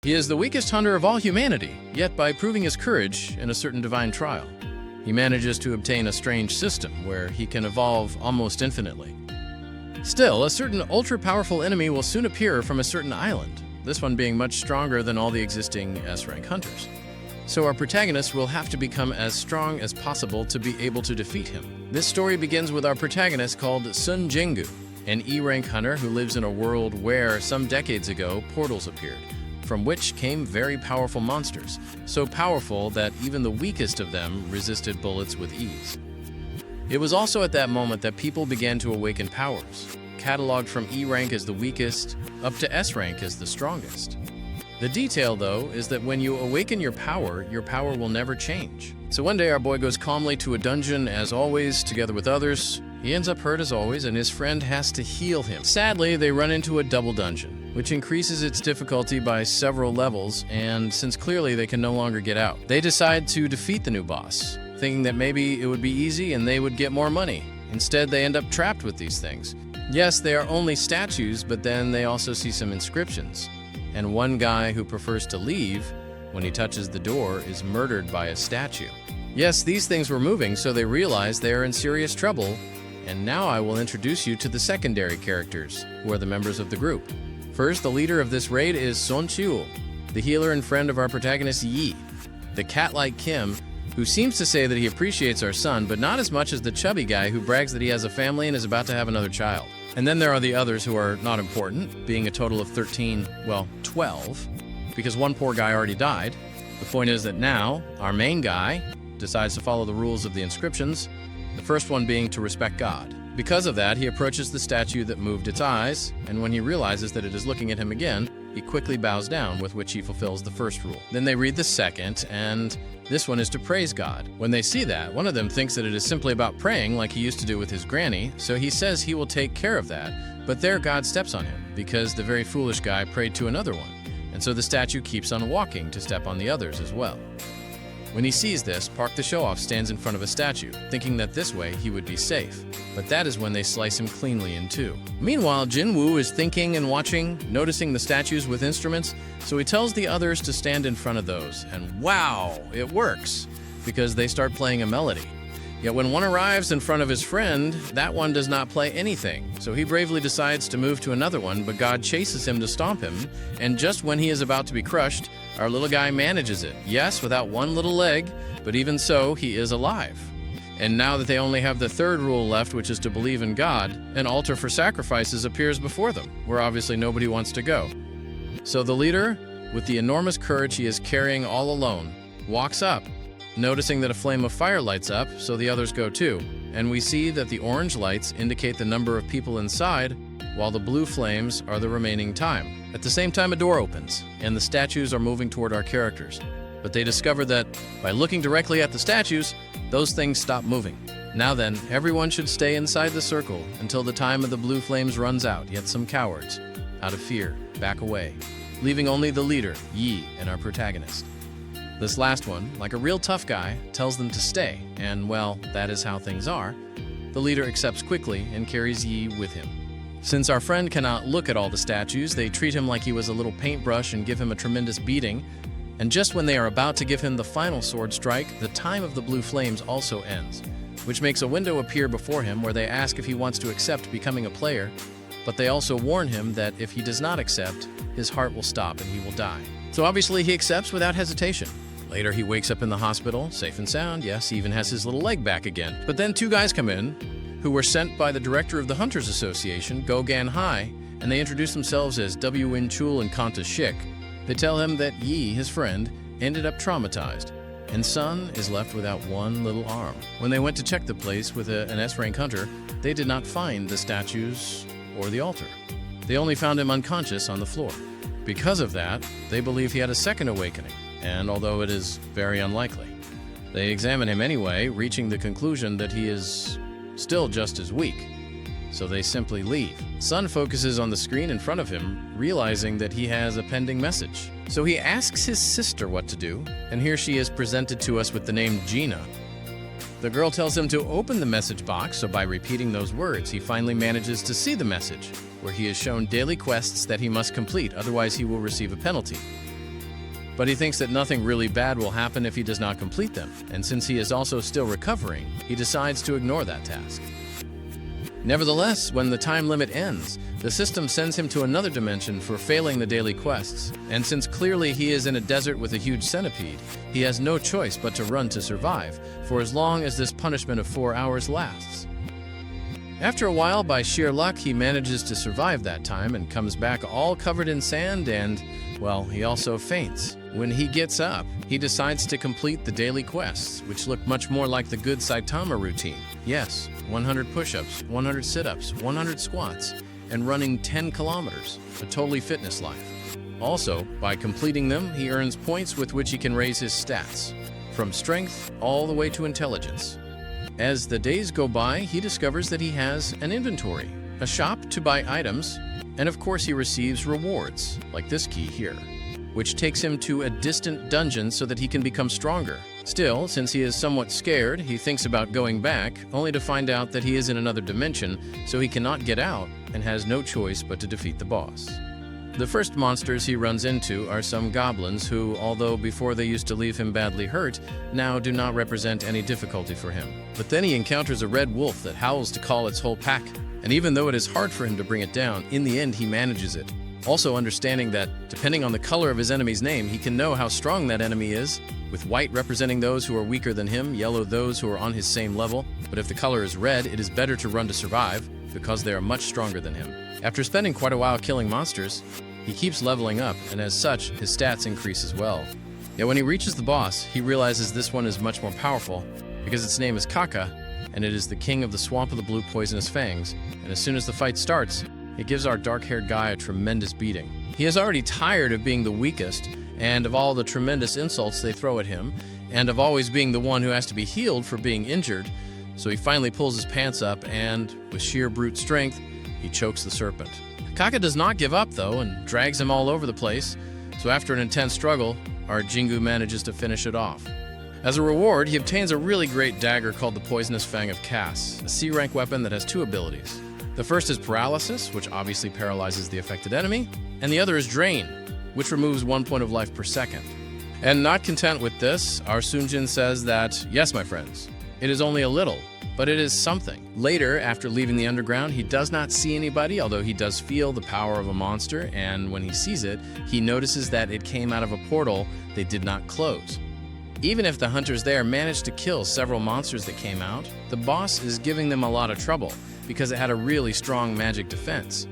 He is the weakest hunter of all humanity, yet by proving his courage in a certain divine trial, he manages to obtain a strange system where he can evolve almost infinitely. Still, a certain ultra-powerful enemy will soon appear from a certain island, this one being much stronger than all the existing S-rank hunters. So our protagonist will have to become as strong as possible to be able to defeat him. This story begins with our protagonist called Sun Jingu, an E-rank hunter who lives in a world where, some decades ago, portals appeared, from which came very powerful monsters, so powerful that even the weakest of them resisted bullets with ease. It was also at that moment that people began to awaken powers, cataloged from E rank as the weakest, up to S rank as the strongest. The detail, though, is that when you awaken your power will never change. So one day our boy goes calmly to a dungeon as always, together with others. He ends up hurt as always, and his friend has to heal him. Sadly, they run into a double dungeon, which increases its difficulty by several levels, and since clearly they can no longer get out, they decide to defeat the new boss, thinking that maybe it would be easy and they would get more money. Instead, they end up trapped with these things. Yes, they are only statues, but then they also see some inscriptions. And one guy who prefers to leave, when he touches the door, is murdered by a statue. Yes, these things were moving, so they realize they are in serious trouble. And now I will introduce you to the secondary characters, who are the members of the group. First, the leader of this raid is Son Chiul, the healer and friend of our protagonist Yi, the cat-like Kim, who seems to say that he appreciates our son, but not as much as the chubby guy who brags that he has a family and is about to have another child. And then there are the others who are not important, being a total of 12, because one poor guy already died. The point is that now, our main guy decides to follow the rules of the inscriptions, the first one being to respect God. Because of that, he approaches the statue that moved its eyes, and when he realizes that it is looking at him again, he quickly bows down, with which he fulfills the first rule. Then they read the second, and this one is to praise God. When they see that, one of them thinks that it is simply about praying like he used to do with his granny, so he says he will take care of that, but there God steps on him, because the very foolish guy prayed to another one, and so the statue keeps on walking to step on the others as well. When he sees this, Park the Show-Off stands in front of a statue, thinking that this way he would be safe. But that is when they slice him cleanly in two. Meanwhile, Jinwoo is thinking and watching, noticing the statues with instruments, so he tells the others to stand in front of those. And wow, it works, because they start playing a melody. Yet when one arrives in front of his friend, that one does not play anything. So he bravely decides to move to another one, but God chases him to stomp him, and just when he is about to be crushed, our little guy manages it. Yes, without one little leg, but even so, he is alive. And now that they only have the third rule left, which is to believe in God, an altar for sacrifices appears before them, where obviously nobody wants to go. So the leader, with the enormous courage he is carrying all alone, walks up, noticing that a flame of fire lights up, so the others go too, and we see that the orange lights indicate the number of people inside, while the blue flames are the remaining time. At the same time, a door opens, and the statues are moving toward our characters. But they discover that, by looking directly at the statues, those things stop moving. Now then, everyone should stay inside the circle until the time of the blue flames runs out, yet some cowards, out of fear, back away, leaving only the leader, Yi, and our protagonist. This last one, like a real tough guy, tells them to stay, and well, that is how things are. The leader accepts quickly and carries Yi with him. Since our friend cannot look at all the statues, they treat him like he was a little paintbrush and give him a tremendous beating. And just when they are about to give him the final sword strike, the time of the blue flames also ends, which makes a window appear before him where they ask if he wants to accept becoming a player, but they also warn him that if he does not accept, his heart will stop and he will die. So obviously he accepts without hesitation. Later, he wakes up in the hospital, safe and sound. Yes, he even has his little leg back again. But then two guys come in, who were sent by the director of the Hunters Association, Go Gan Hai, and they introduce themselves as W. Win Chul and Kanta Shik. They tell him that Yi, his friend, ended up traumatized, and Sun is left without one little arm. When they went to check the place with an S-rank hunter, they did not find the statues or the altar. They only found him unconscious on the floor. Because of that, they believe he had a second awakening, and although it is very unlikely, they examine him anyway, reaching the conclusion that he is still just as weak. So they simply leave. Sun focuses on the screen in front of him, realizing that he has a pending message. So he asks his sister what to do, and here she is presented to us with the name Gina. The girl tells him to open the message box, so by repeating those words, he finally manages to see the message, where he is shown daily quests that he must complete, otherwise he will receive a penalty. but he thinks that nothing really bad will happen if he does not complete them, and since he is also still recovering, he decides to ignore that task. Nevertheless, when the time limit ends, the system sends him to another dimension for failing the daily quests, and since clearly he is in a desert with a huge centipede, he has no choice but to run to survive, for as long as this punishment of 4 hours lasts. After a while, by sheer luck, he manages to survive that time and comes back all covered in sand and, well, he also faints. When he gets up, he decides to complete the daily quests, which look much more like the good Saitama routine. Yes, 100 push-ups, 100 sit-ups, 100 squats, and running 10 kilometers, a totally fitness life. Also, by completing them, he earns points with which he can raise his stats, from strength all the way to intelligence. As the days go by, he discovers that he has an inventory, a shop to buy items, and of course he receives rewards, like this key here, which takes him to a distant dungeon so that he can become stronger. Still, since he is somewhat scared, he thinks about going back, only to find out that he is in another dimension, so he cannot get out and has no choice but to defeat the boss. The first monsters he runs into are some goblins who, although before they used to leave him badly hurt, now do not represent any difficulty for him. But then he encounters a red wolf that howls to call its whole pack, and even though it is hard for him to bring it down, in the end he manages it. Also understanding that, depending on the color of his enemy's name, he can know how strong that enemy is, with white representing those who are weaker than him, yellow those who are on his same level, but if the color is red, it is better to run to survive, because they are much stronger than him. After spending quite a while killing monsters, he keeps leveling up, and as such, his stats increase as well. Yet when he reaches the boss, he realizes this one is much more powerful, because its name is Kaka, and it is the king of the Swamp of the Blue Poisonous Fangs, and as soon as the fight starts, it gives our dark-haired guy a tremendous beating. He is already tired of being the weakest, and of all the tremendous insults they throw at him, and of always being the one who has to be healed for being injured, so he finally pulls his pants up, and, with sheer brute strength, he chokes the serpent. Kaka does not give up, though, and drags him all over the place, so after an intense struggle, our Jingu manages to finish it off. As a reward, he obtains a really great dagger called the Poisonous Fang of Cass, a C-rank weapon that has 2 abilities. The first is Paralysis, which obviously paralyzes the affected enemy, and the other is Drain, which removes 1 point of life per second. And not content with this, our Sunjin says that, yes, my friends, it is only a little, but it is something. Later, after leaving the underground, he does not see anybody, although he does feel the power of a monster, and when he sees it, he notices that it came out of a portal they did not close. Even if the hunters there managed to kill several monsters that came out, the boss is giving them a lot of trouble, because it had a really strong magic defense.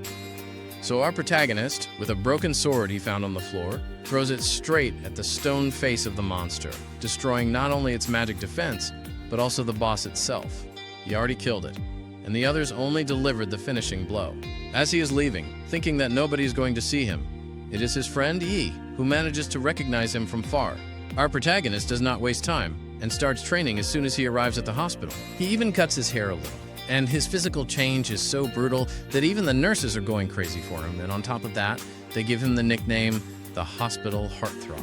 So our protagonist, with a broken sword he found on the floor, throws it straight at the stone face of the monster, destroying not only its magic defense, but also the boss itself. He already killed it, and the others only delivered the finishing blow. As he is leaving, thinking that nobody is going to see him, it is his friend Yi who manages to recognize him from far. Our protagonist does not waste time, and starts training as soon as he arrives at the hospital. He even cuts his hair a little. And his physical change is so brutal that even the nurses are going crazy for him, and on top of that, they give him the nickname, the Hospital Heartthrob.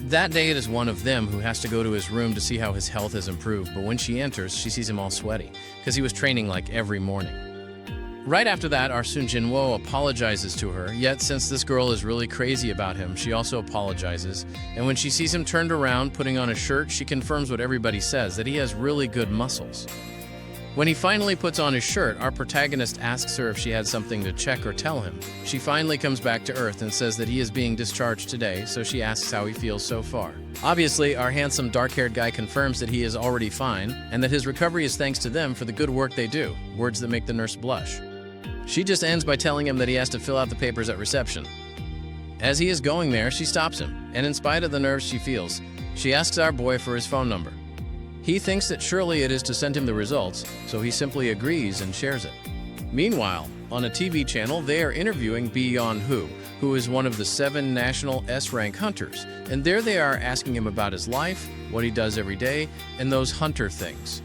That day it is one of them who has to go to his room to see how his health has improved, but when she enters, she sees him all sweaty, because he was training like every morning. Right after that, our Sun Jinwo apologizes to her, yet since this girl is really crazy about him, she also apologizes, and when she sees him turned around, putting on a shirt, she confirms what everybody says, that he has really good muscles. When he finally puts on his shirt, our protagonist asks her if she had something to check or tell him. She finally comes back to Earth and says that he is being discharged today, so she asks how he feels so far. Obviously, our handsome dark-haired guy confirms that he is already fine, and that his recovery is thanks to them for the good work they do, words that make the nurse blush. She just ends by telling him that he has to fill out the papers at reception. As he is going there, she stops him, and in spite of the nerves she feels, she asks our boy for his phone number. He thinks that surely it is to send him the results, so he simply agrees and shares it. Meanwhile, on a TV channel, they are interviewing Beyond who is one of the 7 national S-rank hunters, and there they are asking him about his life, what he does every day, and those hunter things.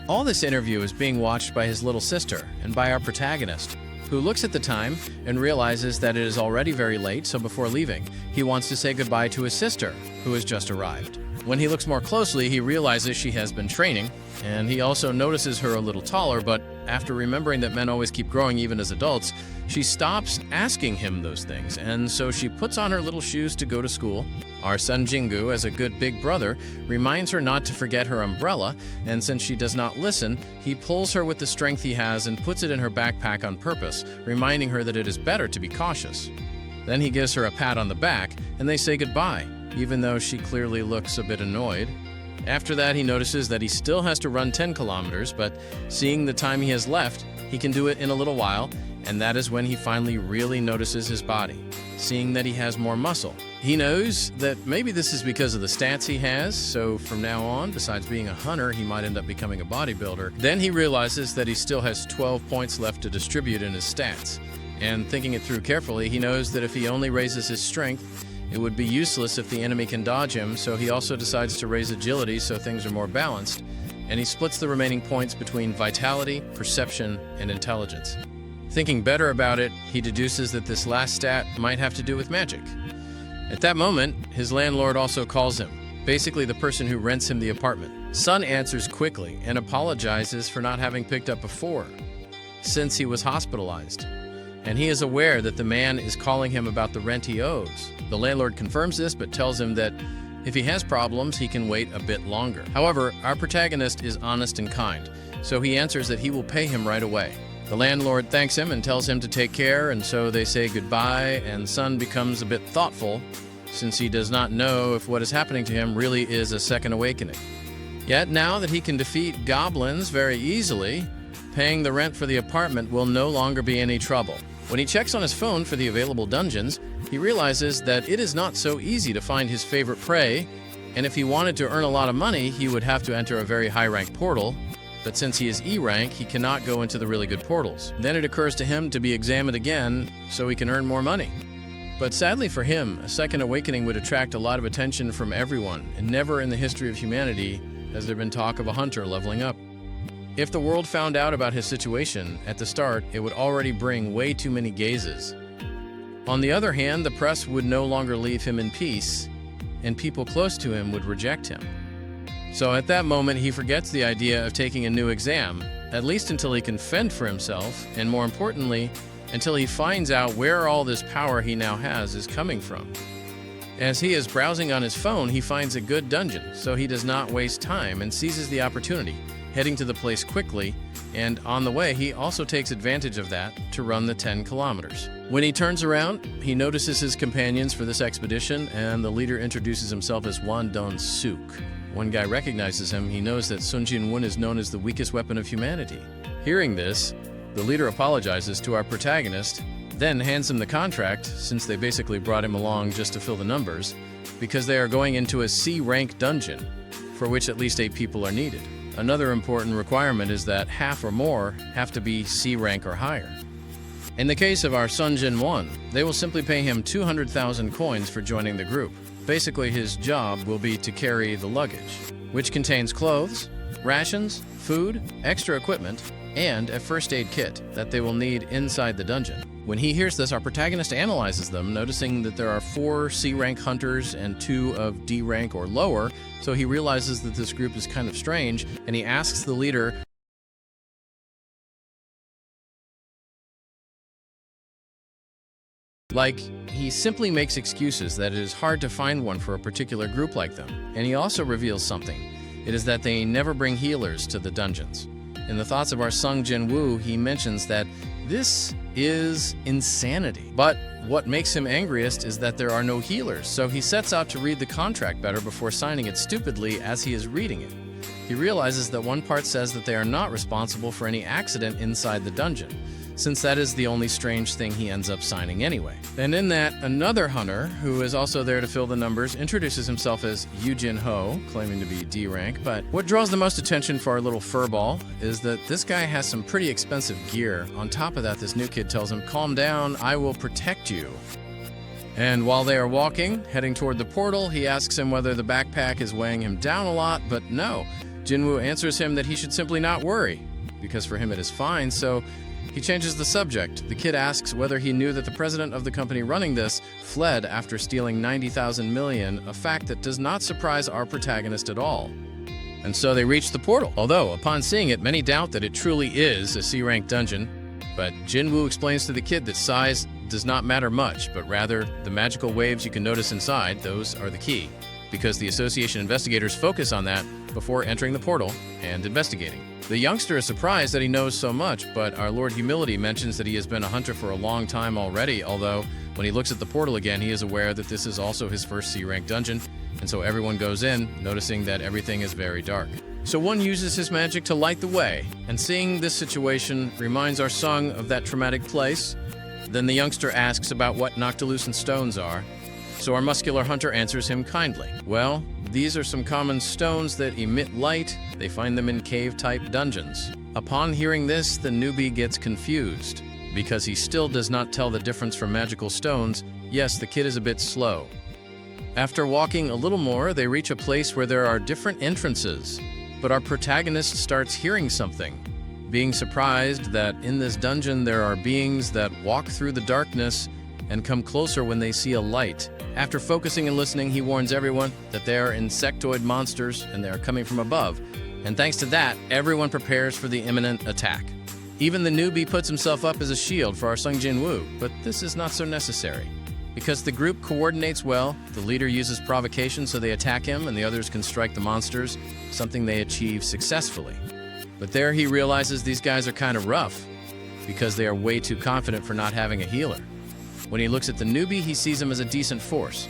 All this interview is being watched by his little sister and by our protagonist, who looks at the time and realizes that it is already very late, so before leaving, he wants to say goodbye to his sister, who has just arrived. When he looks more closely, he realizes she has been training, and he also notices her a little taller, but after remembering that men always keep growing even as adults, she stops asking him those things, and so she puts on her little shoes to go to school. Our son Jingu, as a good big brother, reminds her not to forget her umbrella, and since she does not listen, he pulls her with the strength he has and puts it in her backpack on purpose, reminding her that it is better to be cautious. Then he gives her a pat on the back, and they say goodbye, even though she clearly looks a bit annoyed. After that, he notices that he still has to run 10 kilometers, but seeing the time he has left, he can do it in a little while, and that is when he finally really notices his body, seeing that he has more muscle. He knows that maybe this is because of the stats he has, so from now on, besides being a hunter, he might end up becoming a bodybuilder. Then he realizes that he still has 12 points left to distribute in his stats, and thinking it through carefully, he knows that if he only raises his strength, it would be useless if the enemy can dodge him, so he also decides to raise agility so things are more balanced, and he splits the remaining points between vitality, perception, and intelligence. Thinking better about it, he deduces that this last stat might have to do with magic. At that moment, his landlord also calls him, basically the person who rents him the apartment. Sun answers quickly and apologizes for not having picked up before, since he was hospitalized, and he is aware that the man is calling him about the rent he owes. The landlord confirms this, but tells him that if he has problems, he can wait a bit longer. However, our protagonist is honest and kind, so he answers that he will pay him right away. The landlord thanks him and tells him to take care, and so they say goodbye, and Sun becomes a bit thoughtful, since he does not know if what is happening to him really is a second awakening. Yet now that he can defeat goblins very easily, paying the rent for the apartment will no longer be any trouble. When he checks on his phone for the available dungeons, he realizes that it is not so easy to find his favorite prey, and if he wanted to earn a lot of money, he would have to enter a very high-rank portal, but since he is E-rank, he cannot go into the really good portals. Then it occurs to him to be examined again so he can earn more money. But sadly for him, a second awakening would attract a lot of attention from everyone, and never in the history of humanity has there been talk of a hunter leveling up. If the world found out about his situation at the start, it would already bring way too many gazes. On the other hand, the press would no longer leave him in peace, and people close to him would reject him. So at that moment, he forgets the idea of taking a new exam, at least until he can fend for himself, and more importantly, until he finds out where all this power he now has is coming from. As he is browsing on his phone, he finds a good dungeon, so he does not waste time and seizes the opportunity, heading to the place quickly, and on the way, he also takes advantage of that to run the 10 kilometers. When he turns around, he notices his companions for this expedition, and the leader introduces himself as Wan Don Suk. One guy recognizes him. He knows that Sun Jin-won is known as the weakest weapon of humanity. Hearing this, the leader apologizes to our protagonist, then hands him the contract, since they basically brought him along just to fill the numbers, because they are going into a C-rank dungeon, for which at least 8 people are needed. Another important requirement is that half or more have to be C rank or higher. In the case of our Sun Jin-won, they will simply pay him 200,000 coins for joining the group. Basically, his job will be to carry the luggage, which contains clothes, rations, food, extra equipment, and a first aid kit that they will need inside the dungeon. When he hears this, our protagonist analyzes them, noticing that there are 4 C-rank hunters and 2 of D rank or lower, so he realizes that this group is kind of strange, and he asks the leader, he simply makes excuses that it is hard to find one for a particular group like them. And he also reveals something. It is that they never bring healers to the dungeons. In the thoughts of our Sung Jin-woo, he mentions that this is insanity. But what makes him angriest is that there are no healers, so he sets out to read the contract better before signing it stupidly as he is reading it. He realizes that one part says that they are not responsible for any accident inside the dungeon, since that is the only strange thing he ends up signing anyway. And in that, another hunter, who is also there to fill the numbers, introduces himself as Yu Jin Ho, claiming to be D rank, but what draws the most attention for our little furball is that this guy has some pretty expensive gear. On top of that, this new kid tells him, "Calm down, I will protect you." And while they are walking, heading toward the portal, he asks him whether the backpack is weighing him down a lot, but no. Jinwoo answers him that he should simply not worry, because for him it is fine, so he changes the subject. The kid asks whether he knew that the president of the company running this fled after stealing 90,000 million, a fact that does not surprise our protagonist at all. And so they reach the portal. Although, upon seeing it, many doubt that it truly is a C-rank dungeon. But Jinwoo explains to the kid that size does not matter much, but rather the magical waves you can notice inside, those are the key. Because the association investigators focus on that before entering the portal and investigating. The youngster is surprised that he knows so much, but our Lord Humility mentions that he has been a hunter for a long time already, although when he looks at the portal again, he is aware that this is also his first C-rank dungeon, and so everyone goes in, noticing that everything is very dark. So one uses his magic to light the way, and seeing this situation reminds our Sung of that traumatic place. Then the youngster asks about what noctilucent stones are, so our muscular hunter answers him kindly. Well, these are some common stones that emit light. They find them in cave-type dungeons. Upon hearing this, the newbie gets confused, because he still does not tell the difference from magical stones. Yes, the kid is a bit slow. After walking a little more, they reach a place where there are different entrances, but our protagonist starts hearing something, being surprised that in this dungeon there are beings that walk through the darkness and come closer when they see a light. After focusing and listening, he warns everyone that they are insectoid monsters and they are coming from above. And thanks to that, everyone prepares for the imminent attack. Even the newbie puts himself up as a shield for our Sung Jinwoo, but this is not so necessary. Because the group coordinates well, the leader uses provocation so they attack him and the others can strike the monsters, something they achieve successfully. But there he realizes these guys are kind of rough, because they are way too confident for not having a healer. When he looks at the newbie, he sees him as a decent force.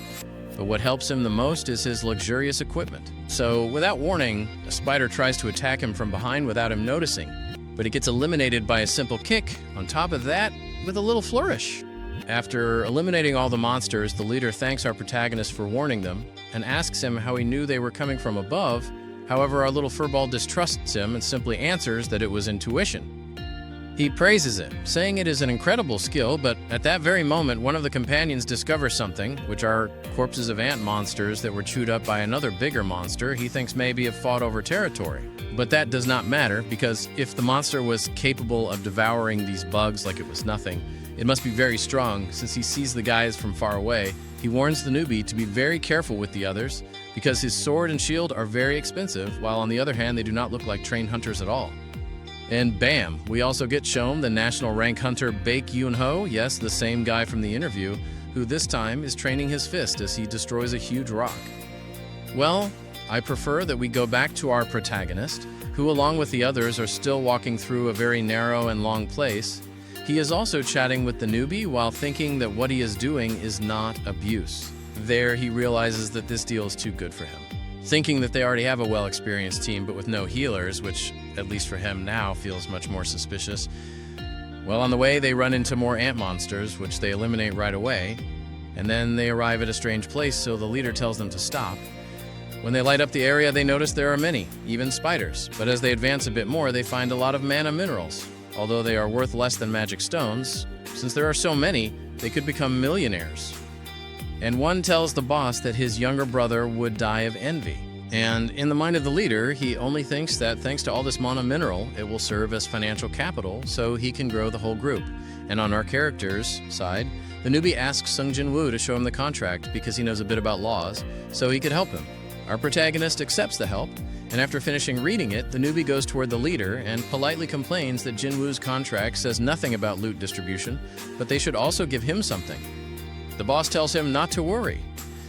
But what helps him the most is his luxurious equipment. So, without warning, a spider tries to attack him from behind without him noticing. But he gets eliminated by a simple kick, on top of that, with a little flourish. After eliminating all the monsters, the leader thanks our protagonist for warning them, and asks him how he knew they were coming from above. However, our little furball distrusts him and simply answers that it was intuition. He praises it, saying it is an incredible skill, but at that very moment, one of the companions discovers something, which are corpses of ant monsters that were chewed up by another bigger monster he thinks maybe have fought over territory. But that does not matter, because if the monster was capable of devouring these bugs like it was nothing, it must be very strong. Since he sees the guys from far away, he warns the newbie to be very careful with the others, because his sword and shield are very expensive, while on the other hand, they do not look like trained hunters at all. And bam, we also get shown the national rank hunter Baek Yoon-ho, yes, the same guy from the interview, who this time is training his fist as he destroys a huge rock. Well, I prefer that we go back to our protagonist, who along with the others are still walking through a very narrow and long place. He is also chatting with the newbie while thinking that what he is doing is not abuse. There, he realizes that this deal is too good for him. Thinking that they already have a well-experienced team, but with no healers, which, at least for him now, feels much more suspicious. Well, on the way, they run into more ant monsters, which they eliminate right away, and then they arrive at a strange place, so the leader tells them to stop. When they light up the area, they notice there are many, even spiders, but as they advance a bit more, they find a lot of mana minerals. Although they are worth less than magic stones, since there are so many, they could become millionaires. And one tells the boss that his younger brother would die of envy. And in the mind of the leader, he only thinks that thanks to all this mana mineral, it will serve as financial capital so he can grow the whole group. And on our character's side, the newbie asks Sung Jinwoo to show him the contract because he knows a bit about laws, so he could help him. Our protagonist accepts the help, and after finishing reading it, the newbie goes toward the leader and politely complains that Jinwoo's contract says nothing about loot distribution, but they should also give him something. The boss tells him not to worry,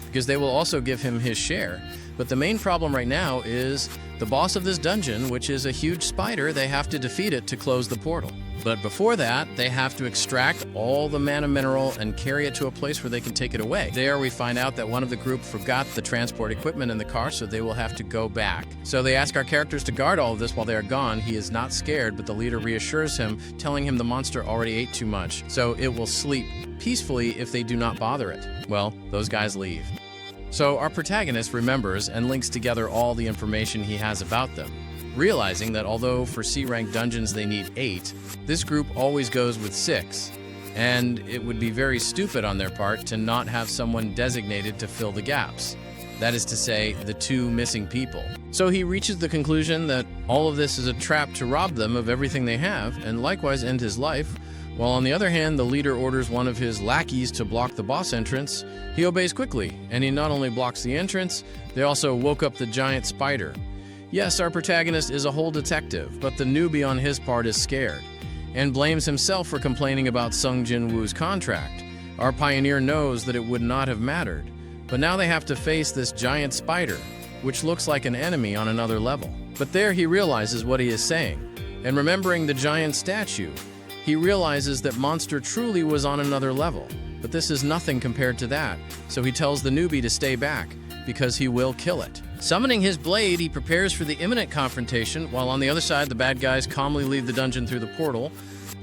because they will also give him his share. But the main problem right now is the boss of this dungeon, which is a huge spider. They have to defeat it to close the portal. But before that, they have to extract all the mana mineral and carry it to a place where they can take it away. There we find out that one of the group forgot the transport equipment in the car, so they will have to go back. So they ask our characters to guard all of this while they are gone. He is not scared, but the leader reassures him, telling him the monster already ate too much, so it will sleep peacefully if they do not bother it. Well, those guys leave. So our protagonist remembers and links together all the information he has about them, realizing that although for C-rank dungeons they need 8, this group always goes with 6, and it would be very stupid on their part to not have someone designated to fill the gaps. That is to say, the 2 missing people. So he reaches the conclusion that all of this is a trap to rob them of everything they have, and likewise end his life, while on the other hand, the leader orders one of his lackeys to block the boss entrance. He obeys quickly, and he not only blocks the entrance, they also woke up the giant spider. Yes, our protagonist is a whole detective, but the newbie on his part is scared and blames himself for complaining about Sung Jin-woo's contract. Our pioneer knows that it would not have mattered, but now they have to face this giant spider, which looks like an enemy on another level. But there he realizes what he is saying, and remembering the giant statue, he realizes that monster truly was on another level. But this is nothing compared to that, so he tells the newbie to stay back, because he will kill it. Summoning his blade, he prepares for the imminent confrontation, while on the other side, the bad guys calmly leave the dungeon through the portal.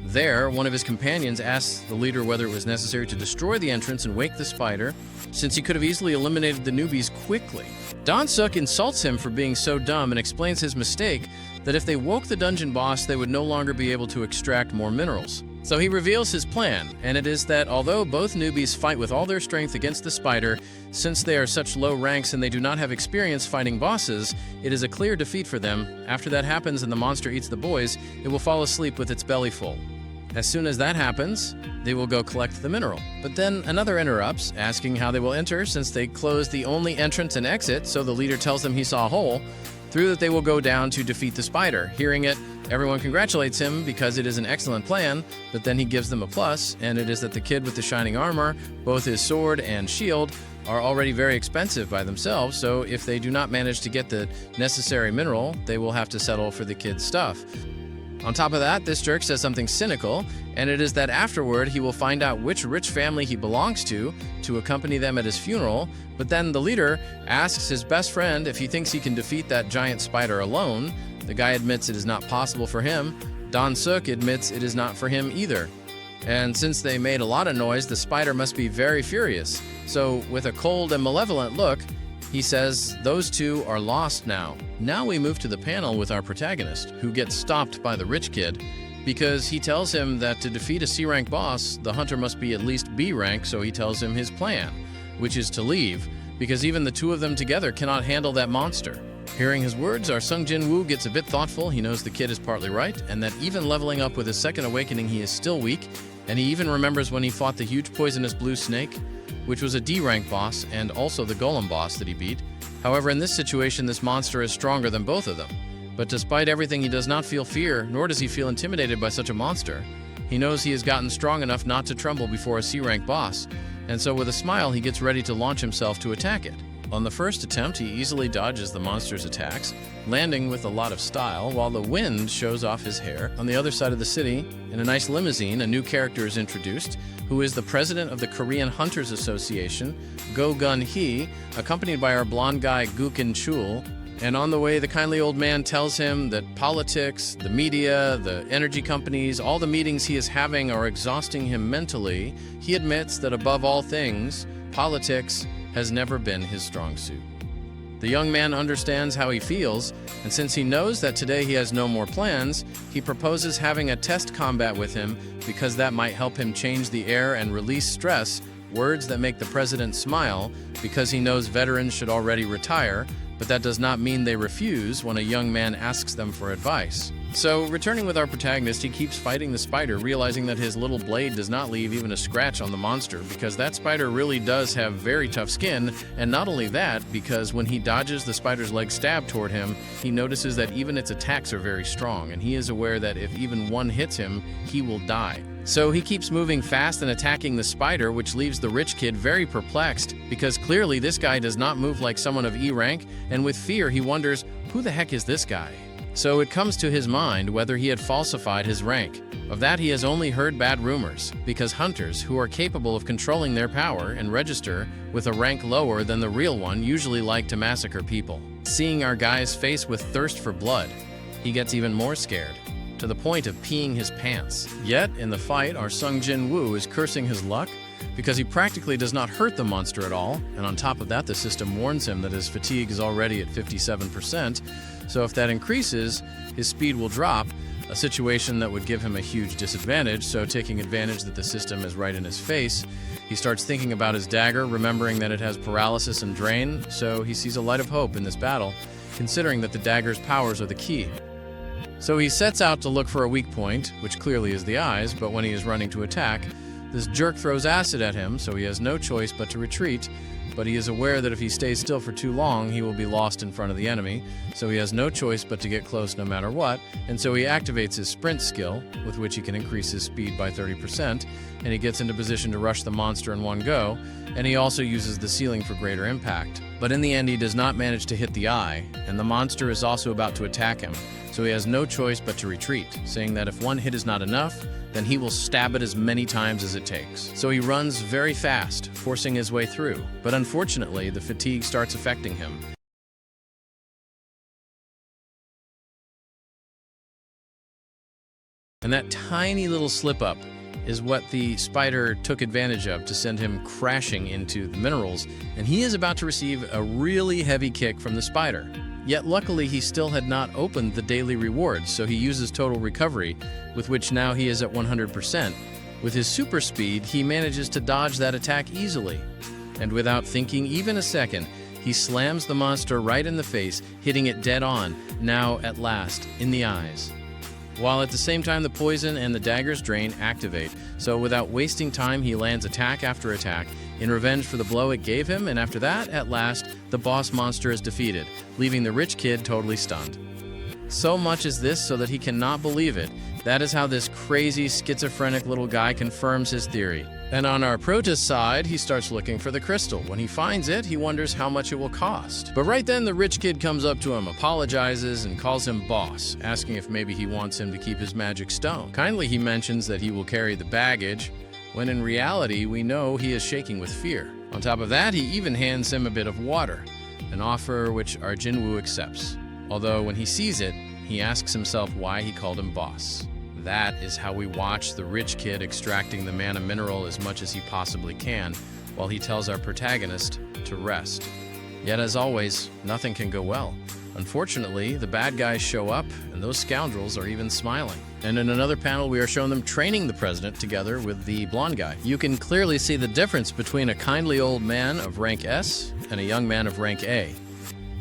There, one of his companions asks the leader whether it was necessary to destroy the entrance and wake the spider, since he could have easily eliminated the newbies quickly. Dan-suk insults him for being so dumb and explains his mistake, that if they woke the dungeon boss, they would no longer be able to extract more minerals. So he reveals his plan, and it is that although both newbies fight with all their strength against the spider, since they are such low ranks and they do not have experience fighting bosses, it is a clear defeat for them. After that happens and the monster eats the boys, it will fall asleep with its belly full. As soon as that happens, they will go collect the mineral. But then another interrupts, asking how they will enter since they closed the only entrance and exit, so the leader tells them he saw a hole, through that they will go down to defeat the spider. Hearing it, everyone congratulates him because it is an excellent plan, but then he gives them a plus, and it is that the kid with the shining armor, both his sword and shield, are already very expensive by themselves, so if they do not manage to get the necessary mineral, they will have to settle for the kid's stuff. On top of that, this jerk says something cynical, and it is that afterward he will find out which rich family he belongs to accompany them at his funeral, but then the leader asks his best friend if he thinks he can defeat that giant spider alone. The guy admits it is not possible for him. Dan-suk admits it is not for him either. And since they made a lot of noise, the spider must be very furious. So with a cold and malevolent look, he says those two are lost now. Now we move to the panel with our protagonist, who gets stopped by the rich kid because he tells him that to defeat a C-rank boss, the hunter must be at least B-rank, so he tells him his plan, which is to leave, because even the two of them together cannot handle that monster. Hearing his words, our Sung Jin-woo gets a bit thoughtful. He knows the kid is partly right, and that even leveling up with his second awakening, he is still weak, and he even remembers when he fought the huge poisonous blue snake, which was a D-rank boss, and also the golem boss that he beat. However, in this situation, this monster is stronger than both of them. But despite everything, he does not feel fear, nor does he feel intimidated by such a monster. He knows he has gotten strong enough not to tremble before a C-rank boss, and so with a smile, he gets ready to launch himself to attack it. On the first attempt, he easily dodges the monster's attacks, landing with a lot of style, while the wind shows off his hair. On the other side of the city, in a nice limousine, a new character is introduced, who is the president of the Korean Hunters Association, Go Gun-hee, accompanied by our blonde guy, Gookin Chul. And on the way, the kindly old man tells him that politics, the media, the energy companies, all the meetings he is having are exhausting him mentally. He admits that above all things, politics has never been his strong suit. The young man understands how he feels, and since he knows that today he has no more plans, he proposes having a test combat with him because that might help him change the air and release stress, words that make the president smile because he knows veterans should already retire, but that does not mean they refuse when a young man asks them for advice. So, returning with our protagonist, he keeps fighting the spider, realizing that his little blade does not leave even a scratch on the monster, because that spider really does have very tough skin, and not only that, because when he dodges the spider's leg stab toward him, he notices that even its attacks are very strong, and he is aware that if even one hits him, he will die. So he keeps moving fast and attacking the spider, which leaves the rich kid very perplexed, because clearly this guy does not move like someone of E rank, and with fear he wonders, who the heck is this guy? So it comes to his mind whether he had falsified his rank. Of that he has only heard bad rumors, because hunters who are capable of controlling their power and register with a rank lower than the real one usually like to massacre people. Seeing our guy's face with thirst for blood, he gets even more scared, to the point of peeing his pants. Yet, in the fight, our Sung Jin-woo is cursing his luck because he practically does not hurt the monster at all, and on top of that, the system warns him that his fatigue is already at 57%, so if that increases, his speed will drop, a situation that would give him a huge disadvantage. So taking advantage that the system is right in his face, he starts thinking about his dagger, remembering that it has paralysis and drain, so he sees a light of hope in this battle, considering that the dagger's powers are the key. So he sets out to look for a weak point, which clearly is the eyes, but when he is running to attack, This jerk throws acid at him, so he has no choice but to retreat, but he is aware that if he stays still for too long, he will be lost in front of the enemy, so he has no choice but to get close no matter what, and so he activates his sprint skill, with which he can increase his speed by 30%, and he gets into position to rush the monster in one go, and he also uses the ceiling for greater impact. But in the end, he does not manage to hit the eye, and the monster is also about to attack him, so he has no choice but to retreat, saying that if one hit is not enough, then he will stab it as many times as it takes. So he runs very fast, forcing his way through, but unfortunately, the fatigue starts affecting him. And that tiny little slip-up is what the spider took advantage of to send him crashing into the minerals, and he is about to receive a really heavy kick from the spider. Yet luckily he still had not opened the daily rewards, so he uses total recovery, with which now he is at 100%. With his super speed, he manages to dodge that attack easily. And without thinking even a second, he slams the monster right in the face, hitting it dead on, now at last, in the eyes. While at the same time the poison and the dagger's drain activate, so without wasting time he lands attack after attack in revenge for the blow it gave him, and after that, at last, the boss monster is defeated, leaving the rich kid totally stunned. So much is this so that he cannot believe it. That is how this crazy, schizophrenic little guy confirms his theory. And on our protist side, he starts looking for the crystal. When he finds it, he wonders how much it will cost. But right then, the rich kid comes up to him, apologizes, and calls him boss, asking if maybe he wants him to keep his magic stone. Kindly, he mentions that he will carry the baggage, when in reality, we know he is shaking with fear. On top of that, he even hands him a bit of water, an offer which our Jinwoo accepts. Although when he sees it, he asks himself why he called him boss. That is how we watch the rich kid extracting the mana mineral as much as he possibly can, while he tells our protagonist to rest. Yet as always, nothing can go well. Unfortunately, the bad guys show up, and those scoundrels are even smiling. And in another panel, we are shown them training the president together with the blonde guy. You can clearly see the difference between a kindly old man of rank S and a young man of rank A.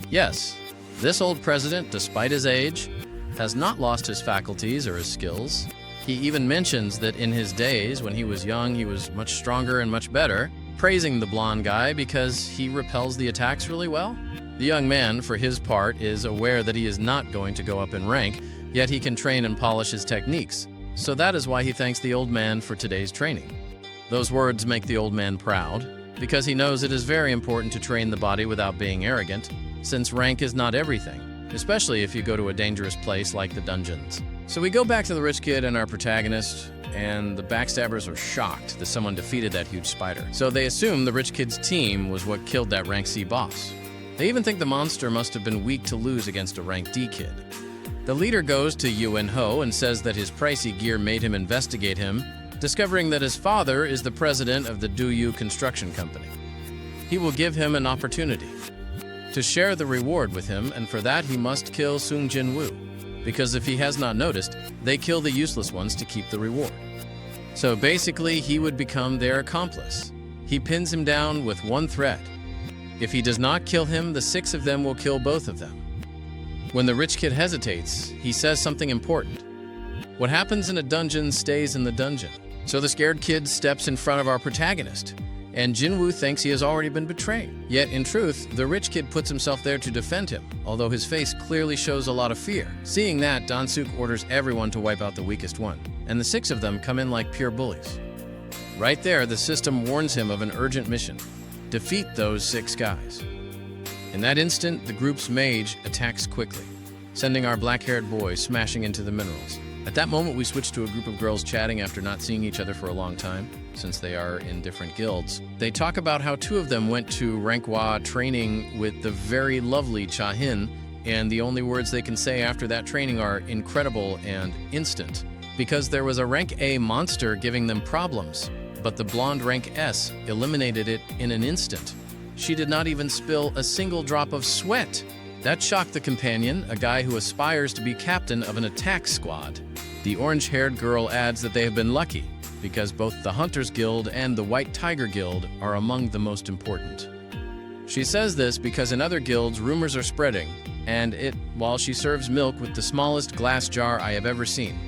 Yes, this old president, despite his age, has not lost his faculties or his skills. He even mentions that in his days, when he was young, he was much stronger and much better, praising the blonde guy because he repels the attacks really well. The young man, for his part, is aware that he is not going to go up in rank, yet he can train and polish his techniques. So that is why he thanks the old man for today's training. Those words make the old man proud, because he knows it is very important to train the body without being arrogant, since rank is not everything, especially if you go to a dangerous place like the dungeons. So we go back to the rich kid and our protagonist, and the backstabbers are shocked that someone defeated that huge spider. So they assume the rich kid's team was what killed that rank C boss. They even think the monster must have been weak to lose against a rank D kid. The leader goes to Yuen Ho and says that his pricey gear made him investigate him, discovering that his father is the president of the Duyu Construction Company. He will give him an opportunity to share the reward with him, and for that he must kill Sung Jin-woo, because if he has not noticed, they kill the useless ones to keep the reward. So basically, he would become their accomplice. He pins him down with one threat. If he does not kill him, the 6 of them will kill both of them. When the rich kid hesitates, he says something important. What happens in a dungeon stays in the dungeon. So the scared kid steps in front of our protagonist, and Jinwoo thinks he has already been betrayed. Yet, in truth, the rich kid puts himself there to defend him, although his face clearly shows a lot of fear. Seeing that, Dan-suk orders everyone to wipe out the weakest one, and the 6 of them come in like pure bullies. Right there, the system warns him of an urgent mission. Defeat those 6 guys. In that instant, the group's mage attacks quickly, sending our black-haired boy smashing into the minerals. At that moment, we switch to a group of girls chatting after not seeing each other for a long time, since they are in different guilds. They talk about how 2 of them went to Rankhwa training with the very lovely Cha-hin, and the only words they can say after that training are incredible and instant, because there was a rank A monster giving them problems, but the blonde rank S eliminated it in an instant. She did not even spill a single drop of sweat. That shocked the companion, a guy who aspires to be captain of an attack squad. The orange-haired girl adds that they have been lucky, because both the Hunters Guild and the White Tiger Guild are among the most important. She says this because in other guilds, rumors are spreading, and while she serves milk with the smallest glass jar I have ever seen.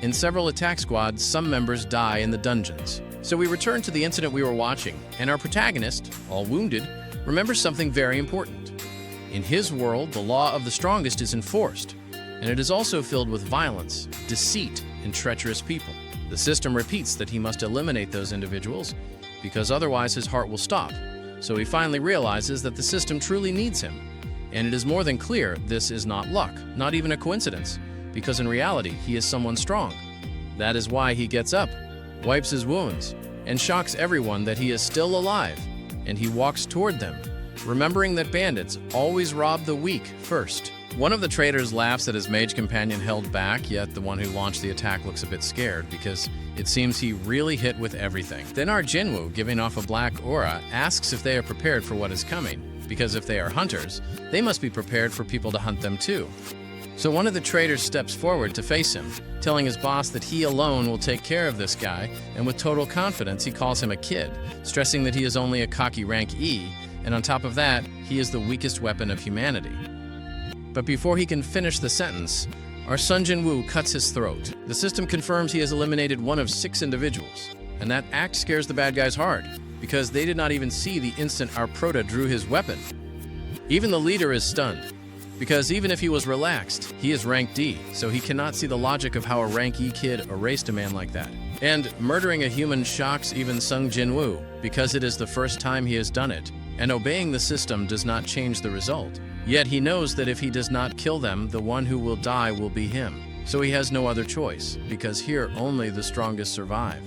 In several attack squads, some members die in the dungeons. So we return to the incident we were watching, and our protagonist, all wounded, remembers something very important. In his world, the law of the strongest is enforced, and it is also filled with violence, deceit, and treacherous people. The system repeats that he must eliminate those individuals, because otherwise his heart will stop. So he finally realizes that the system truly needs him. And it is more than clear this is not luck, not even a coincidence, because in reality he is someone strong. That is why he gets up, wipes his wounds, and shocks everyone that he is still alive, and he walks toward them, remembering that bandits always rob the weak first. One of the traitors laughs at his mage companion held back, yet the one who launched the attack looks a bit scared because it seems he really hit with everything. Then our Jinwoo, giving off a black aura, asks if they are prepared for what is coming, because if they are hunters, they must be prepared for people to hunt them too. So one of the traitors steps forward to face him, telling his boss that he alone will take care of this guy, and with total confidence he calls him a kid, stressing that he is only a cocky rank E, and on top of that, he is the weakest weapon of humanity. But before he can finish the sentence, our Sun Jinwoo cuts his throat. The system confirms he has eliminated one of 6 individuals, and that act scares the bad guys hard, because they did not even see the instant our prota drew his weapon. Even the leader is stunned, because even if he was relaxed, he is rank D, so he cannot see the logic of how a rank E kid erased a man like that. And murdering a human shocks even Sung Jinwoo, because it is the first time he has done it, and obeying the system does not change the result. Yet he knows that if he does not kill them, the one who will die will be him. So he has no other choice, because here only the strongest survive.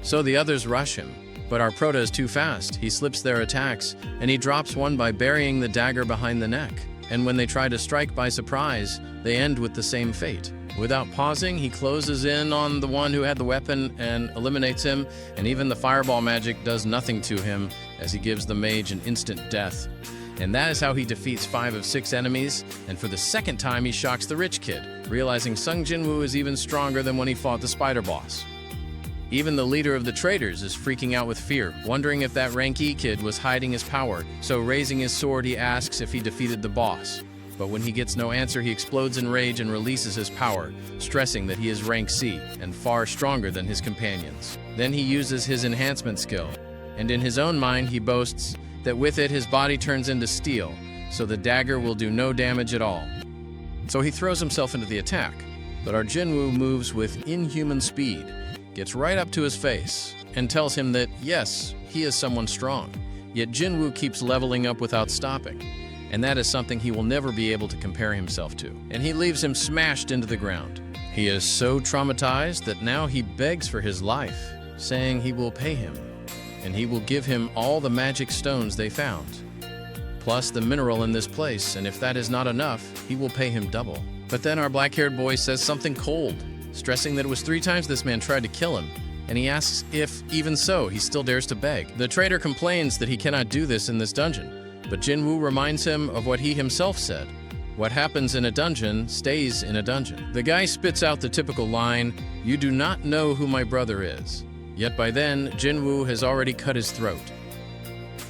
So the others rush him, but our prota is too fast. He slips their attacks, and he drops one by burying the dagger behind the neck. And when they try to strike by surprise, they end with the same fate. Without pausing, he closes in on the one who had the weapon and eliminates him, and even the fireball magic does nothing to him as he gives the mage an instant death. And that is how he defeats 5 of 6 enemies, and for the second time he shocks the rich kid, realizing Sung Jinwoo is even stronger than when he fought the spider boss. Even the leader of the traitors is freaking out with fear, wondering if that rank E kid was hiding his power, so raising his sword he asks if he defeated the boss. But when he gets no answer, he explodes in rage and releases his power, stressing that he is rank C and far stronger than his companions. Then he uses his enhancement skill, and in his own mind he boasts that with it his body turns into steel, so the dagger will do no damage at all. So he throws himself into the attack, but our Jinwoo moves with inhuman speed, gets right up to his face, and tells him that yes, he is someone strong, yet Jinwoo keeps leveling up without stopping, and that is something he will never be able to compare himself to, and he leaves him smashed into the ground. He is so traumatized that now he begs for his life, saying he will pay him, and he will give him all the magic stones they found, plus the mineral in this place, and if that is not enough, he will pay him double. But then our black-haired boy says something cold, stressing that it was 3 times this man tried to kill him, and he asks if, even so, he still dares to beg. The traitor complains that he cannot do this in this dungeon, but Jinwoo reminds him of what he himself said. What happens in a dungeon stays in a dungeon. The guy spits out the typical line, "You do not know who my brother is." Yet by then, Jinwoo has already cut his throat.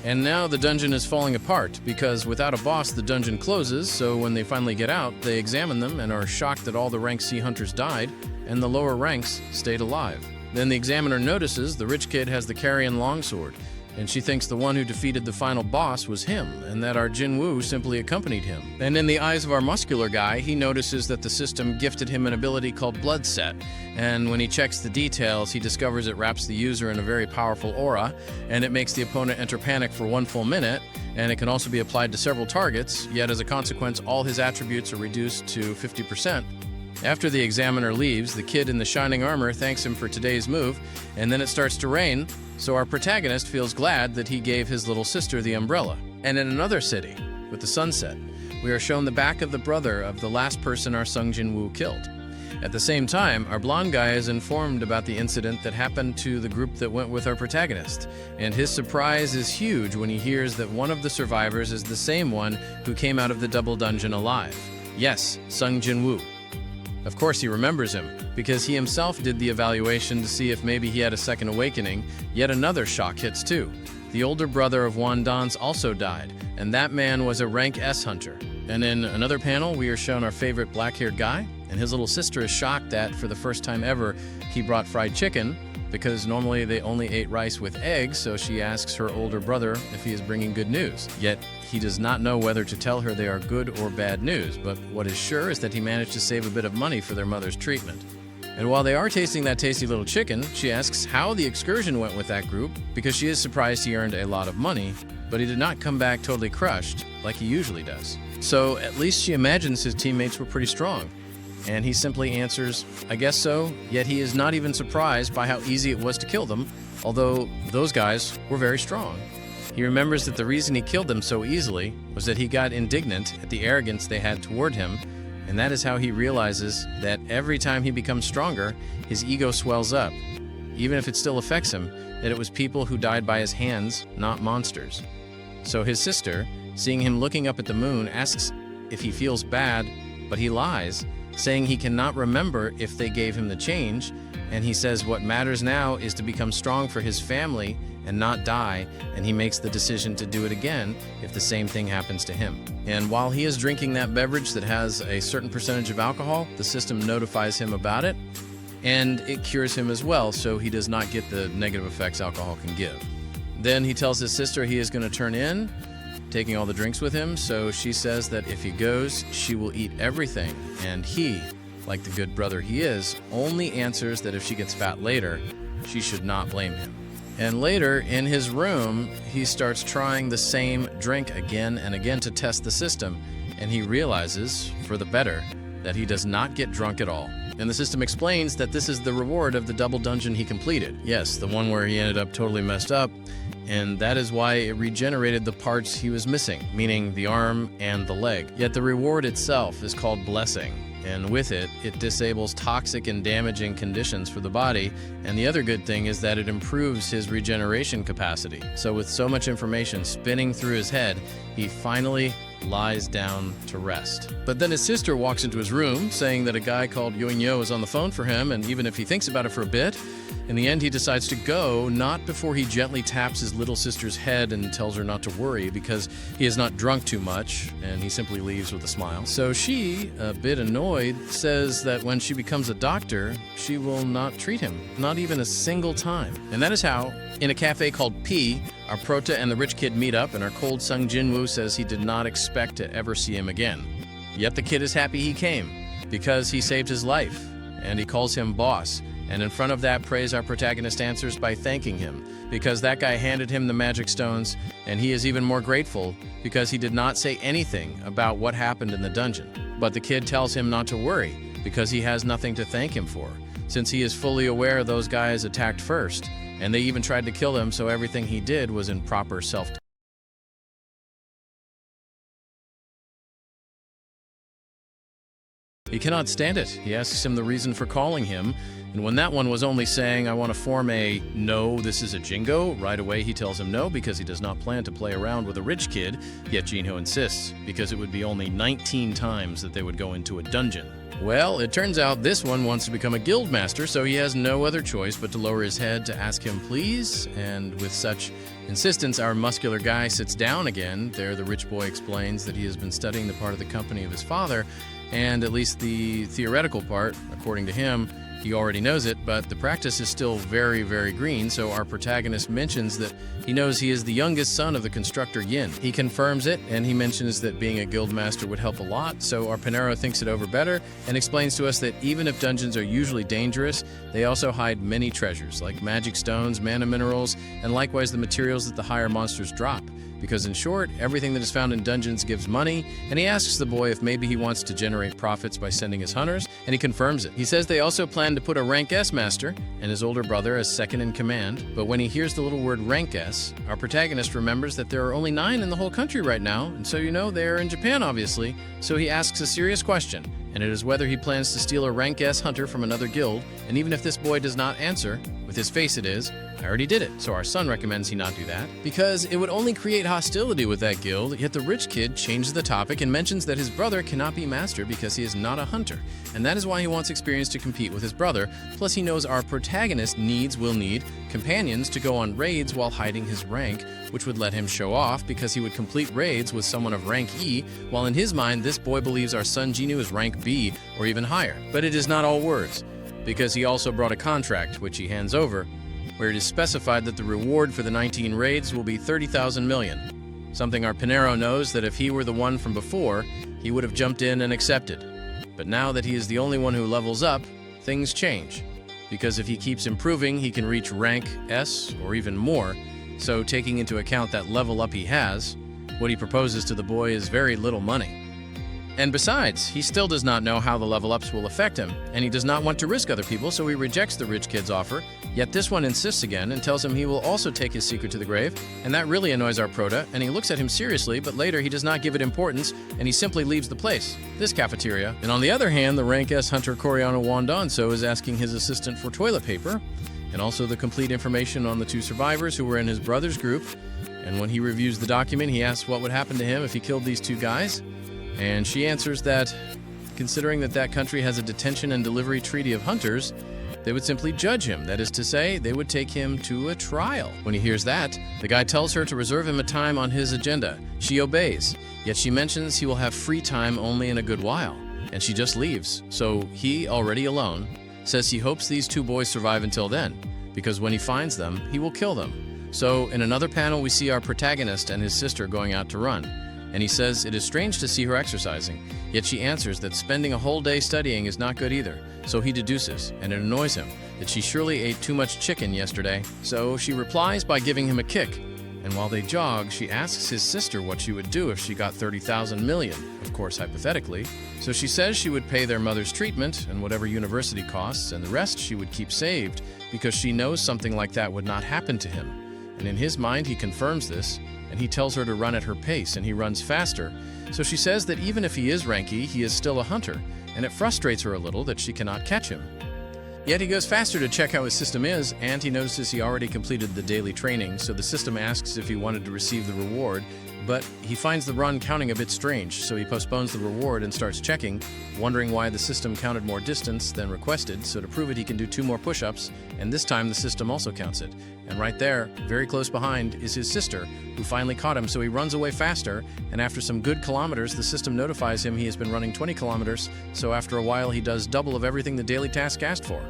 And now the dungeon is falling apart, because without a boss the dungeon closes, so when they finally get out, they examine them and are shocked that all the rank C hunters died, and the lower ranks stayed alive. Then the examiner notices the rich kid has the carrion longsword, and she thinks the one who defeated the final boss was him, and that our Jinwoo simply accompanied him. And in the eyes of our muscular guy, he notices that the system gifted him an ability called Blood Set, and when he checks the details, he discovers it wraps the user in a very powerful aura, and it makes the opponent enter panic for 1 full minute, and it can also be applied to several targets, yet as a consequence, all his attributes are reduced to 50%. After the examiner leaves, the kid in the shining armor thanks him for today's move, and then it starts to rain, so our protagonist feels glad that he gave his little sister the umbrella. And in another city, with the sunset, we are shown the back of the brother of the last person our Sung Jinwoo killed. At the same time, our blonde guy is informed about the incident that happened to the group that went with our protagonist, and his surprise is huge when he hears that one of the survivors is the same one who came out of the double dungeon alive. Yes, Sung Jinwoo. Of course he remembers him, because he himself did the evaluation to see if maybe he had a second awakening. Yet another shock hits too. The older brother of Wandon's also died, and that man was a rank S hunter. And in another panel, we are shown our favorite black-haired guy, And his little sister is shocked that, for the first time ever, he brought fried chicken, because normally they only ate rice with eggs, so she asks her older brother if he is bringing good news. Yet, he does not know whether to tell her they are good or bad news, but what is sure is that he managed to save a bit of money for their mother's treatment. And while they are tasting that tasty little chicken, she asks how the excursion went with that group, because she is surprised he earned a lot of money, but he did not come back totally crushed like he usually does. So at least she imagines his teammates were pretty strong. And he simply answers, "I guess so," yet he is not even surprised by how easy it was to kill them, although those guys were very strong. He remembers that the reason he killed them so easily was that he got indignant at the arrogance they had toward him, and that is how he realizes that every time he becomes stronger, his ego swells up, even if it still affects him, that it was people who died by his hands, not monsters. So his sister, seeing him looking up at the moon, asks if he feels bad, but he lies, saying he cannot remember if they gave him the change, and he says what matters now is to become strong for his family and not die, and he makes the decision to do it again if the same thing happens to him. And while he is drinking that beverage that has a certain percentage of alcohol, the system notifies him about it, and it cures him as well, so he does not get the negative effects alcohol can give. Then he tells his sister he is going to turn in, taking all the drinks with him, so she says that if he goes, she will eat everything, and he, like the good brother he is, only answers that if she gets fat later, she should not blame him. And later, in his room, he starts trying the same drink again and again to test the system, and he realizes, for the better, that he does not get drunk at all. And the system explains that this is the reward of the double dungeon he completed. Yes, the one where he ended up totally messed up, and that is why it regenerated the parts he was missing, meaning the arm and the leg. Yet the reward itself is called blessing, and with it, it disables toxic and damaging conditions for the body, and the other good thing is that it improves his regeneration capacity. So with so much information spinning through his head, he finally lies down to rest. But then his sister walks into his room, saying that a guy called Yo is on the phone for him, and even if he thinks about it for a bit, in the end he decides to go, not before he gently taps his little sister's head and tells her not to worry because he has not drunk too much, and he simply leaves with a smile. So she, a bit annoyed, says that when she becomes a doctor, she will not treat him, not even a single time. And that is how, in a cafe called P, our Prota and the rich kid meet up, and our cold Sung Jinwoo says he did not expect to ever see him again. Yet the kid is happy he came, because he saved his life, and he calls him boss. And in front of that praise, our protagonist answers by thanking him, because that guy handed him the magic stones, and he is even more grateful because he did not say anything about what happened in the dungeon. But the kid tells him not to worry, because he has nothing to thank him for, since he is fully aware those guys attacked first, and they even tried to kill him, so everything he did was in proper self-defense. He cannot stand it. He asks him the reason for calling him, and when that one was only saying, "I want to form a no, this is a Jingo," right away he tells him no because he does not plan to play around with a rich kid, yet Jinho insists, because it would be only 19 times that they would go into a dungeon. Well, it turns out this one wants to become a guild master, so he has no other choice but to lower his head to ask him please, and with such insistence, our muscular guy sits down again. There, the rich boy explains that he has been studying the part of the company of his father, and at least the theoretical part, according to him, he already knows it, but the practice is still very, very green, so our protagonist mentions that he knows he is the youngest son of the constructor Yin. He confirms it, and he mentions that being a guild master would help a lot, so our Panero thinks it over better and explains to us that even if dungeons are usually dangerous, they also hide many treasures, like magic stones, mana minerals, and likewise the materials that the higher monsters drop. Because in short, everything that is found in dungeons gives money, and he asks the boy if maybe he wants to generate profits by sending his hunters, and he confirms it. He says they also plan to put a rank S master and his older brother as second in command, but when he hears the little word rank S, our protagonist remembers that there are only 9 in the whole country right now, and so you know they are in Japan obviously, so he asks a serious question, and it is whether he plans to steal a rank S hunter from another guild, and even if this boy does not answer, With his face it is, I already did it, so our son recommends he not do that, because it would only create hostility with that guild, yet the rich kid changes the topic and mentions that his brother cannot be master because he is not a hunter, and that is why he wants experience to compete with his brother, plus he knows our protagonist will need companions to go on raids while hiding his rank, which would let him show off because he would complete raids with someone of rank E, while in his mind this boy believes our son Genu is rank B or even higher. But it is not all words, because he also brought a contract, which he hands over, where it is specified that the reward for the 19 raids will be 30,000 million, something our Pinero knows that if he were the one from before, he would have jumped in and accepted. But now that he is the only one who levels up, things change, because if he keeps improving, he can reach rank S or even more, so taking into account that level up he has, what he proposes to the boy is very little money. And besides, he still does not know how the level ups will affect him, and he does not want to risk other people, so he rejects the rich kid's offer, yet this one insists again and tells him he will also take his secret to the grave, and that really annoys our prota, and he looks at him seriously, but later he does not give it importance, and he simply leaves the place, this cafeteria. And on the other hand, the rank S hunter Coriano Wandonso is asking his assistant for toilet paper, and also the complete information on the two survivors who were in his brother's group, and when he reviews the document, he asks what would happen to him if he killed these two guys. And she answers that, considering that that country has a detention and delivery treaty of hunters, they would simply judge him. That is to say, they would take him to a trial. When he hears that, the guy tells her to reserve him a time on his agenda. She obeys, yet she mentions he will have free time only in a good while, and she just leaves. So he, already alone, says he hopes these two boys survive until then, because when he finds them, he will kill them. So in another panel, we see our protagonist and his sister going out to run. And he says it is strange to see her exercising, yet she answers that spending a whole day studying is not good either, so he deduces, and it annoys him, that she surely ate too much chicken yesterday. So she replies by giving him a kick, and while they jog, she asks his sister what she would do if she got 30,000 million, of course hypothetically. So she says she would pay their mother's treatment and whatever university costs, and the rest she would keep saved, because she knows something like that would not happen to him. And in his mind, he confirms this, and he tells her to run at her pace, and he runs faster. So she says that even if he is rank E, he is still a hunter, and it frustrates her a little that she cannot catch him. Yet he goes faster to check how his system is, and he notices he already completed the daily training, so the system asks if he wanted to receive the reward, but he finds the run counting a bit strange, so he postpones the reward and starts checking, wondering why the system counted more distance than requested, so to prove it he can do 2 more push-ups, and this time the system also counts it. And right there, very close behind, is his sister, who finally caught him, so he runs away faster, and after some good kilometers, the system notifies him he has been running 20 kilometers, so after a while he does double of everything the daily task asked for.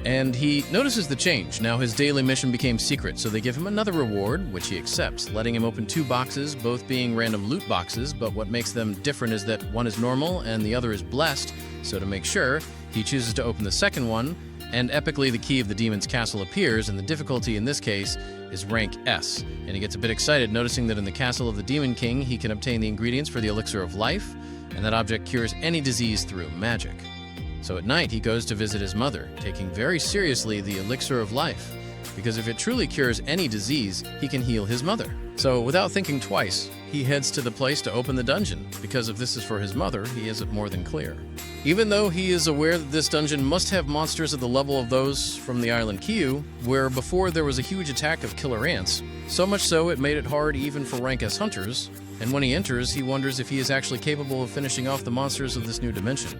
And he notices the change. Now his daily mission became secret, so they give him another reward, which he accepts, letting him open 2 boxes, both being random loot boxes, but what makes them different is that one is normal and the other is blessed, so to make sure, he chooses to open the second one, and epically the key of the demon's castle appears, and the difficulty in this case is rank S, and he gets a bit excited noticing that in the castle of the Demon King he can obtain the ingredients for the elixir of life, and that object cures any disease through magic. So at night, he goes to visit his mother, taking very seriously the elixir of life, because if it truly cures any disease, he can heal his mother. So without thinking twice, he heads to the place to open the dungeon, because if this is for his mother, he is more than clear. Even though he is aware that this dungeon must have monsters at the level of those from the island Kiyu, where before there was a huge attack of killer ants, so much so it made it hard even for rank S hunters, and when he enters, he wonders if he is actually capable of finishing off the monsters of this new dimension.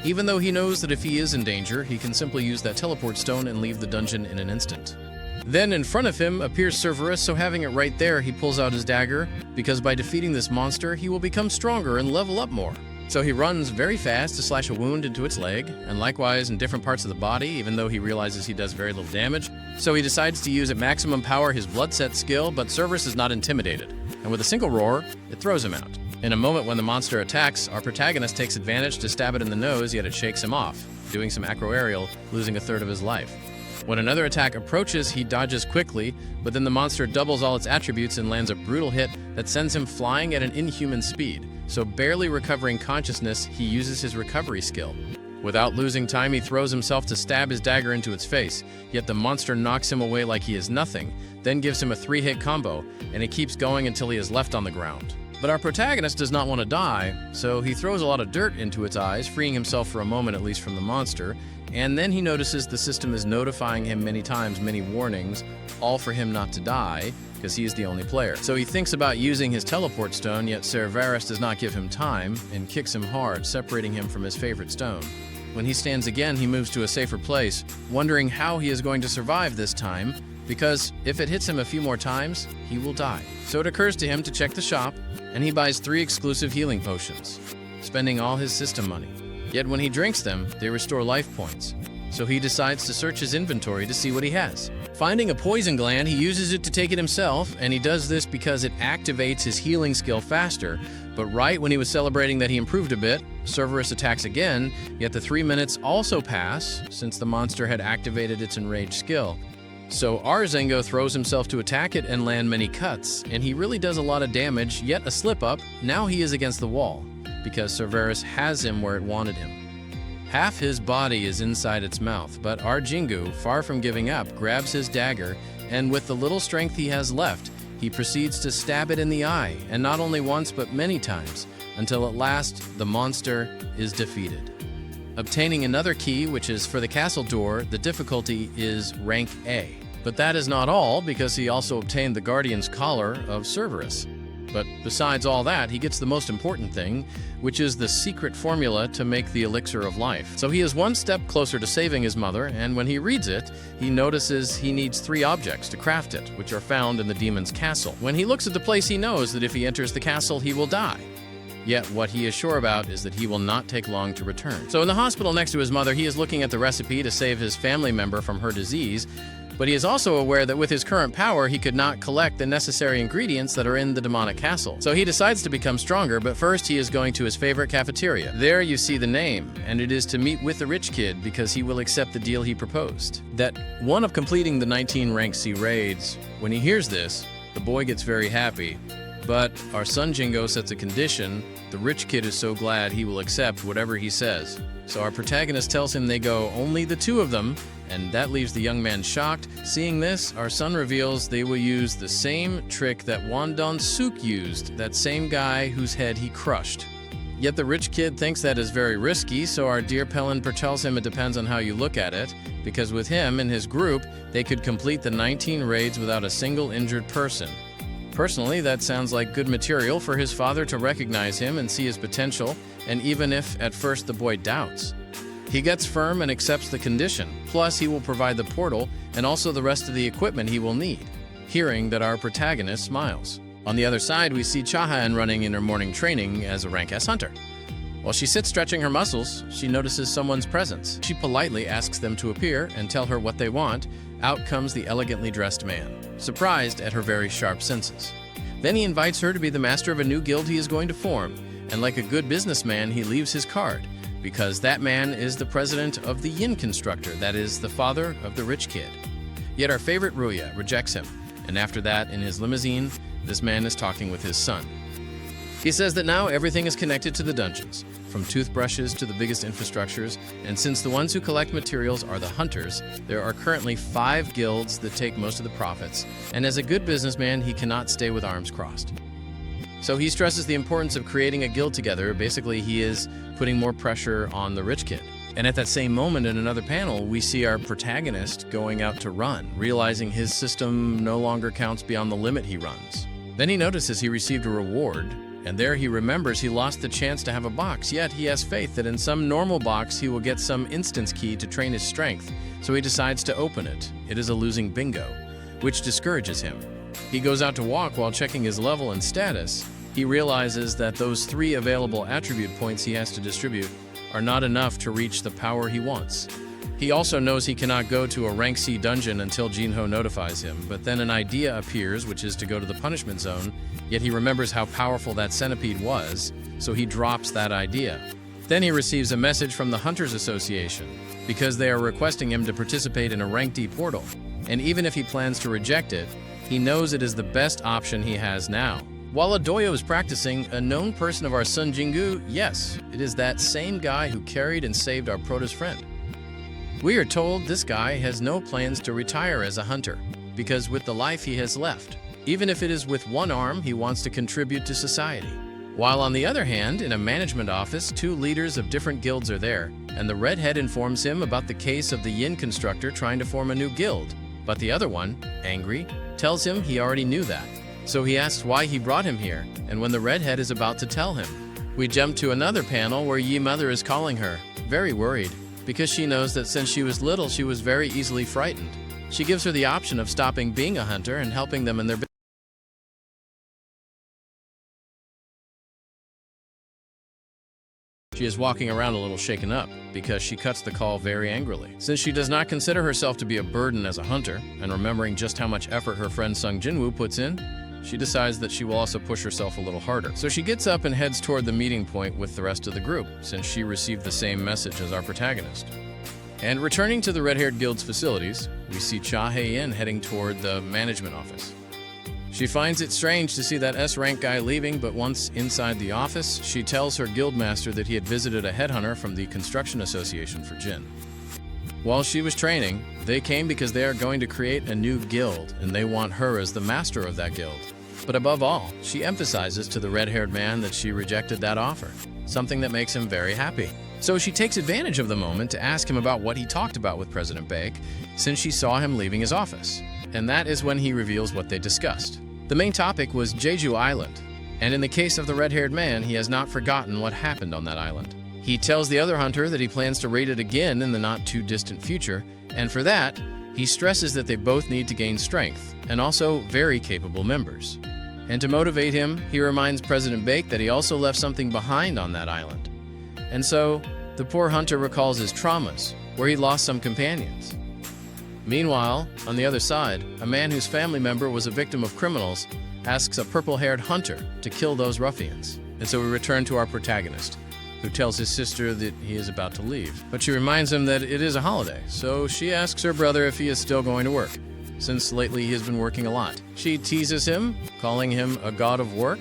Even though he knows that if he is in danger, he can simply use that teleport stone and leave the dungeon in an instant. Then in front of him appears Cerberus, so having it right there, he pulls out his dagger, because by defeating this monster, he will become stronger and level up more. So he runs very fast to slash a wound into its leg, and likewise in different parts of the body, even though he realizes he does very little damage. So he decides to use at maximum power his blood set skill, but Cerberus is not intimidated, and with a single roar, it throws him out. In a moment when the monster attacks, our protagonist takes advantage to stab it in the nose, yet it shakes him off, doing some acro-aerial, losing a third of his life. When another attack approaches, he dodges quickly, but then the monster doubles all its attributes and lands a brutal hit that sends him flying at an inhuman speed. So barely recovering consciousness, he uses his recovery skill. Without losing time, he throws himself to stab his dagger into its face, yet the monster knocks him away like he is nothing, then gives him a 3-hit combo, and it keeps going until he is left on the ground. But our protagonist does not want to die, so he throws a lot of dirt into its eyes, freeing himself for a moment at least from the monster, And then he notices the system is notifying him many times, many warnings, all for him not to die, because he is the only player. So he thinks about using his teleport stone, yet Cerberus does not give him time and kicks him hard, separating him from his favorite stone. When he stands again, he moves to a safer place, wondering how he is going to survive this time, because if it hits him a few more times, he will die. So it occurs to him to check the shop, and he buys 3 exclusive healing potions, spending all his system money. Yet when he drinks them, they restore life points. So he decides to search his inventory to see what he has. Finding a poison gland, he uses it to take it himself, and he does this because it activates his healing skill faster. But right when he was celebrating that he improved a bit, Cerberus attacks again, yet the 3 minutes also pass since the monster had activated its enraged skill. So our Zengo throws himself to attack it and land many cuts, and he really does a lot of damage, yet a slip-up. Now he is against the wall, because Cerberus has him where it wanted him. Half his body is inside its mouth, but our Jingu, far from giving up, grabs his dagger, and with the little strength he has left, he proceeds to stab it in the eye, and not only once but many times, until at last the monster is defeated. Obtaining another key, which is for the castle door, the difficulty is rank A. But that is not all, because he also obtained the Guardian's Collar of Cerberus. But besides all that, he gets the most important thing, which is the secret formula to make the elixir of life. So he is one step closer to saving his mother, and when he reads it, he notices he needs 3 objects to craft it, which are found in the demon's castle. When he looks at the place, he knows that if he enters the castle, he will die. Yet what he is sure about is that he will not take long to return. So in the hospital next to his mother, he is looking at the recipe to save his family member from her disease, but he is also aware that with his current power, he could not collect the necessary ingredients that are in the demonic castle. So he decides to become stronger, but first he is going to his favorite cafeteria. There you see the name, and it is to meet with the rich kid because he will accept the deal he proposed. That one of completing the 19 rank C raids. When he hears this, the boy gets very happy, but our son Jingo sets a condition. The rich kid is so glad he will accept whatever he says. So our protagonist tells him they go only the 2 of them, and that leaves the young man shocked. Seeing this, our son reveals they will use the same trick that Wandon Suk used, that same guy whose head he crushed. Yet the rich kid thinks that is very risky, so our dear Pellenper tells him it depends on how you look at it, because with him and his group, they could complete the 19 raids without a single injured person. Personally, that sounds like good material for his father to recognize him and see his potential, and even if at first the boy doubts. He gets firm and accepts the condition, plus he will provide the portal and also the rest of the equipment he will need. Hearing that, our protagonist smiles. On the other side, we see Chahan running in her morning training as a rank S hunter. While she sits stretching her muscles, she notices someone's presence. She politely asks them to appear and tell her what they want. Out comes the elegantly dressed man, surprised at her very sharp senses. Then he invites her to be the master of a new guild he is going to form, and like a good businessman, he leaves his card, because that man is the president of the Yin Constructor, that is, the father of the rich kid. Yet our favorite Ruya rejects him, and after that, in his limousine, this man is talking with his son. He says that now everything is connected to the dungeons, from toothbrushes to the biggest infrastructures, and since the ones who collect materials are the hunters, there are currently 5 guilds that take most of the profits, and as a good businessman, he cannot stay with arms crossed. So he stresses the importance of creating a guild together. Basically, he is putting more pressure on the rich kid. And at that same moment in another panel, we see our protagonist going out to run, realizing his system no longer counts beyond the limit he runs. Then he notices he received a reward, and there he remembers he lost the chance to have a box, yet he has faith that in some normal box he will get some instance key to train his strength, so he decides to open it. It is a losing bingo, which discourages him. He goes out to walk while checking his level and status. He realizes that those 3 available attribute points he has to distribute are not enough to reach the power he wants. He also knows he cannot go to a rank C dungeon until Jinho notifies him, but then an idea appears, which is to go to the punishment zone, yet he remembers how powerful that centipede was, so he drops that idea. Then he receives a message from the Hunters Association, because they are requesting him to participate in a rank D portal, and even if he plans to reject it, he knows it is the best option he has now. While Adoyo is practicing, a known person of our son Jingu, yes, it is that same guy who carried and saved our Protoss friend. We are told this guy has no plans to retire as a hunter, because with the life he has left, even if it is with one arm, he wants to contribute to society. While on the other hand, in a management office, 2 leaders of different guilds are there, and the redhead informs him about the case of the Yin constructor trying to form a new guild. But the other one, angry, tells him he already knew that. So he asks why he brought him here, and when the redhead is about to tell him, we jump to another panel where Yi mother is calling her, very worried, because she knows that since she was little she was very easily frightened. She gives her the option of stopping being a hunter and helping them in their business. She is walking around a little shaken up because she cuts the call very angrily. Since she does not consider herself to be a burden as a hunter, and remembering just how much effort her friend Sung Jinwoo puts in, she decides that she will also push herself a little harder. So she gets up and heads toward the meeting point with the rest of the group, since she received the same message as our protagonist. And returning to the Red-Haired Guild's facilities, we see Cha Hae-in heading toward the management office. She finds it strange to see that S-rank guy leaving, but once inside the office, she tells her guildmaster that he had visited a headhunter from the Construction Association for Jin. While she was training, they came because they are going to create a new guild, and they want her as the master of that guild. But above all, she emphasizes to the red-haired man that she rejected that offer, something that makes him very happy. So she takes advantage of the moment to ask him about what he talked about with President Baek, since she saw him leaving his office. And that is when he reveals what they discussed. The main topic was Jeju Island, and in the case of the red-haired man, he has not forgotten what happened on that island. He tells the other hunter that he plans to raid it again in the not-too-distant future, and for that, he stresses that they both need to gain strength, and also very capable members. And to motivate him, he reminds President Baek that he also left something behind on that island. And so, the poor hunter recalls his traumas, where he lost some companions. Meanwhile, on the other side, a man whose family member was a victim of criminals asks a purple-haired hunter to kill those ruffians. And so we return to our protagonist, who tells his sister that he is about to leave. But she reminds him that it is a holiday, so she asks her brother if he is still going to work, since lately he has been working a lot. She teases him, calling him a god of work,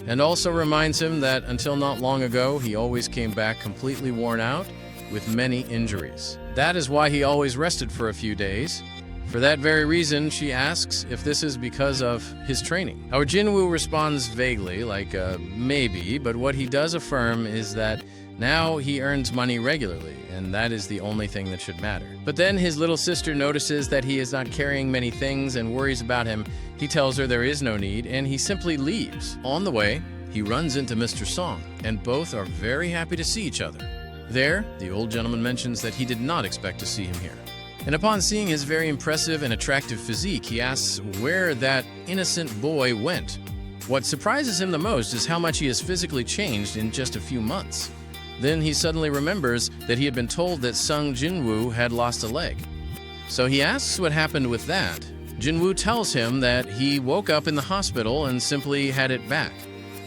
and also reminds him that until not long ago, he always came back completely worn out with many injuries. That is why he always rested for a few days. For that very reason, she asks if this is because of his training. Our Jinwoo responds vaguely, like maybe, but what he does affirm is that now he earns money regularly, and that is the only thing that should matter. But then his little sister notices that he is not carrying many things and worries about him. He tells her there is no need, and he simply leaves. On the way, he runs into Mr. Song, and both are very happy to see each other. There, the old gentleman mentions that he did not expect to see him here. And upon seeing his very impressive and attractive physique, he asks where that innocent boy went. What surprises him the most is how much he has physically changed in just a few months. Then he suddenly remembers that he had been told that Sung Jinwoo had lost a leg. So he asks what happened with that. Jinwoo tells him that he woke up in the hospital and simply had it back.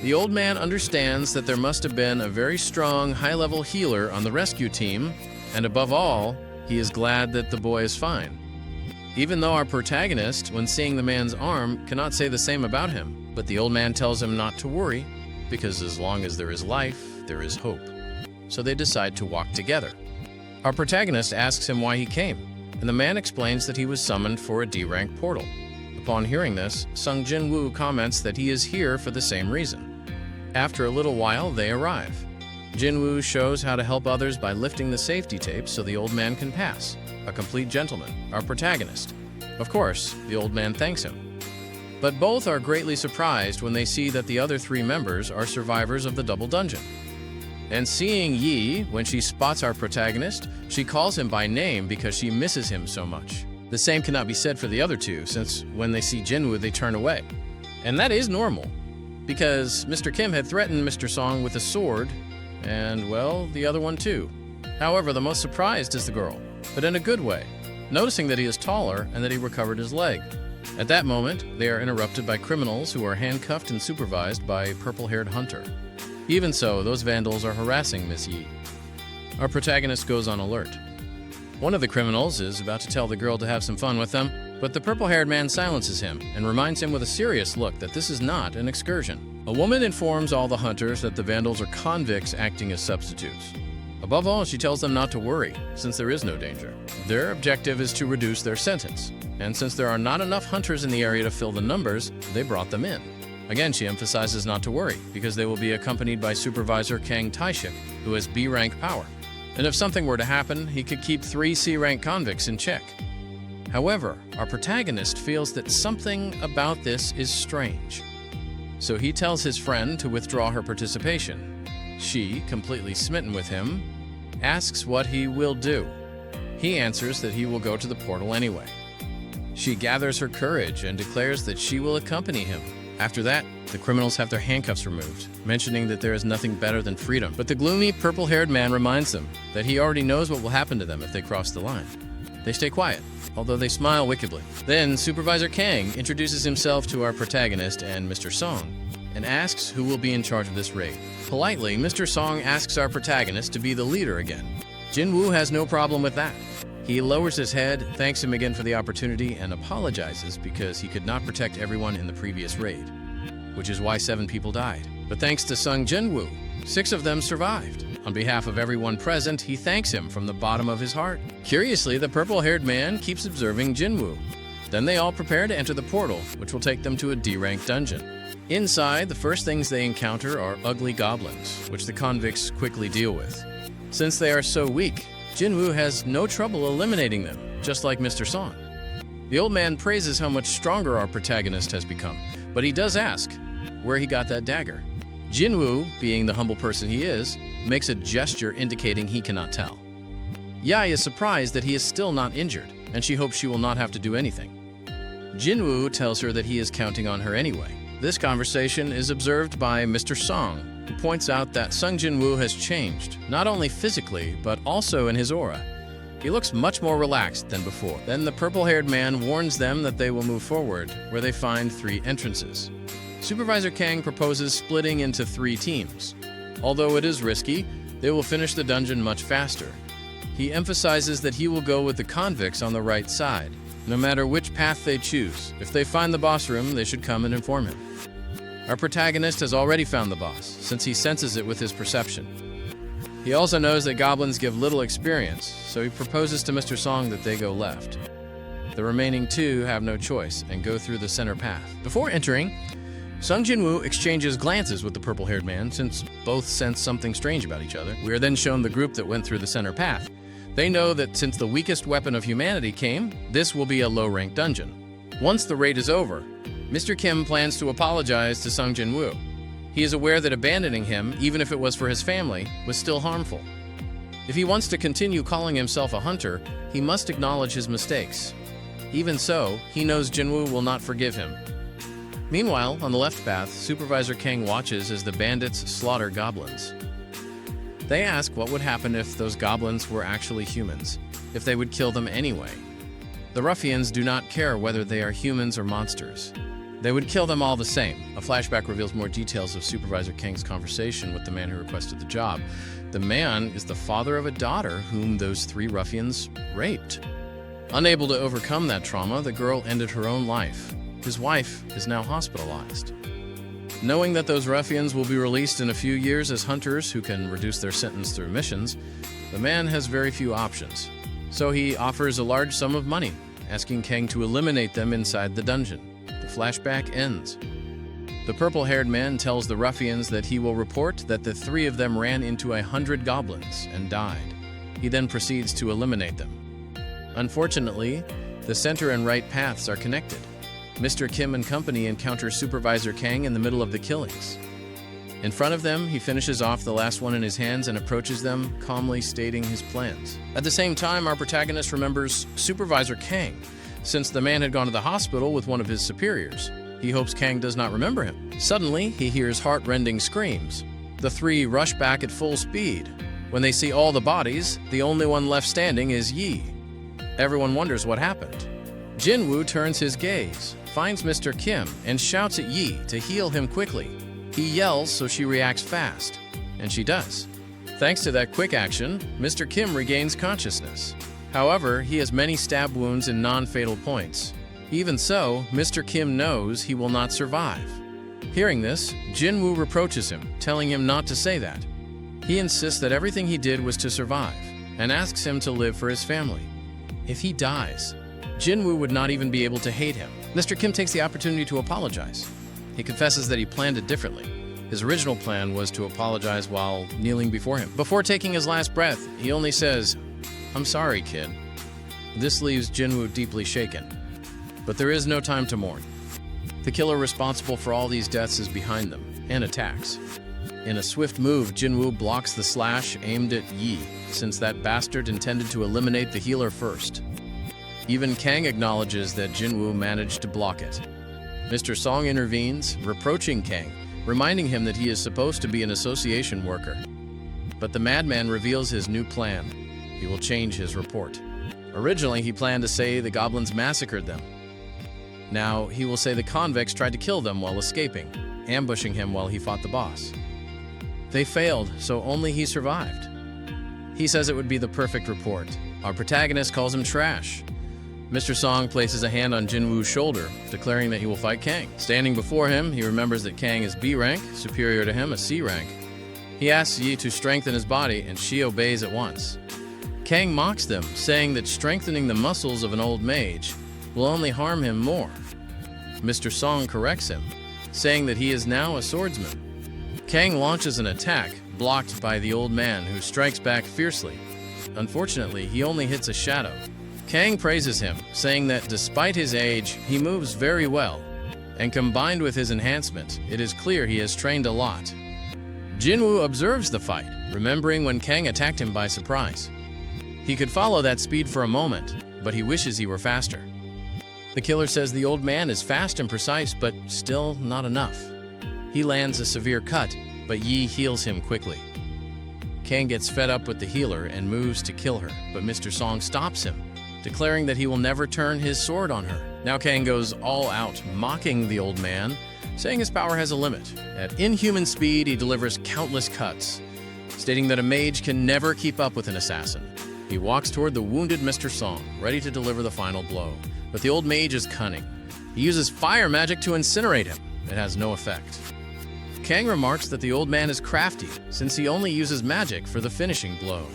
The old man understands that there must have been a very strong, high-level healer on the rescue team, and above all, he is glad that the boy is fine. Even though our protagonist, when seeing the man's arm, cannot say the same about him, but the old man tells him not to worry, because as long as there is life, there is hope. So they decide to walk together. Our protagonist asks him why he came, and the man explains that he was summoned for a D-rank portal. Upon hearing this, Sung Jinwoo comments that he is here for the same reason. After a little while, they arrive. Jinwoo shows how to help others by lifting the safety tape so the old man can pass. A complete gentleman, our protagonist. Of course, the old man thanks him. But both are greatly surprised when they see that the other three members are survivors of the double dungeon. And seeing Yi, when she spots our protagonist, she calls him by name because she misses him so much. The same cannot be said for the other two, since when they see Jinwoo, they turn away. And that is normal, because Mr. Kim had threatened Mr. Song with a sword, and, well, the other one too. However, the most surprised is the girl, but in a good way, noticing that he is taller and that he recovered his leg. At that moment, they are interrupted by criminals who are handcuffed and supervised by a purple-haired hunter. Even so, those vandals are harassing Miss Yi. Our protagonist goes on alert. One of the criminals is about to tell the girl to have some fun with them, but the purple-haired man silences him and reminds him with a serious look that this is not an excursion. A woman informs all the hunters that the vandals are convicts acting as substitutes. Above all, she tells them not to worry, since there is no danger. Their objective is to reduce their sentence, and since there are not enough hunters in the area to fill the numbers, they brought them in. Again, she emphasizes not to worry, because they will be accompanied by Supervisor Kang Taishik, who has B-rank power. and if something were to happen, he could keep 3 C-rank convicts in check. However, our protagonist feels that something about this is strange. So he tells his friend to withdraw her participation. She, completely smitten with him, asks what he will do. He answers that he will go to the portal anyway. She gathers her courage and declares that she will accompany him. After that, the criminals have their handcuffs removed, mentioning that there is nothing better than freedom. But the gloomy, purple-haired man reminds them that he already knows what will happen to them if they cross the line. They stay quiet, although they smile wickedly. Then, Supervisor Kang introduces himself to our protagonist and Mr. Song, and asks who will be in charge of this raid. Politely, Mr. Song asks our protagonist to be the leader again. Jin-woo has no problem with that. He lowers his head, thanks him again for the opportunity, and apologizes because he could not protect everyone in the previous raid, which is why 7 people died. But thanks to Sung Jin-woo, 6 of them survived. On behalf of everyone present, he thanks him from the bottom of his heart. Curiously, the purple-haired man keeps observing Jin-woo. Then they all prepare to enter the portal, which will take them to a D-rank dungeon. Inside, the first things they encounter are ugly goblins, which the convicts quickly deal with. Since they are so weak, Jin-woo has no trouble eliminating them, just like Mr. Song. The old man praises how much stronger our protagonist has become, but he does ask where he got that dagger. Jin-woo, being the humble person he is, makes a gesture indicating he cannot tell. Yai is surprised that he is still not injured, and she hopes she will not have to do anything. Jin-woo tells her that he is counting on her anyway. This conversation is observed by Mr. Song, who points out that Sung Jin-woo has changed, not only physically, but also in his aura. He looks much more relaxed than before. Then the purple-haired man warns them that they will move forward, where they find 3 entrances. Supervisor Kang proposes splitting into 3 teams. Although it is risky, they will finish the dungeon much faster. He emphasizes that he will go with the convicts on the right side, no matter which path they choose. If they find the boss room, they should come and inform him. Our protagonist has already found the boss, since he senses it with his perception. He also knows that goblins give little experience, so he proposes to Mr. Song that they go left. The remaining 2 have no choice and go through the center path. Before entering, Sung Jin-woo exchanges glances with the purple-haired man, since both sense something strange about each other. We are then shown the group that went through the center path. They know that since the weakest weapon of humanity came, this will be a low-rank dungeon. Once the raid is over, Mr. Kim plans to apologize to Sung Jin-woo. He is aware that abandoning him, even if it was for his family, was still harmful. If he wants to continue calling himself a hunter, he must acknowledge his mistakes. Even so, he knows Jin-woo will not forgive him. Meanwhile, on the left path, Supervisor Kang watches as the bandits slaughter goblins. They ask what would happen if those goblins were actually humans, if they would kill them anyway. The ruffians do not care whether they are humans or monsters. They would kill them all the same. A flashback reveals more details of Supervisor Kang's conversation with the man who requested the job. The man is the father of a daughter whom those 3 ruffians raped. Unable to overcome that trauma, the girl ended her own life. His wife is now hospitalized. Knowing that those ruffians will be released in a few years as hunters who can reduce their sentence through missions, the man has very few options. So he offers a large sum of money, asking Kang to eliminate them inside the dungeon. The flashback ends. The purple-haired man tells the ruffians that he will report that the 3 of them ran into 100 goblins and died. He then proceeds to eliminate them. Unfortunately, the center and right paths are connected. Mr. Kim and company encounter Supervisor Kang in the middle of the killings. In front of them, he finishes off the last one in his hands and approaches them, calmly stating his plans. At the same time, our protagonist remembers Supervisor Kang, since the man had gone to the hospital with one of his superiors. He hopes Kang does not remember him. Suddenly, he hears heart-rending screams. The 3 rush back at full speed. When they see all the bodies, the only one left standing is Yi. Everyone wonders what happened. Jin-woo turns his gaze, finds Mr. Kim, and shouts at Yi to heal him quickly. He yells so she reacts fast, and she does. Thanks to that quick action, Mr. Kim regains consciousness. However, he has many stab wounds and non-fatal points. Even so, Mr. Kim knows he will not survive. Hearing this, Jin-woo reproaches him, telling him not to say that. He insists that everything he did was to survive, and asks him to live for his family. If he dies, Jin-woo would not even be able to hate him. Mr. Kim takes the opportunity to apologize. He confesses that he planned it differently. His original plan was to apologize while kneeling before him. Before taking his last breath, he only says, "I'm sorry, kid." This leaves Jinwoo deeply shaken. But there is no time to mourn. The killer responsible for all these deaths is behind them and attacks. In a swift move, Jinwoo blocks the slash aimed at Yi, since that bastard intended to eliminate the healer first. Even Kang acknowledges that Jinwoo managed to block it. Mr. Song intervenes, reproaching Kang, reminding him that he is supposed to be an association worker. But the madman reveals his new plan. He will change his report. Originally, he planned to say the goblins massacred them. Now, he will say the convicts tried to kill them while escaping, ambushing him while he fought the boss. They failed, so only he survived. He says it would be the perfect report. Our protagonist calls him trash. Mr. Song places a hand on Jinwoo's shoulder, declaring that he will fight Kang. Standing before him, he remembers that Kang is B rank, superior to him, a C rank. He asks Yi to strengthen his body, and she obeys at once. Kang mocks them, saying that strengthening the muscles of an old mage will only harm him more. Mr. Song corrects him, saying that he is now a swordsman. Kang launches an attack, blocked by the old man, who strikes back fiercely. Unfortunately, he only hits a shadow. Kang praises him, saying that despite his age, he moves very well, and combined with his enhancement, it is clear he has trained a lot. Jinwoo observes the fight, remembering when Kang attacked him by surprise. He could follow that speed for a moment, but he wishes he were faster. The killer says the old man is fast and precise, but still not enough. He lands a severe cut, but Yi heals him quickly. Kang gets fed up with the healer and moves to kill her, but Mr. Song stops him, declaring that he will never turn his sword on her. Now Kang goes all out, mocking the old man, saying his power has a limit. At inhuman speed, he delivers countless cuts, stating that a mage can never keep up with an assassin. He walks toward the wounded Mr. Song, ready to deliver the final blow. But the old mage is cunning. He uses fire magic to incinerate him. It has no effect. Kang remarks that the old man is crafty, since he only uses magic for the finishing blow.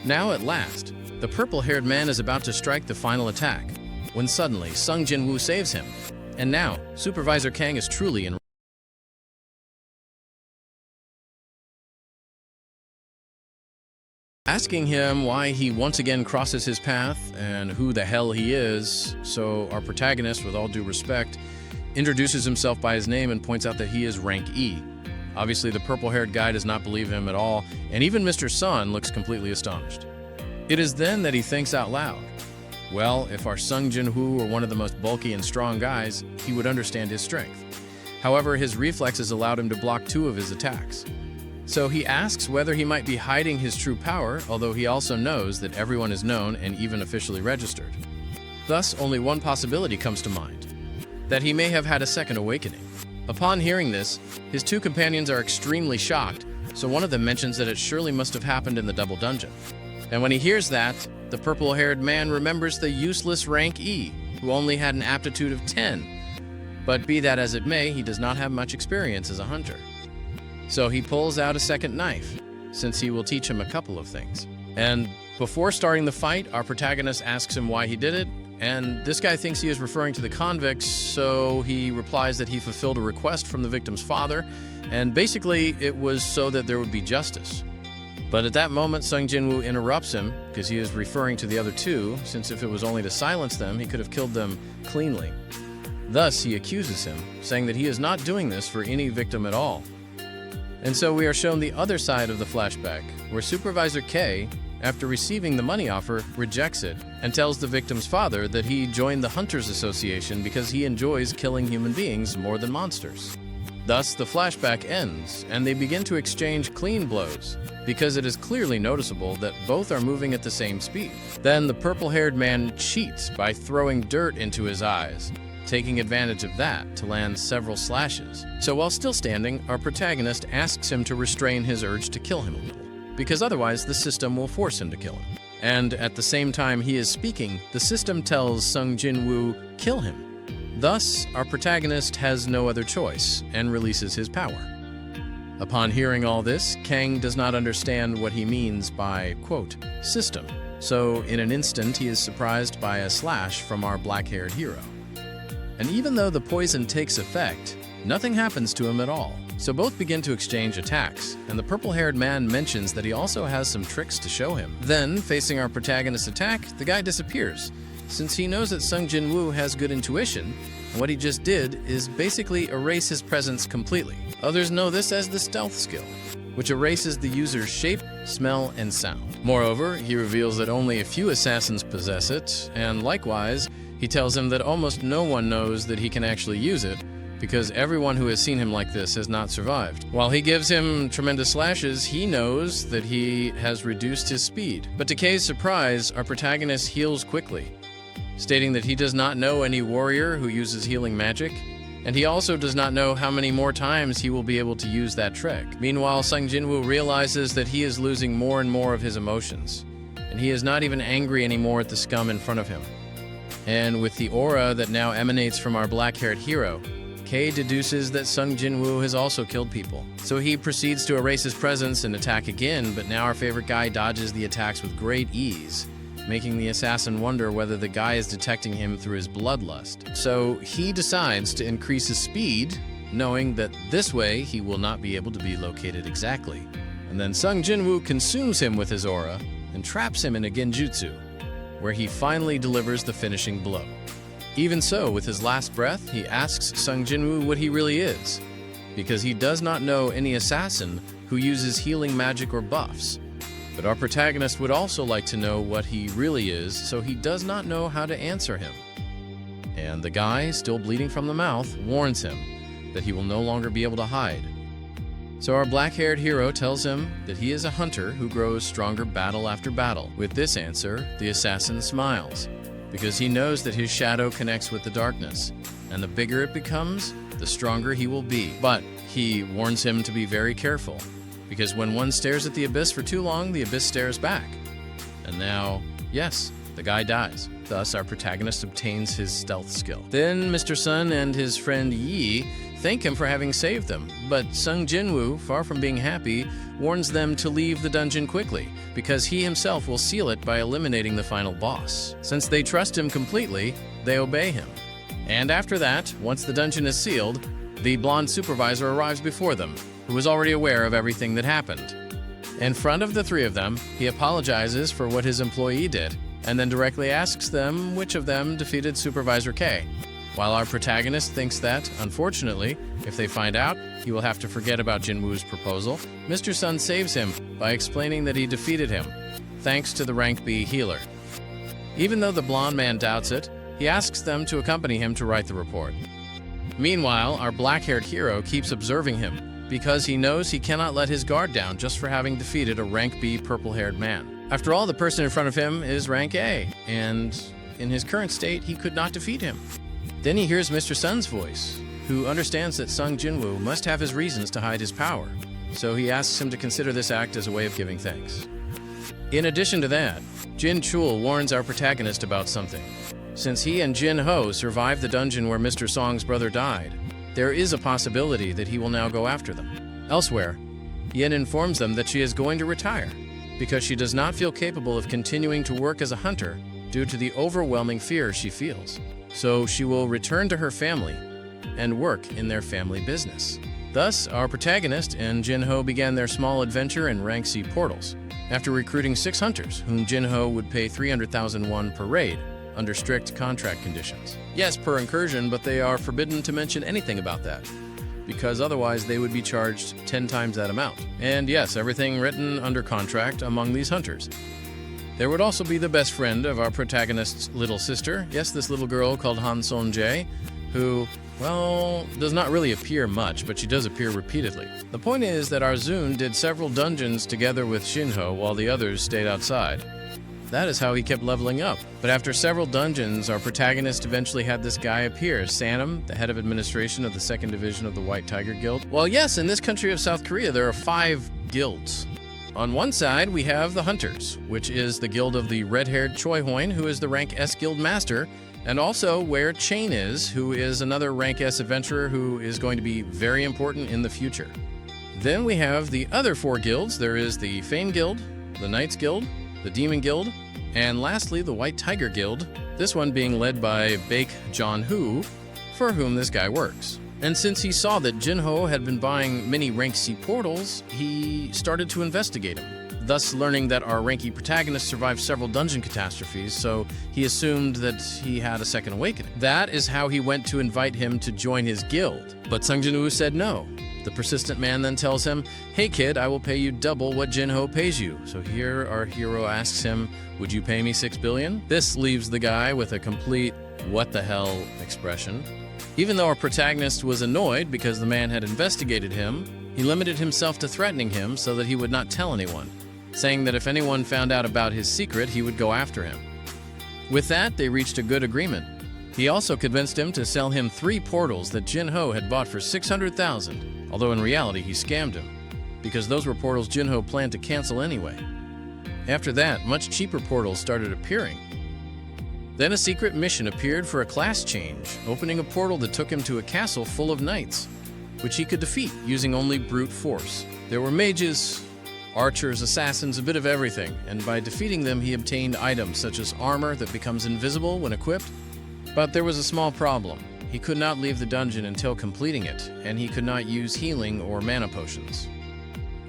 Now at last, the purple-haired man is about to strike the final attack, when suddenly Sung Jinwoo saves him. And now, Supervisor Kang is truly in asking him why he once again crosses his path and who the hell he is. So our protagonist, with all due respect, introduces himself by his name and points out that he is rank E. Obviously, the purple-haired guy does not believe him at all, and even Mr. Sun looks completely astonished. It is then that he thinks out loud. Well, if our Sung Jinwoo were one of the most bulky and strong guys, he would understand his strength. However, his reflexes allowed him to block 2 of his attacks. So he asks whether he might be hiding his true power, although he also knows that everyone is known and even officially registered. Thus, only one possibility comes to mind, that he may have had a second awakening. Upon hearing this, his 2 companions are extremely shocked, so one of them mentions that it surely must have happened in the double dungeon. And when he hears that, the purple-haired man remembers the useless rank E, who only had an aptitude of 10. But be that as it may, he does not have much experience as a hunter. So he pulls out a second knife, since he will teach him a couple of things. And before starting the fight, our protagonist asks him why he did it, and this guy thinks he is referring to the convicts, so he replies that he fulfilled a request from the victim's father, and basically it was so that there would be justice. But at that moment, Sung Jinwoo interrupts him, because he is referring to the other 2, since if it was only to silence them, he could have killed them cleanly. Thus, he accuses him, saying that he is not doing this for any victim at all. And so we are shown the other side of the flashback, where Supervisor K, after receiving the money offer, rejects it and tells the victim's father that he joined the Hunters Association because he enjoys killing human beings more than monsters. Thus, the flashback ends, and they begin to exchange clean blows, because it is clearly noticeable that both are moving at the same speed. Then the purple-haired man cheats by throwing dirt into his eyes, taking advantage of that to land several slashes. So while still standing, our protagonist asks him to restrain his urge to kill him a little, because otherwise the system will force him to kill him. And at the same time he is speaking, the system tells Sung Jinwoo, kill him. Thus, our protagonist has no other choice and releases his power. Upon hearing all this, Kang does not understand what he means by, quote, system. So in an instant, he is surprised by a slash from our black-haired hero. And even though the poison takes effect, nothing happens to him at all. So both begin to exchange attacks, and the purple-haired man mentions that he also has some tricks to show him. Then, facing our protagonist's attack, the guy disappears, since he knows that Sung Jin-woo has good intuition, and what he just did is basically erase his presence completely. Others know this as the stealth skill, which erases the user's shape, smell, and sound. Moreover, he reveals that only a few assassins possess it, and likewise, he tells him that almost no one knows that he can actually use it, because everyone who has seen him like this has not survived. While he gives him tremendous slashes, he knows that he has reduced his speed. But to Kei's surprise, our protagonist heals quickly, stating that he does not know any warrior who uses healing magic, and he also does not know how many more times he will be able to use that trick. Meanwhile, Sung Jin-woo realizes that he is losing more and more of his emotions, and he is not even angry anymore at the scum in front of him. And with the aura that now emanates from our black-haired hero, Kei deduces that Sung Jin-woo has also killed people. So he proceeds to erase his presence and attack again, but now our favorite guy dodges the attacks with great ease, making the assassin wonder whether the guy is detecting him through his bloodlust. So he decides to increase his speed, knowing that this way he will not be able to be located exactly. And then Sung Jin-woo consumes him with his aura and traps him in a genjutsu, where he finally delivers the finishing blow. Even so, with his last breath, he asks Sung Jin-woo what he really is, because he does not know any assassin who uses healing magic or buffs. But our protagonist would also like to know what he really is, so he does not know how to answer him. And the guy, still bleeding from the mouth, warns him that he will no longer be able to hide. So our black-haired hero tells him that he is a hunter who grows stronger battle after battle. With this answer, the assassin smiles, because he knows that his shadow connects with the darkness, and the bigger it becomes, the stronger he will be. But he warns him to be very careful, because when one stares at the abyss for too long, the abyss stares back. And now, yes, the guy dies. Thus, our protagonist obtains his stealth skill. Then Mr. Sun and his friend Yi thank him for having saved them, but Sung Jin-woo, far from being happy, warns them to leave the dungeon quickly, because he himself will seal it by eliminating the final boss. Since they trust him completely, they obey him. And after that, once the dungeon is sealed, the blonde supervisor arrives before them, who is already aware of everything that happened. In front of the three of them, he apologizes for what his employee did, and then directly asks them which of them defeated Supervisor K. While our protagonist thinks that, unfortunately, if they find out, he will have to forget about Jin-woo's proposal, Mr. Sun saves him by explaining that he defeated him, thanks to the rank B healer. Even though the blonde man doubts it, he asks them to accompany him to write the report. Meanwhile, our black-haired hero keeps observing him, because he knows he cannot let his guard down just for having defeated a rank B purple-haired man. After all, the person in front of him is rank A, and in his current state, he could not defeat him. Then he hears Mr. Sun's voice, who understands that Sung Jin-woo must have his reasons to hide his power, so he asks him to consider this act as a way of giving thanks. In addition to that, Jin Chul warns our protagonist about something. Since he and Jin Ho survived the dungeon where Mr. Song's brother died, there is a possibility that he will now go after them. Elsewhere, Yin informs them that she is going to retire, because she does not feel capable of continuing to work as a hunter due to the overwhelming fear she feels. So she will return to her family and work in their family business. Thus, our protagonist and Jin-ho began their small adventure in Rank C portals, after recruiting 6 hunters, whom Jin-ho would pay 300,000 won per raid, under strict contract conditions. Yes, per incursion, but they are forbidden to mention anything about that, because otherwise they would be charged 10 times that amount. And yes, everything written under contract among these hunters. There would also be the best friend of our protagonist's little sister, yes, this little girl called Han Son-jae, who, well, does not really appear much, but she does appear repeatedly. The point is that Arzun did several dungeons together with Shinho while the others stayed outside. That is how he kept leveling up. But after several dungeons, our protagonist eventually had this guy appear, Sanam, the head of administration of the 2nd Division of the White Tiger Guild. Well, yes, in this country of South Korea, there are 5 guilds. On one side, we have the Hunters, which is the guild of the red-haired Choi Hoin, who is the rank S guild master, and also where Chain is, who is another rank S adventurer who is going to be very important in the future. Then we have the other 4 guilds. There is the Fame Guild, the Knights Guild, the Demon Guild, and lastly, the White Tiger Guild, this one being led by Baek John-hoo, for whom this guy works. And since he saw that Jinho had been buying many rank C portals, he started to investigate him, thus learning that our rank E protagonist survived several dungeon catastrophes, so he assumed that he had a second awakening. That is how he went to invite him to join his guild. But Sung Jinwoo said no. The persistent man then tells him, "Hey kid, I will pay you double what Jinho pays you." So here our hero asks him, "Would you pay me 6 billion?" This leaves the guy with a complete "what the hell" expression. Even though our protagonist was annoyed because the man had investigated him, he limited himself to threatening him so that he would not tell anyone, saying that if anyone found out about his secret, he would go after him. With that, they reached a good agreement. He also convinced him to sell him 3 portals that Jinho had bought for 600,000, although in reality he scammed him, because those were portals Jinho planned to cancel anyway. After that, much cheaper portals started appearing. Then a secret mission appeared for a class change, opening a portal that took him to a castle full of knights, which he could defeat using only brute force. There were mages, archers, assassins, a bit of everything, and by defeating them he obtained items such as armor that becomes invisible when equipped. But there was a small problem. He could not leave the dungeon until completing it, and he could not use healing or mana potions.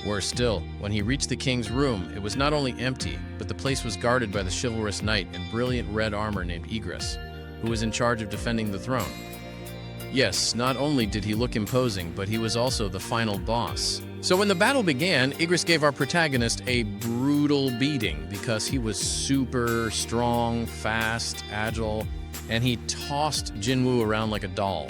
Worse still, when he reached the king's room, it was not only empty, but the place was guarded by the chivalrous knight in brilliant red armor named Igris, who was in charge of defending the throne. Yes, not only did he look imposing, but he was also the final boss. So when the battle began, Igris gave our protagonist a brutal beating because he was super strong, fast, agile, and he tossed Jinwoo around like a doll.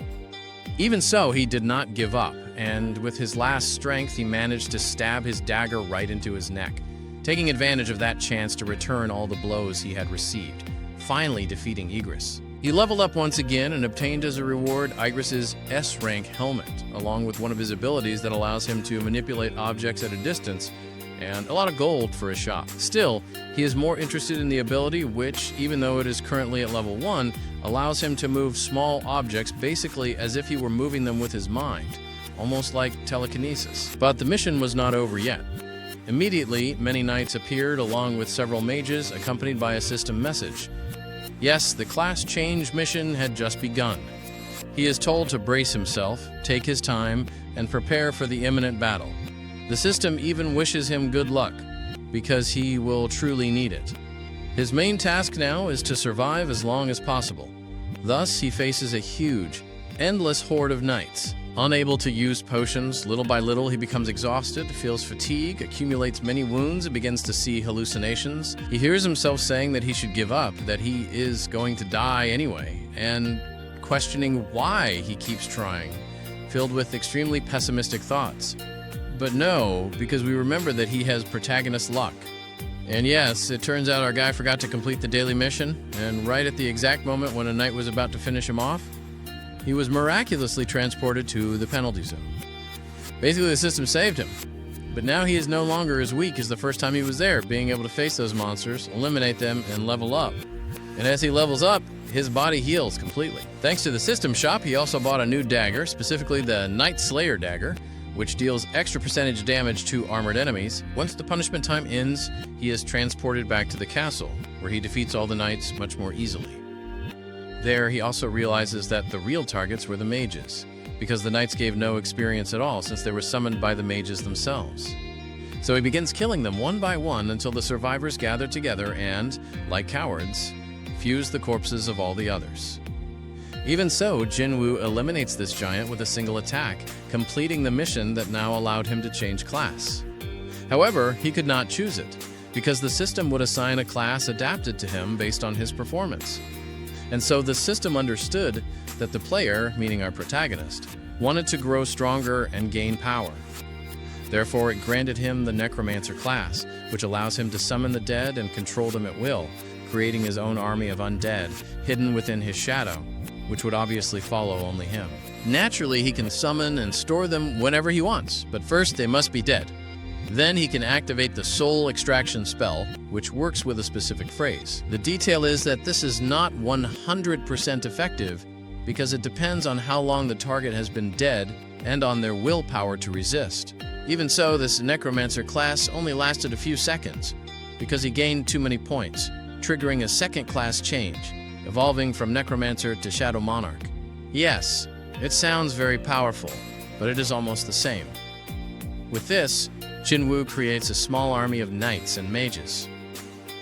Even so, he did not give up, and with his last strength, he managed to stab his dagger right into his neck, taking advantage of that chance to return all the blows he had received, finally defeating Igris. He leveled up once again and obtained as a reward Igris's S-rank helmet, along with one of his abilities that allows him to manipulate objects at a distance, and a lot of gold for his shop. Still, he is more interested in the ability which, even though it is currently at level 1, allows him to move small objects basically as if he were moving them with his mind, almost like telekinesis. But the mission was not over yet. Immediately, many knights appeared along with several mages, accompanied by a system message. Yes, the class change mission had just begun. He is told to brace himself, take his time, and prepare for the imminent battle. The system even wishes him good luck, because he will truly need it. His main task now is to survive as long as possible. Thus, he faces a huge, endless horde of knights. Unable to use potions, little by little he becomes exhausted, feels fatigue, accumulates many wounds, and begins to see hallucinations. He hears himself saying that he should give up, that he is going to die anyway, and questioning why he keeps trying, filled with extremely pessimistic thoughts. But no, because we remember that he has protagonist luck. And yes, it turns out our guy forgot to complete the daily mission, and right at the exact moment when a knight was about to finish him off, he was miraculously transported to the penalty zone. Basically, the system saved him. But now he is no longer as weak as the first time he was there, being able to face those monsters, eliminate them, and level up. And as he levels up, his body heals completely. Thanks to the system shop, he also bought a new dagger, specifically the Knight Slayer dagger, which deals extra percentage damage to armored enemies. Once the punishment time ends, he is transported back to the castle, where he defeats all the knights much more easily. There, he also realizes that the real targets were the mages, because the knights gave no experience at all since they were summoned by the mages themselves. So he begins killing them one by one until the survivors gather together and, like cowards, fuse the corpses of all the others. Even so, Jinwoo eliminates this giant with a single attack, completing the mission that now allowed him to change class. However, he could not choose it, because the system would assign a class adapted to him based on his performance. And so the system understood that the player, meaning our protagonist, wanted to grow stronger and gain power. Therefore, it granted him the Necromancer class, which allows him to summon the dead and control them at will, creating his own army of undead, hidden within his shadow, which would obviously follow only him. Naturally, he can summon and store them whenever he wants, but first they must be dead. Then he can activate the soul extraction spell, which works with a specific phrase. The detail is that this is not 100% effective because it depends on how long the target has been dead and on their willpower to resist. Even so, this Necromancer class only lasted a few seconds because he gained too many points, triggering a second class change, evolving from Necromancer to Shadow Monarch. Yes, It sounds very powerful, but it is almost the same. With this, Jinwoo creates a small army of knights and mages.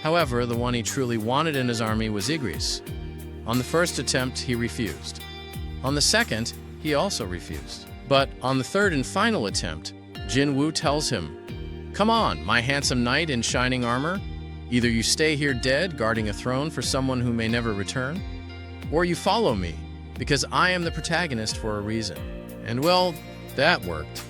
However, the one he truly wanted in his army was Igris. On the first attempt, he refused. On the second, he also refused. But on the third and final attempt, Jinwoo tells him, "Come on, my handsome knight in shining armor. Either you stay here dead, guarding a throne for someone who may never return, or you follow me, because I am the protagonist for a reason." And well, that worked.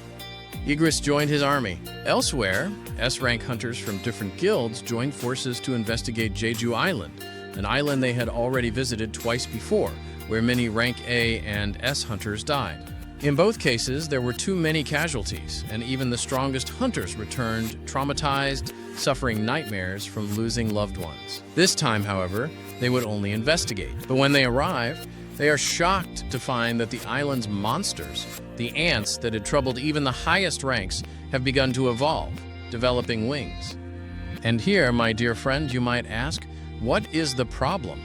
Igris joined his army. Elsewhere, S-rank hunters from different guilds joined forces to investigate Jeju Island, an island they had already visited twice before, where many rank A and S hunters died. In both cases, there were too many casualties, and even the strongest hunters returned traumatized, suffering nightmares from losing loved ones. This time, however, they would only investigate. But when they arrive, they are shocked to find that the island's monsters, the ants that had troubled even the highest ranks, have begun to evolve, developing wings. And here, my dear friend, you might ask, what is the problem?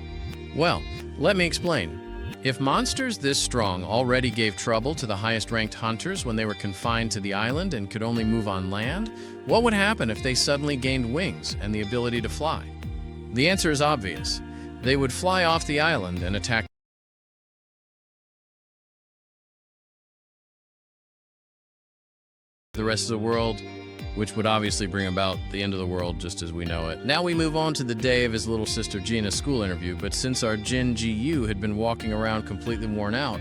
Well, let me explain. If monsters this strong already gave trouble to the highest-ranked hunters when they were confined to the island and could only move on land, what would happen if they suddenly gained wings and the ability to fly? The answer is obvious. They would fly off the island and attack the rest of the world, which would obviously bring about the end of the world just as we know it. Now we move on to the day of his little sister Gina's school interview, but since our Jin Ji-yu had been walking around completely worn out,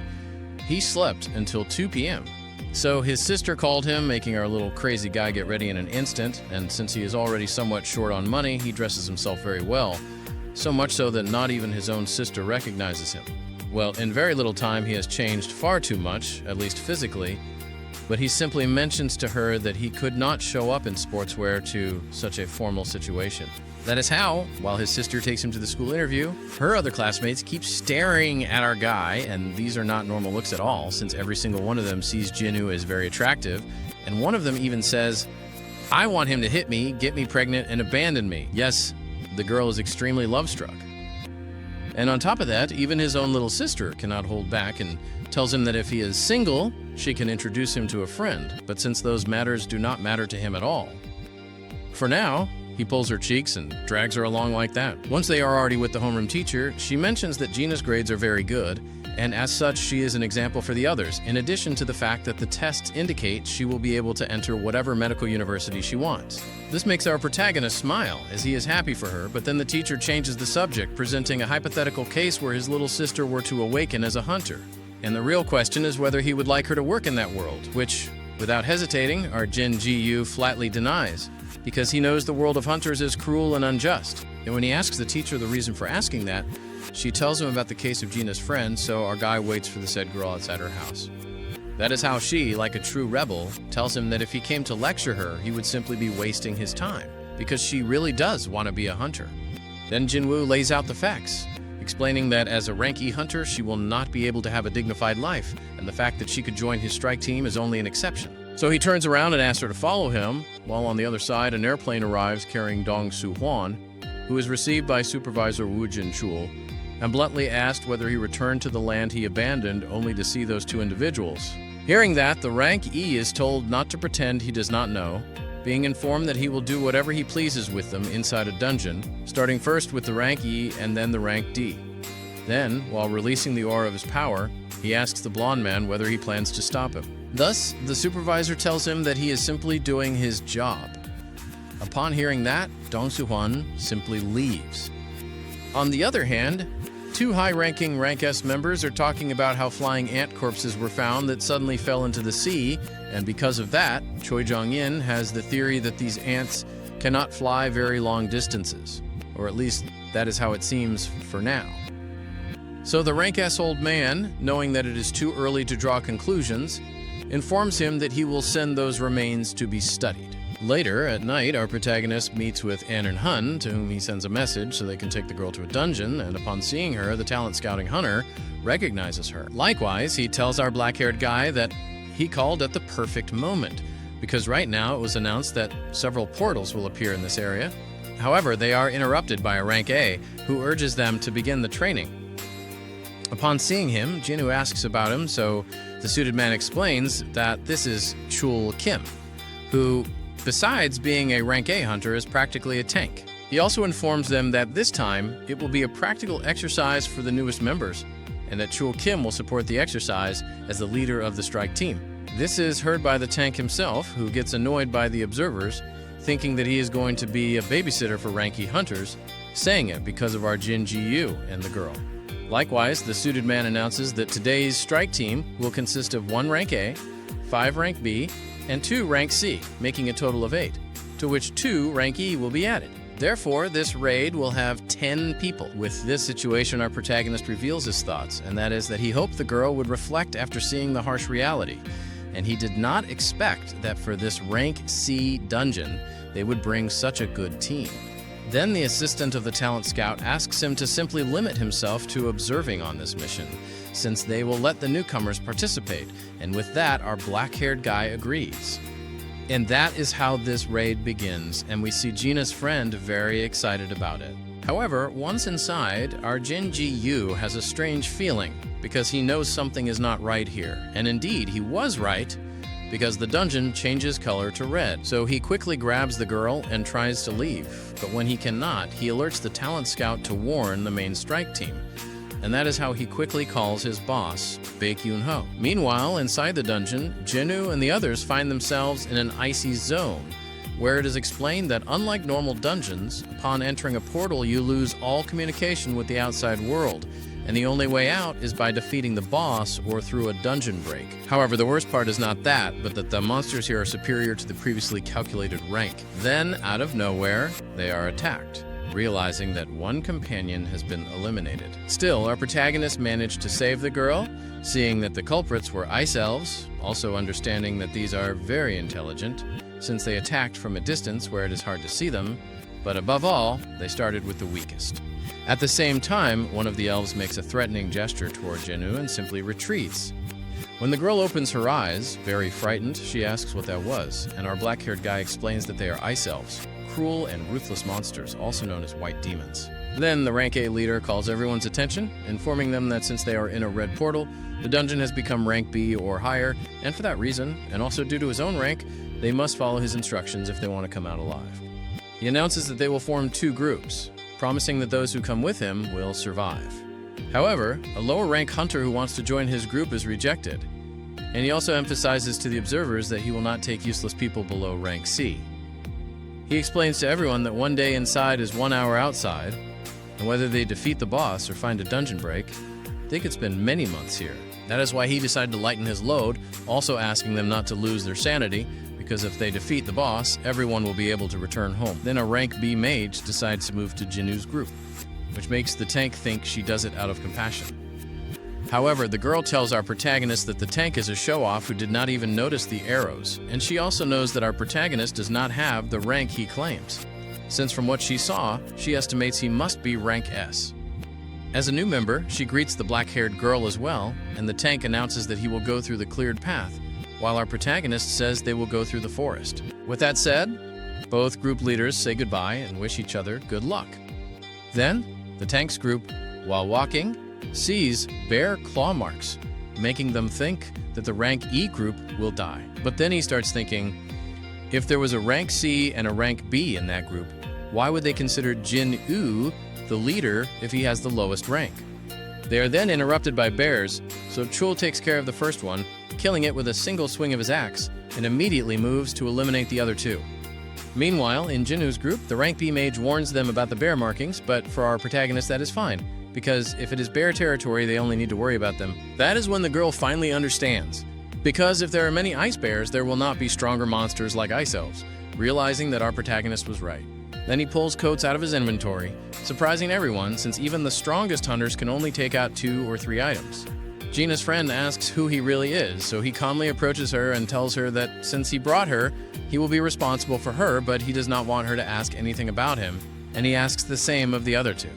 he slept until 2 p.m. So his sister called him, making our little crazy guy get ready in an instant, and since he is already somewhat short on money, he dresses himself very well, so much so that not even his own sister recognizes him. Well, in very little time he has changed far too much, at least physically, but he simply mentions to her that he could not show up in sportswear to such a formal situation. That is how, while his sister takes him to the school interview, her other classmates keep staring at our guy, and these are not normal looks at all, since every single one of them sees Jinwoo as very attractive, and one of them even says, "I want him to hit me, get me pregnant, and abandon me." Yes, the girl is extremely love-struck. And on top of that, even his own little sister cannot hold back and tells him that if he is single, she can introduce him to a friend, but since those matters do not matter to him at all. For now, he pulls her cheeks and drags her along like that. Once they are already with the homeroom teacher, she mentions that Gina's grades are very good, and as such, she is an example for the others, in addition to the fact that the tests indicate she will be able to enter whatever medical university she wants. This makes our protagonist smile, as he is happy for her, but then the teacher changes the subject, presenting a hypothetical case where his little sister were to awaken as a hunter. And the real question is whether he would like her to work in that world, which, without hesitating, our Jin Ji-yu flatly denies, because he knows the world of hunters is cruel and unjust. And when he asks the teacher the reason for asking that, she tells him about the case of Gina's friend, so our guy waits for the said girl outside her house. That is how she, like a true rebel, tells him that if he came to lecture her, he would simply be wasting his time, because she really does want to be a hunter. Then Jinwoo lays out the facts, explaining that as a rank E hunter, she will not be able to have a dignified life, and the fact that she could join his strike team is only an exception. So he turns around and asks her to follow him, while on the other side, an airplane arrives carrying Dong Soo-hwan, who is received by Supervisor Woo Jin-chul, and bluntly asked whether he returned to the land he abandoned only to see those two individuals. Hearing that, the rank E is told not to pretend he does not know, being informed that he will do whatever he pleases with them inside a dungeon, starting first with the rank E and then the rank D. Then, while releasing the aura of his power, he asks the blonde man whether he plans to stop him. Thus, the supervisor tells him that he is simply doing his job. Upon hearing that, Dong Soo-hwan simply leaves. On the other hand, two high-ranking Rank S members are talking about how flying ant corpses were found that suddenly fell into the sea, and because of that, Choi Jong-in has the theory that these ants cannot fly very long distances, or at least that is how it seems for now. So the Rank S old man, knowing that it is too early to draw conclusions, informs him that he will send those remains to be studied. Later, at night, our protagonist meets with An and Hun, to whom he sends a message so they can take the girl to a dungeon, and upon seeing her, the talent scouting hunter recognizes her. Likewise, he tells our black-haired guy that he called at the perfect moment, because right now it was announced that several portals will appear in this area. However, they are interrupted by a rank A, who urges them to begin the training. Upon seeing him, Jinwoo asks about him, so the suited man explains that this is Chul Kim, who, besides being a rank A hunter, is practically a tank. He also informs them that this time it will be a practical exercise for the newest members, and that Chul Kim will support the exercise as the leader of the strike team. This is heard by the tank himself, who gets annoyed by the observers, thinking that he is going to be a babysitter for rank E hunters, saying it because of our Jin Ji-yu and the girl. Likewise, the suited man announces that today's strike team will consist of 1 rank A, 5 rank B, and 2 rank C, making a total of 8, to which 2 rank E will be added. Therefore, this raid will have 10 people. With this situation, our protagonist reveals his thoughts, and that is that he hoped the girl would reflect after seeing the harsh reality, and he did not expect that for this rank C dungeon, they would bring such a good team. Then the assistant of the talent scout asks him to simply limit himself to observing on this mission, since they will let the newcomers participate, and with that, our black-haired guy agrees. And that is how this raid begins, and we see Gina's friend very excited about it. However, once inside, our Jin Ji-yu has a strange feeling, because he knows something is not right here, and indeed, he was right, because the dungeon changes color to red. So he quickly grabs the girl and tries to leave, but when he cannot, he alerts the talent scout to warn the main strike team. And that is how he quickly calls his boss, Baek Yoon-ho. Meanwhile, inside the dungeon, Jinwoo and the others find themselves in an icy zone, where it is explained that unlike normal dungeons, upon entering a portal you lose all communication with the outside world, and the only way out is by defeating the boss or through a dungeon break. However, the worst part is not that, but that the monsters here are superior to the previously calculated rank. Then, out of nowhere, they are attacked, realizing that one companion has been eliminated. Still, our protagonist managed to save the girl, seeing that the culprits were ice elves, also understanding that these are very intelligent, since they attacked from a distance where it is hard to see them, but above all, they started with the weakest. At the same time, one of the elves makes a threatening gesture toward Jinwoo and simply retreats. When the girl opens her eyes, very frightened, she asks what that was, and our black-haired guy explains that they are ice elves, cruel and ruthless monsters, also known as white demons. Then the rank A leader calls everyone's attention, informing them that since they are in a red portal, the dungeon has become rank B or higher, and for that reason, and also due to his own rank, they must follow his instructions if they want to come out alive. He announces that they will form 2 groups, promising that those who come with him will survive. However, a lower rank hunter who wants to join his group is rejected, and he also emphasizes to the observers that he will not take useless people below rank C. He explains to everyone that 1 day inside is 1 hour outside, and whether they defeat the boss or find a dungeon break, they could spend many months here. That is why he decided to lighten his load, also asking them not to lose their sanity, because if they defeat the boss, everyone will be able to return home. Then a rank B mage decides to move to Jinwoo's group, which makes the tank think she does it out of compassion. However, the girl tells our protagonist that the tank is a show-off who did not even notice the arrows, and she also knows that our protagonist does not have the rank he claims, since from what she saw, she estimates he must be rank S. As a new member, she greets the black-haired girl as well, and the tank announces that he will go through the cleared path, while our protagonist says they will go through the forest. With that said, both group leaders say goodbye and wish each other good luck. Then, the tank's group, while walking, sees bare claw marks, making them think that the rank E group will die. But then he starts thinking, if there was a rank C and a rank B in that group, why would they consider Jinwoo the leader if he has the lowest rank? They are then interrupted by bears, so Chul takes care of the first one, killing it with a single swing of his axe, and immediately moves to eliminate the other 2. Meanwhile, in Jinwoo's group, the rank B mage warns them about the bear markings, but for our protagonist that is fine, because if it is bear territory, they only need to worry about them. That is when the girl finally understands, because if there are many ice bears, there will not be stronger monsters like ice elves, realizing that our protagonist was right. Then he pulls coats out of his inventory, surprising everyone since even the strongest hunters can only take out 2 or 3 items. Gina's friend asks who he really is, so he calmly approaches her and tells her that since he brought her, he will be responsible for her, but he does not want her to ask anything about him, and he asks the same of the other 2.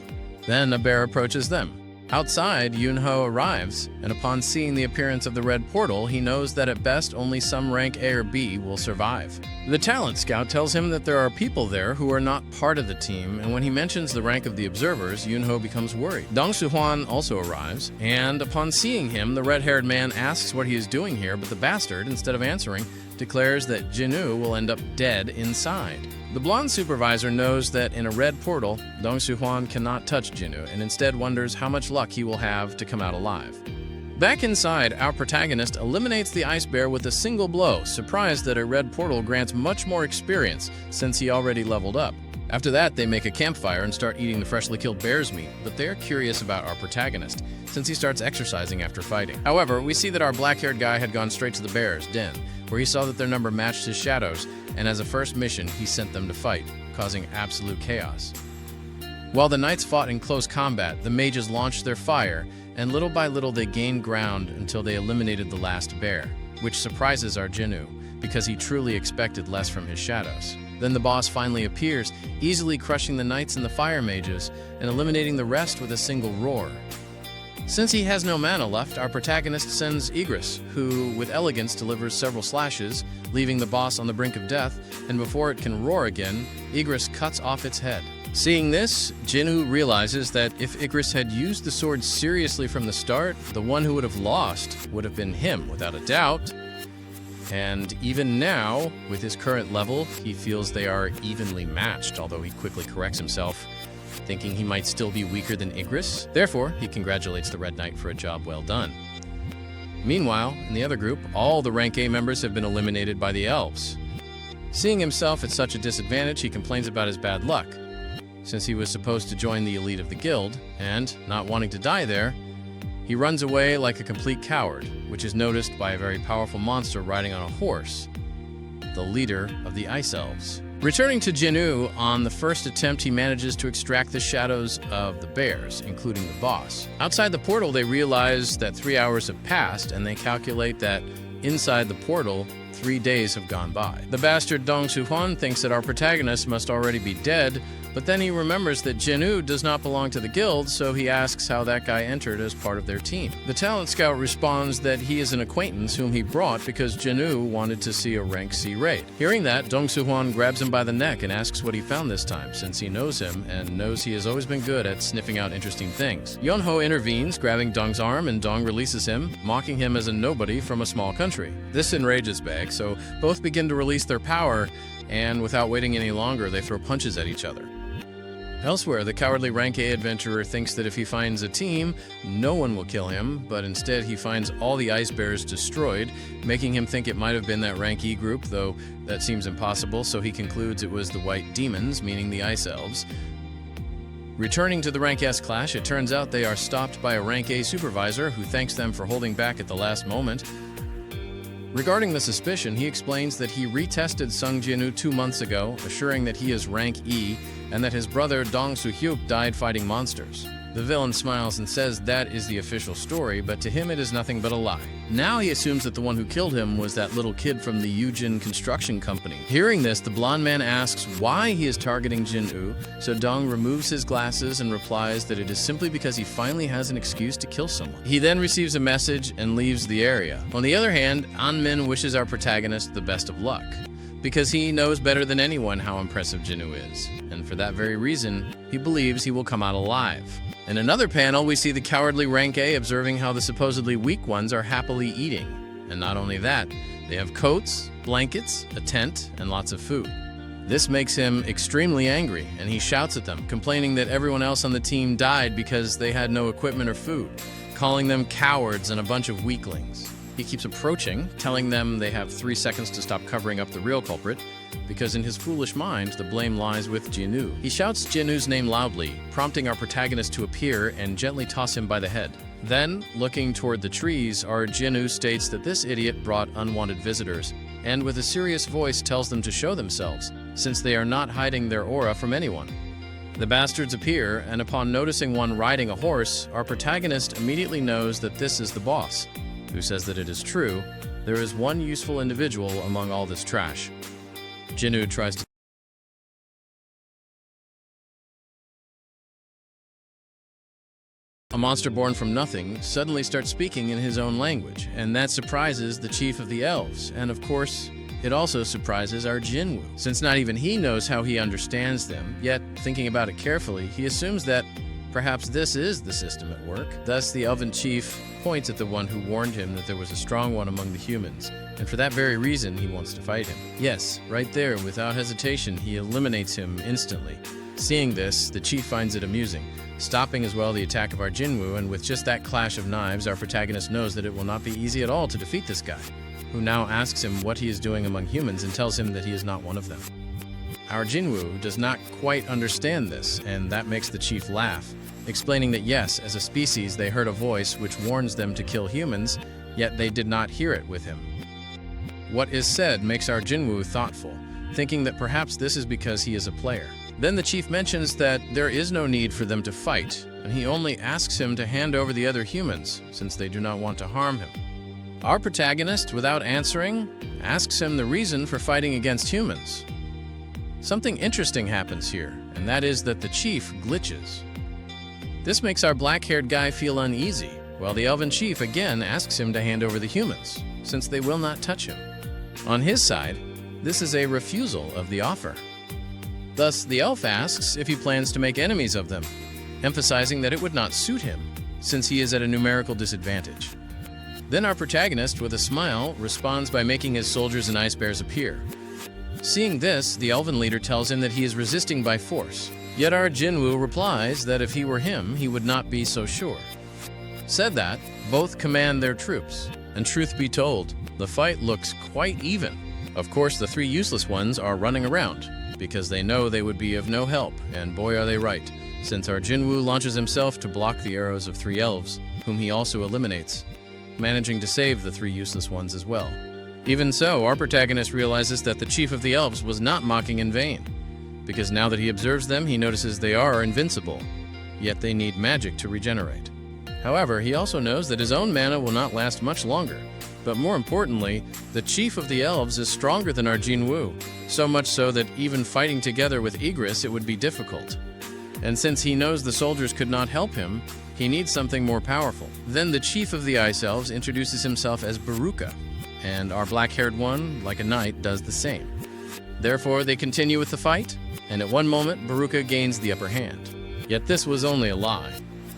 Then a bear approaches them, Outside, Yunho arrives, and upon seeing the appearance of the red portal, he knows that at best only some rank A or B will survive. The talent scout tells him that there are people there who are not part of the team, and when he mentions the rank of the observers, Yunho becomes worried. Dong Suhuan also arrives, and upon seeing him, the red-haired man asks what he is doing here, but the bastard, instead of answering, declares that Jinwoo will end up dead inside. The blonde supervisor knows that in a red portal, Dong Suhuan cannot touch Jinwoo and instead wonders how much luck he will have to come out alive. Back inside, our protagonist eliminates the ice bear with a single blow, surprised that a red portal grants much more experience since he already leveled up. After that, they make a campfire and start eating the freshly killed bear's meat, but they are curious about our protagonist, since he starts exercising after fighting. However, we see that our black-haired guy had gone straight to the bear's den, where he saw that their number matched his shadows, and as a first mission, he sent them to fight, causing absolute chaos. While the knights fought in close combat, the mages launched their fire, and little by little they gained ground until they eliminated the last bear, which surprises our Jinwoo, because he truly expected less from his shadows. Then the boss finally appears, easily crushing the knights and the fire mages, and eliminating the rest with a single roar. Since he has no mana left, our protagonist sends Igris, who, with elegance, delivers several slashes, leaving the boss on the brink of death, and before it can roar again, Igris cuts off its head. Seeing this, Jinwoo realizes that if Igris had used the sword seriously from the start, the one who would have lost would have been him, without a doubt. And even now, with his current level, he feels they are evenly matched, although he quickly corrects himself, thinking he might still be weaker than Igris. Therefore, he congratulates the Red Knight for a job well done. Meanwhile, in the other group, all the rank A members have been eliminated by the elves. Seeing himself at such a disadvantage, he complains about his bad luck. Since he was supposed to join the elite of the guild, and, not wanting to die there, he runs away like a complete coward, which is noticed by a very powerful monster riding on a horse, the leader of the Ice Elves. Returning to Jinwoo, on the first attempt he manages to extract the shadows of the bears, including the boss. Outside the portal, they realize that 3 hours have passed, and they calculate that inside the portal, 3 days have gone by. The bastard Dong Suhuan thinks that our protagonist must already be dead, but then he remembers that Jinwoo does not belong to the guild, so he asks how that guy entered as part of their team. The talent scout responds that he is an acquaintance whom he brought because Jinwoo wanted to see a rank C raid. Hearing that, Dong Suhuan grabs him by the neck and asks what he found this time, since he knows him and knows he has always been good at sniffing out interesting things. Yunho intervenes, grabbing Dong's arm, and Dong releases him, mocking him as a nobody from a small country. This enrages Bag, so both begin to release their power, and without waiting any longer, they throw punches at each other. Elsewhere, the cowardly rank A adventurer thinks that if he finds a team, no one will kill him, but instead he finds all the ice bears destroyed, making him think it might have been that rank E group, though that seems impossible, so he concludes it was the white demons, meaning the ice elves. Returning to the rank S clash, it turns out they are stopped by a rank A supervisor who thanks them for holding back at the last moment. Regarding the suspicion, he explains that he retested Sung Jinwoo 2 months ago, assuring that he is rank E and that his brother Dong Soo-hyuk died fighting monsters. The villain smiles and says that is the official story, but to him it is nothing but a lie. Now he assumes that the one who killed him was that little kid from the Yujin construction company. Hearing this, the blonde man asks why he is targeting Jinwoo, so Dong removes his glasses and replies that it is simply because he finally has an excuse to kill someone. He then receives a message and leaves the area. On the other hand, An-min wishes our protagonist the best of luck, because he knows better than anyone how impressive Jinwoo is, and for that very reason, he believes he will come out alive. In another panel, we see the cowardly rank A observing how the supposedly weak ones are happily eating. And not only that, they have coats, blankets, a tent, and lots of food. This makes him extremely angry, and he shouts at them, complaining that everyone else on the team died because they had no equipment or food, calling them cowards and a bunch of weaklings. He keeps approaching, telling them they have 3 seconds to stop covering up the real culprit, because in his foolish mind, the blame lies with Jinwoo. He shouts Jinwoo's name loudly, prompting our protagonist to appear and gently toss him by the head. Then, looking toward the trees, our Jinwoo states that this idiot brought unwanted visitors, and with a serious voice tells them to show themselves, since they are not hiding their aura from anyone. The bastards appear, and upon noticing one riding a horse, our protagonist immediately knows that this is the boss, who says that it is true, there is one useful individual among all this trash. Jinwoo tries to A monster born from nothing suddenly starts speaking in his own language, and that surprises the chief of the elves, and of course, it also surprises our Jinwoo, since not even he knows how he understands them, yet, thinking about it carefully, he assumes that perhaps this is the system at work. Thus, the elven chief points at the one who warned him that there was a strong one among the humans, and for that very reason, he wants to fight him. Yes, right there, without hesitation, he eliminates him instantly. Seeing this, the chief finds it amusing, stopping as well the attack of our Jinwoo, and with just that clash of knives, our protagonist knows that it will not be easy at all to defeat this guy, who now asks him what he is doing among humans and tells him that he is not one of them. Our Jinwoo does not quite understand this, and that makes the chief laugh, explaining that yes, as a species, they heard a voice which warns them to kill humans, yet they did not hear it with him. What is said makes our Jinwoo thoughtful, thinking that perhaps this is because he is a player. Then the chief mentions that there is no need for them to fight, and he only asks him to hand over the other humans, since they do not want to harm him. Our protagonist, without answering, asks him the reason for fighting against humans. Something interesting happens here, and that is that the chief glitches. This makes our black-haired guy feel uneasy, while the elven chief again asks him to hand over the humans, since they will not touch him. On his side, this is a refusal of the offer. Thus, the elf asks if he plans to make enemies of them, emphasizing that it would not suit him, since he is at a numerical disadvantage. Then our protagonist, with a smile, responds by making his soldiers and ice bears appear. Seeing this, the elven leader tells him that he is resisting by force, yet our Jinwoo replies that if he were him, he would not be so sure. Said that, both command their troops, and truth be told, the fight looks quite even. Of course, the three useless ones are running around, because they know they would be of no help, and boy are they right, since our Jinwoo launches himself to block the arrows of three elves, whom he also eliminates, managing to save the three useless ones as well. Even so, our protagonist realizes that the chief of the elves was not mocking in vain, because now that he observes them, he notices they are invincible, yet they need magic to regenerate. However, he also knows that his own mana will not last much longer, but more importantly, the chief of the elves is stronger than our Jinwoo, so much so that even fighting together with Igris it would be difficult. And since he knows the soldiers could not help him, he needs something more powerful. Then the chief of the Ice Elves introduces himself as Baruka, and our black-haired one, like a knight, does the same. Therefore, they continue with the fight, and at one moment, Baruka gains the upper hand. Yet this was only a lie,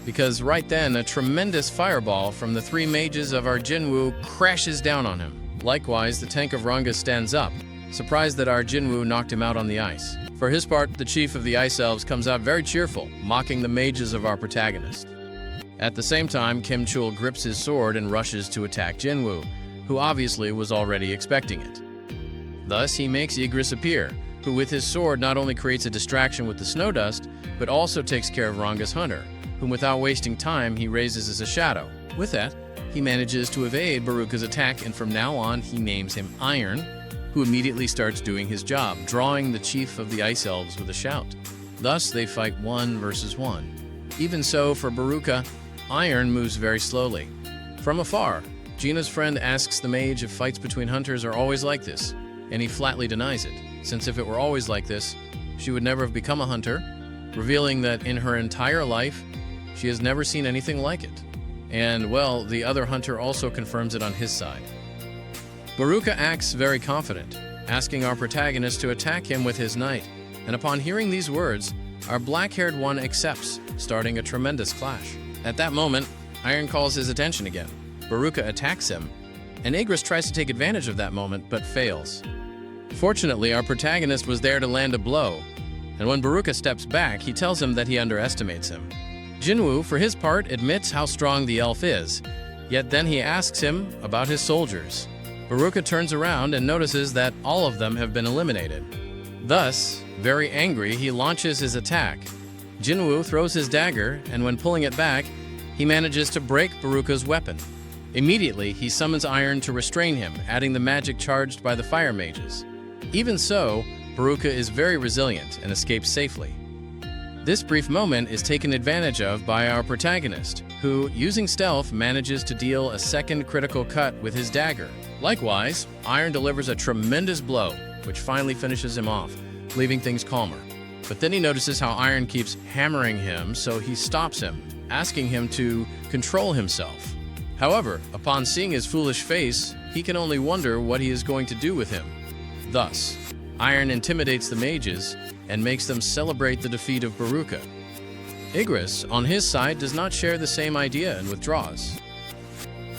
because right then, a tremendous fireball from the three mages of our Jinwoo crashes down on him. Likewise, the tank of Ranga stands up, surprised that our Jinwoo knocked him out on the ice. For his part, the chief of the Ice Elves comes out very cheerful, mocking the mages of our protagonist. At the same time, Kim Chul grips his sword and rushes to attack Jinwoo, who obviously was already expecting it. Thus, he makes Igris appear, who with his sword not only creates a distraction with the snow dust, but also takes care of Ranga's hunter, whom without wasting time he raises as a shadow. With that, he manages to evade Baruka's attack, and from now on he names him Iron, who immediately starts doing his job, drawing the chief of the Ice Elves with a shout. Thus they fight 1 versus 1. Even so, for Baruka, Iron moves very slowly. From afar, Gina's friend asks the mage if fights between hunters are always like this, and he flatly denies it, since if it were always like this, she would never have become a hunter, revealing that in her entire life, she has never seen anything like it. And, well, the other hunter also confirms it on his side. Baruka acts very confident, asking our protagonist to attack him with his knight, and upon hearing these words, our black-haired one accepts, starting a tremendous clash. At that moment, Iron calls his attention again. Baruka attacks him, and Igris tries to take advantage of that moment, but fails. Fortunately, our protagonist was there to land a blow, and when Baruka steps back, he tells him that he underestimates him. Jinwoo, for his part, admits how strong the elf is, yet then he asks him about his soldiers. Baruka turns around and notices that all of them have been eliminated. Thus, very angry, he launches his attack. Jinwoo throws his dagger, and when pulling it back, he manages to break Baruka's weapon. Immediately, he summons Iron to restrain him, adding the magic charged by the fire mages. Even so, Baruka is very resilient and escapes safely. This brief moment is taken advantage of by our protagonist, who, using stealth, manages to deal a second critical cut with his dagger. Likewise, Iron delivers a tremendous blow, which finally finishes him off, leaving things calmer. But then he notices how Iron keeps hammering him, so he stops him, asking him to control himself. However, upon seeing his foolish face, he can only wonder what he is going to do with him. Thus, Iron intimidates the mages and makes them celebrate the defeat of Baruka. Igris, on his side, does not share the same idea and withdraws.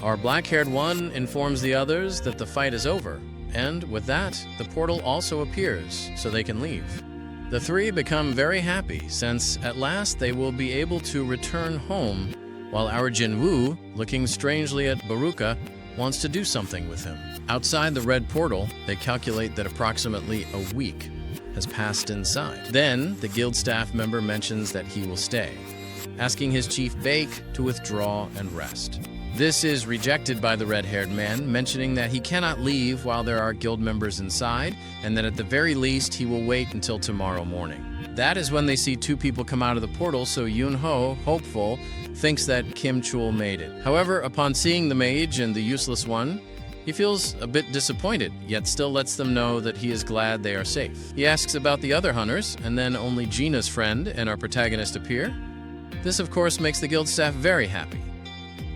Our black-haired one informs the others that the fight is over, and with that, the portal also appears so they can leave. The three become very happy since at last they will be able to return home, while our Jinwoo, looking strangely at Baruka, wants to do something with him. Outside the red portal, they calculate that approximately a week has passed inside. Then, the guild staff member mentions that he will stay, asking his chief Bake to withdraw and rest. This is rejected by the red-haired man, mentioning that he cannot leave while there are guild members inside, and that at the very least he will wait until tomorrow morning. That is when they see two people come out of the portal, so Yoon-ho, hopeful, thinks that Kim Chul made it. However, upon seeing the mage and the useless one, he feels a bit disappointed, yet still lets them know that he is glad they are safe. He asks about the other hunters, and then only Gina's friend and our protagonist appear. This, of course, makes the guild staff very happy.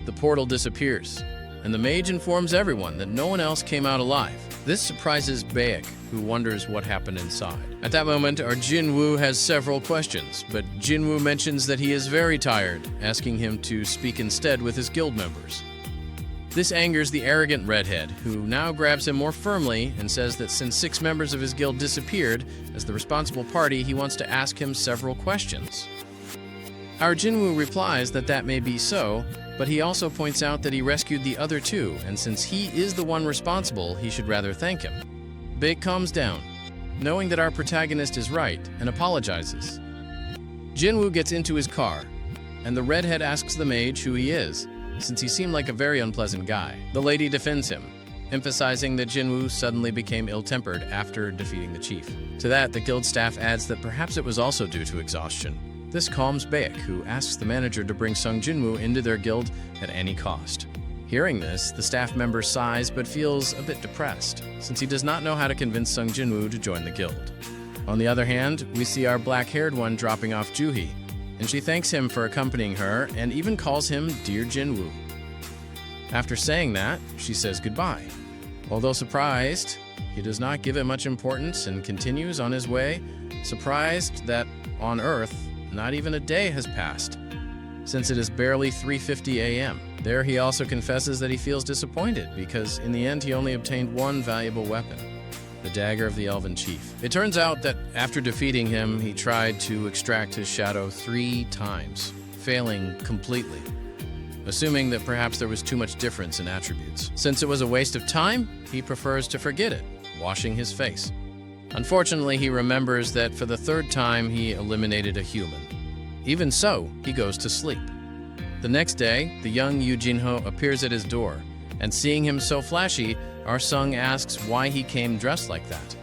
The portal disappears, and the mage informs everyone that no one else came out alive. This surprises Baek, who wonders what happened inside. At that moment, our Jinwoo has several questions, but Jinwoo mentions that he is very tired, asking him to speak instead with his guild members. This angers the arrogant redhead, who now grabs him more firmly and says that since 6 members of his guild disappeared, as the responsible party, he wants to ask him several questions. Our Jinwoo replies that that may be so, but he also points out that he rescued the other 2, and since he is the one responsible, he should rather thank him. Baek calms down, knowing that our protagonist is right, and apologizes. Jinwoo gets into his car, and the redhead asks the mage who he is, since he seemed like a very unpleasant guy. The lady defends him, emphasizing that Jinwoo suddenly became ill-tempered after defeating the chief. To that, the guild staff adds that perhaps it was also due to exhaustion. This calms Baek, who asks the manager to bring Sung Jinwoo into their guild at any cost. Hearing this, the staff member sighs but feels a bit depressed, since he does not know how to convince Sung Jinwoo to join the guild. On the other hand, we see our black-haired one dropping off Juhee, and she thanks him for accompanying her and even calls him Dear Jinwoo. After saying that, she says goodbye. Although surprised, he does not give it much importance and continues on his way, surprised that on Earth, not even a day has passed, since it is barely 3:50 a.m. There he also confesses that he feels disappointed because in the end he only obtained one valuable weapon, the dagger of the Elven Chief. It turns out that after defeating him, he tried to extract his shadow 3 times, failing completely, assuming that perhaps there was too much difference in attributes. Since it was a waste of time, he prefers to forget it, washing his face. Unfortunately, he remembers that for the 3rd time he eliminated a human. Even so, he goes to sleep. The next day, the young Yoo Jin-ho appears at his door, and seeing him so flashy, our Sung asks why he came dressed like that.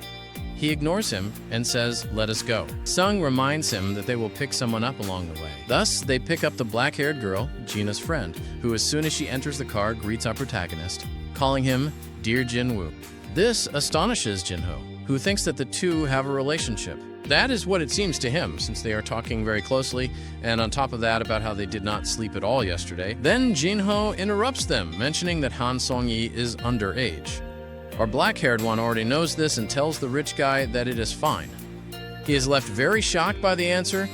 He ignores him and says, "Let us go." Sung reminds him that they will pick someone up along the way. Thus, they pick up the black-haired girl, Gina's friend, who as soon as she enters the car greets our protagonist, calling him Dear Jinwoo. This astonishes Jin-ho, who thinks that the two have a relationship. That is what it seems to him, since they are talking very closely, and on top of that about how they did not sleep at all yesterday. Then Jin-ho interrupts them, mentioning that Han Song-yi is underage. Our black-haired one already knows this and tells the rich guy that it is fine. He is left very shocked by the answer,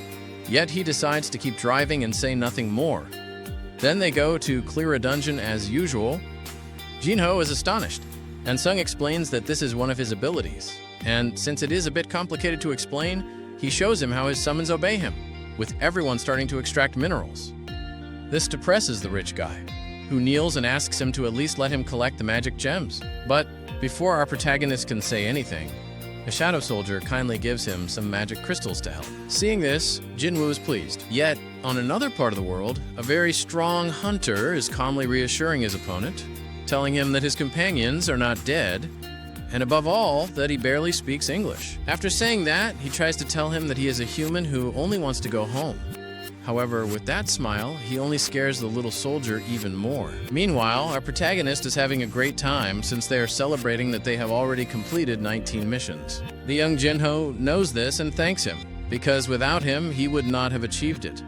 yet he decides to keep driving and say nothing more. Then they go to clear a dungeon as usual. Jin-ho is astonished, and Sung explains that this is one of his abilities. And since it is a bit complicated to explain, he shows him how his summons obey him, with everyone starting to extract minerals. This depresses the rich guy, who kneels and asks him to at least let him collect the magic gems. But before our protagonist can say anything, a shadow soldier kindly gives him some magic crystals to help. Seeing this, Jinwoo is pleased. Yet, on another part of the world, a very strong hunter is calmly reassuring his opponent, telling him that his companions are not dead, and above all, that he barely speaks English. After saying that, he tries to tell him that he is a human who only wants to go home. However, with that smile, he only scares the little soldier even more. Meanwhile, our protagonist is having a great time since they are celebrating that they have already completed 19 missions. The young Jin-ho knows this and thanks him, because without him, he would not have achieved it.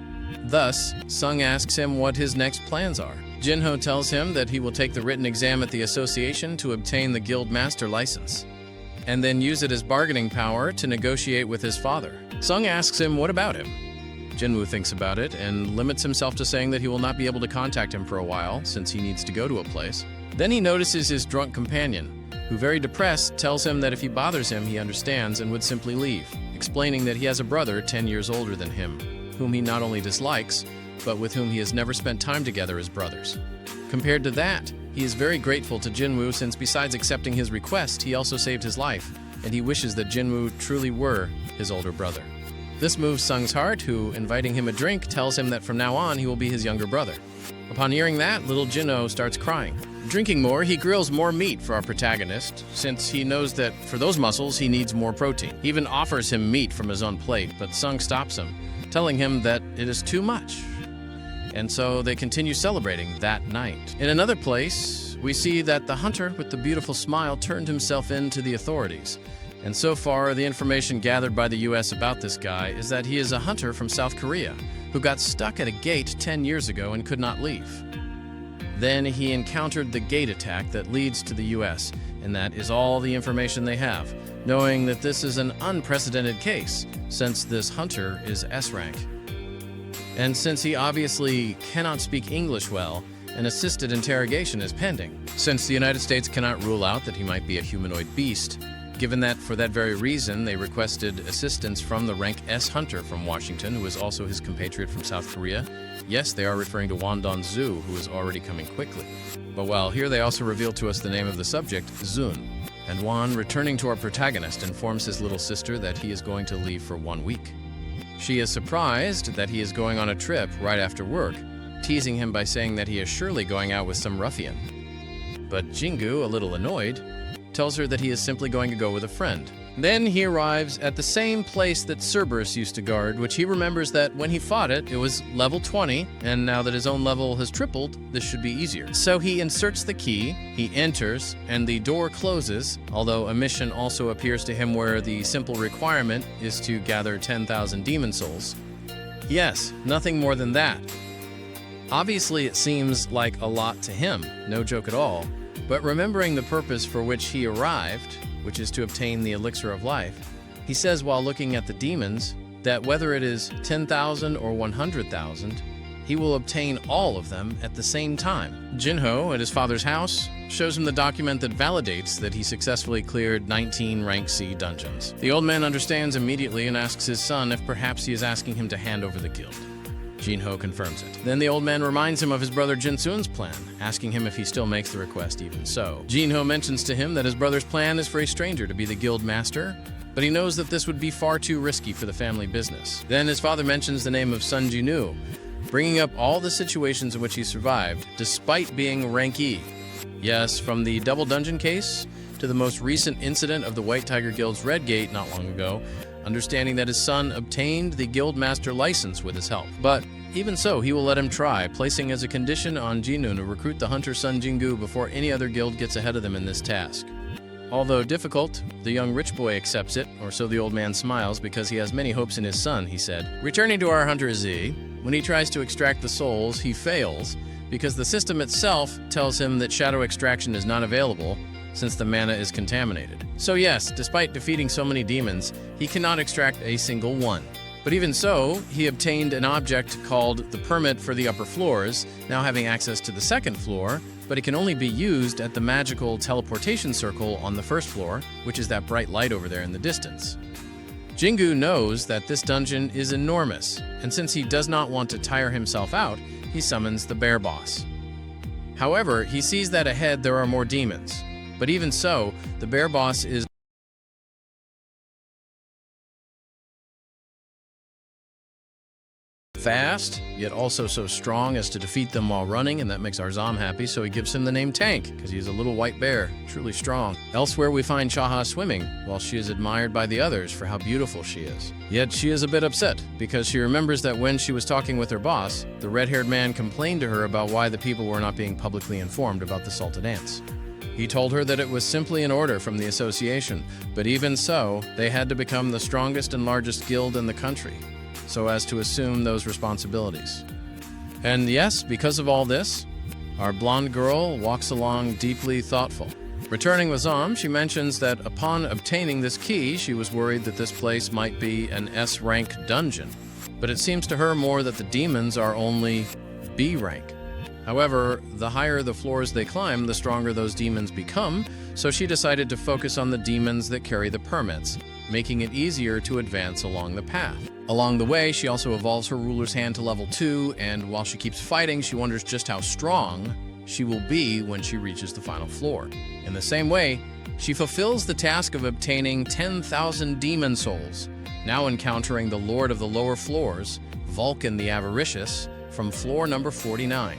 Thus, Sung asks him what his next plans are. Jinho tells him that he will take the written exam at the association to obtain the guild master license, and then use it as bargaining power to negotiate with his father. Sung asks him what about him. Jinwoo thinks about it and limits himself to saying that he will not be able to contact him for a while since he needs to go to a place. Then he notices his drunk companion, who, very depressed, tells him that if he bothers him, he understands and would simply leave, explaining that he has a brother 10 years older than him, whom he not only dislikes, but with whom he has never spent time together as brothers. Compared to that, he is very grateful to Jinwoo since besides accepting his request, he also saved his life, and he wishes that Jinwoo truly were his older brother. This moves Sung's heart, who, inviting him a drink, tells him that from now on he will be his younger brother. Upon hearing that, little Jinho starts crying. Drinking more, he grills more meat for our protagonist, since he knows that for those muscles he needs more protein. He even offers him meat from his own plate, but Sung stops him, telling him that it is too much. And so they continue celebrating that night. In another place, we see that the hunter with the beautiful smile turned himself in to the authorities. And so far, the information gathered by the US about this guy is that he is a hunter from South Korea who got stuck at a gate 10 years ago and could not leave. Then he encountered the gate attack that leads to the US, and that is all the information they have, knowing that this is an unprecedented case, since this hunter is S rank. And since he obviously cannot speak English well, an assisted interrogation is pending. Since the United States cannot rule out that he might be a humanoid beast, given that for that very reason they requested assistance from the rank S hunter from Washington, who is also his compatriot from South Korea. Yes, they are referring to Won Don-zu, who is already coming quickly. But while here they also reveal to us the name of the subject, Zun. And Won, returning to our protagonist, informs his little sister that he is going to leave for 1 week. She is surprised that he is going on a trip right after work, teasing him by saying that he is surely going out with some ruffian. But Jingu, a little annoyed, tells her that he is simply going to go with a friend. Then he arrives at the same place that Cerberus used to guard, which he remembers that when he fought it, it was level 20, and now that his own level has tripled, this should be easier. So he inserts the key, he enters, and the door closes, although a mission also appears to him where the simple requirement is to gather 10,000 demon souls. Yes, nothing more than that. Obviously, it seems like a lot to him, no joke at all, but remembering the purpose for which he arrived, which is to obtain the elixir of life, he says while looking at the demons that whether it is 10,000 or 100,000, he will obtain all of them at the same time. Jinho, at his father's house, shows him the document that validates that he successfully cleared 19 rank C dungeons. The old man understands immediately and asks his son if perhaps he is asking him to hand over the guild. Jinho confirms it. Then the old man reminds him of his brother Jinsoon's plan, asking him if he still makes the request even so. Jinho mentions to him that his brother's plan is for a stranger to be the guild master, but he knows that this would be far too risky for the family business. Then his father mentions the name of Sun Jinu, bringing up all the situations in which he survived, despite being rank E. Yes, from the double dungeon case to the most recent incident of the White Tiger Guild's Red Gate not long ago, understanding that his son obtained the guild master license with his help. But even so, he will let him try, placing as a condition on Jinnu to recruit the hunter Sun Jingu before any other guild gets ahead of them in this task. Although difficult, the young rich boy accepts it, or so the old man smiles, because he has many hopes in his son, he said. Returning to our hunter Z, when he tries to extract the souls, he fails, because the system itself tells him that shadow extraction is not available, since the mana is contaminated. So yes, despite defeating so many demons, he cannot extract a single one. But even so, he obtained an object called the permit for the upper floors, now having access to the second floor, but it can only be used at the magical teleportation circle on the first floor, which is that bright light over there in the distance. Jingu knows that this dungeon is enormous, and since he does not want to tire himself out, he summons the bear boss. However, he sees that ahead there are more demons. But even so, the bear boss is fast, yet also so strong as to defeat them while running, and that makes Arzam happy, so he gives him the name Tank, because he's a little white bear, truly strong. Elsewhere we find Chaha swimming, while she is admired by the others for how beautiful she is. Yet she is a bit upset, because she remembers that when she was talking with her boss, the red-haired man complained to her about why the people were not being publicly informed about the salted ants. He told her that it was simply an order from the association, but even so, they had to become the strongest and largest guild in the country. so as to assume those responsibilities. And yes, because of all this, our blonde girl walks along deeply thoughtful. Returning with Zom, she mentions that upon obtaining this key, she was worried that this place might be an S-rank dungeon, but it seems to her more that the demons are only B-rank. However, the higher the floors they climb, the stronger those demons become, so she decided to focus on the demons that carry the permits, making it easier to advance along the path. Along the way, she also evolves her ruler's hand to level 2, and while she keeps fighting, she wonders just how strong she will be when she reaches the final floor. In the same way, she fulfills the task of obtaining 10,000 demon souls, now encountering the Lord of the lower floors, Vulcan the Avaricious, from floor number 49.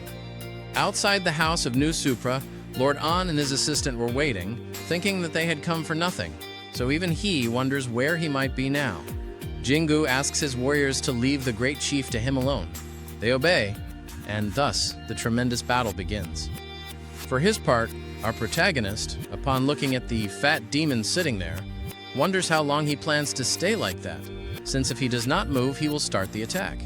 Outside the house of New Supra, Lord An and his assistant were waiting, thinking that they had come for nothing, so even he wonders where he might be now. Jingu asks his warriors to leave the great chief to him alone. They obey, and thus the tremendous battle begins. For his part, our protagonist, upon looking at the fat demon sitting there, wonders how long he plans to stay like that, since if he does not move, he will start the attack.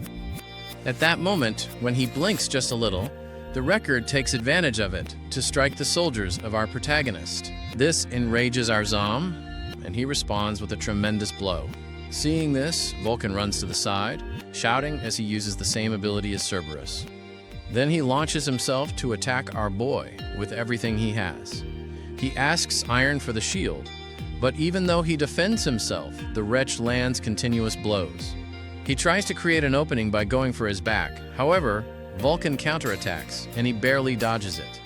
At that moment, when he blinks just a little, the record takes advantage of it to strike the soldiers of our protagonist. This enrages our Zom, and he responds with a tremendous blow. Seeing this, Vulcan runs to the side, shouting as he uses the same ability as Cerberus. Then he launches himself to attack our boy with everything he has. He asks Iron for the shield, but even though he defends himself, the wretch lands continuous blows. He tries to create an opening by going for his back. However, Vulcan counterattacks, and he barely dodges it.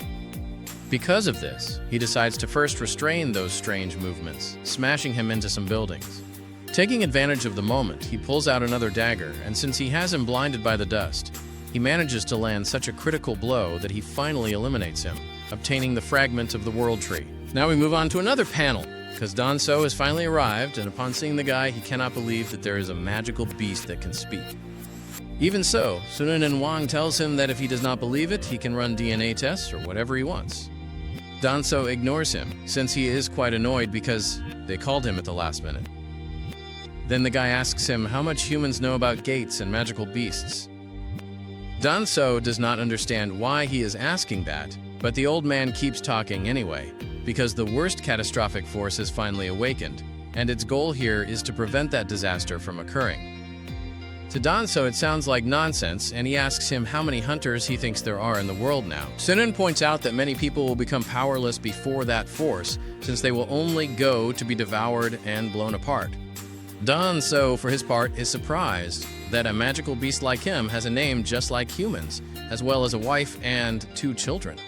Because of this, he decides to first restrain those strange movements, smashing him into some buildings. Taking advantage of the moment, he pulls out another dagger, and since he has him blinded by the dust, he manages to land such a critical blow that he finally eliminates him, obtaining the fragment of the World Tree. Now we move on to another panel, because Danso has finally arrived, and upon seeing the guy, he cannot believe that there is a magical beast that can speak. Even so, Sunan and Wang tells him that if he does not believe it, he can run DNA tests or whatever he wants. Danso ignores him, since he is quite annoyed because they called him at the last minute. Then the guy asks him how much humans know about gates and magical beasts. Danso does not understand why he is asking that, but the old man keeps talking anyway, because the worst catastrophic force has finally awakened, and its goal here is to prevent that disaster from occurring. To Danso, it sounds like nonsense, and he asks him how many hunters he thinks there are in the world now. Sunan points out that many people will become powerless before that force, since they will only go to be devoured and blown apart. Danso, for his part, is surprised that a magical beast like him has a name just like humans, as well as a wife and 2 children.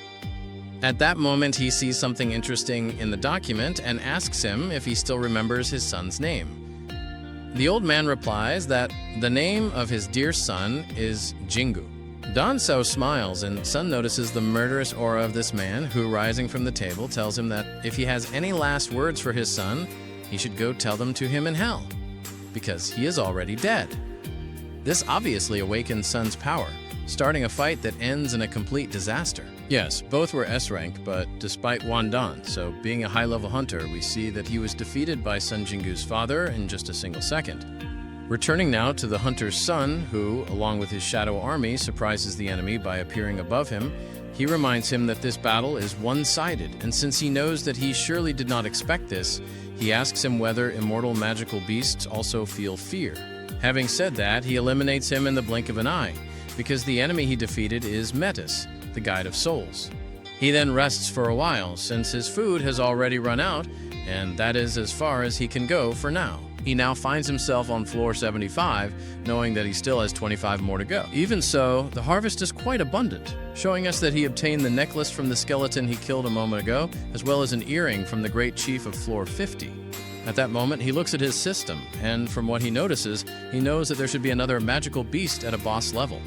At that moment, he sees something interesting in the document and asks him if he still remembers his son's name. The old man replies that the name of his dear son is Jingu. Danso smiles, and Sun notices the murderous aura of this man, who, rising from the table, tells him that if he has any last words for his son, he should go tell them to him in hell, because he is already dead. This obviously awakens Sun's power, starting a fight that ends in a complete disaster. Yes, both were S-rank, but despite Wandan, so being a high-level hunter, we see that he was defeated by Sun Jingu's father in just a single second. Returning now to the hunter's son, who, along with his shadow army, surprises the enemy by appearing above him, he reminds him that this battle is one-sided, and since he knows that he surely did not expect this, he asks him whether immortal magical beasts also feel fear. Having said that, he eliminates him in the blink of an eye, because the enemy he defeated is Metis, the Guide of Souls. He then rests for a while, since his food has already run out, and that is as far as he can go for now. He now finds himself on floor 75, knowing that he still has 25 more to go. Even so, the harvest is quite abundant, showing us that he obtained the necklace from the skeleton he killed a moment ago, as well as an earring from the great chief of floor 50. At that moment, he looks at his system, and from what he notices, he knows that there should be another magical beast at a boss level.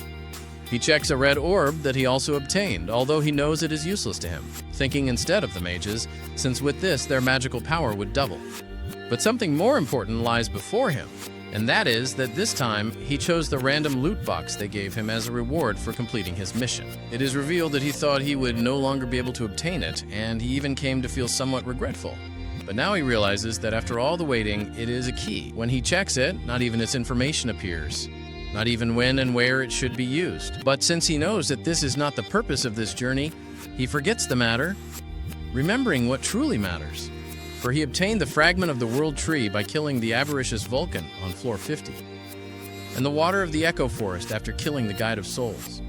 He checks a red orb that he also obtained, although he knows it is useless to him, thinking instead of the mages, since with this their magical power would double. But something more important lies before him, and that is that this time he chose the random loot box they gave him as a reward for completing his mission. It is revealed that he thought he would no longer be able to obtain it, and he even came to feel somewhat regretful. But now he realizes that after all the waiting, it is a key. When he checks it, not even its information appears. not even when and where it should be used. But since he knows that this is not the purpose of this journey, he forgets the matter, remembering what truly matters. For he obtained the fragment of the world tree by killing the avaricious Vulcan on floor 50, and the water of the Echo Forest after killing the Guide of Souls.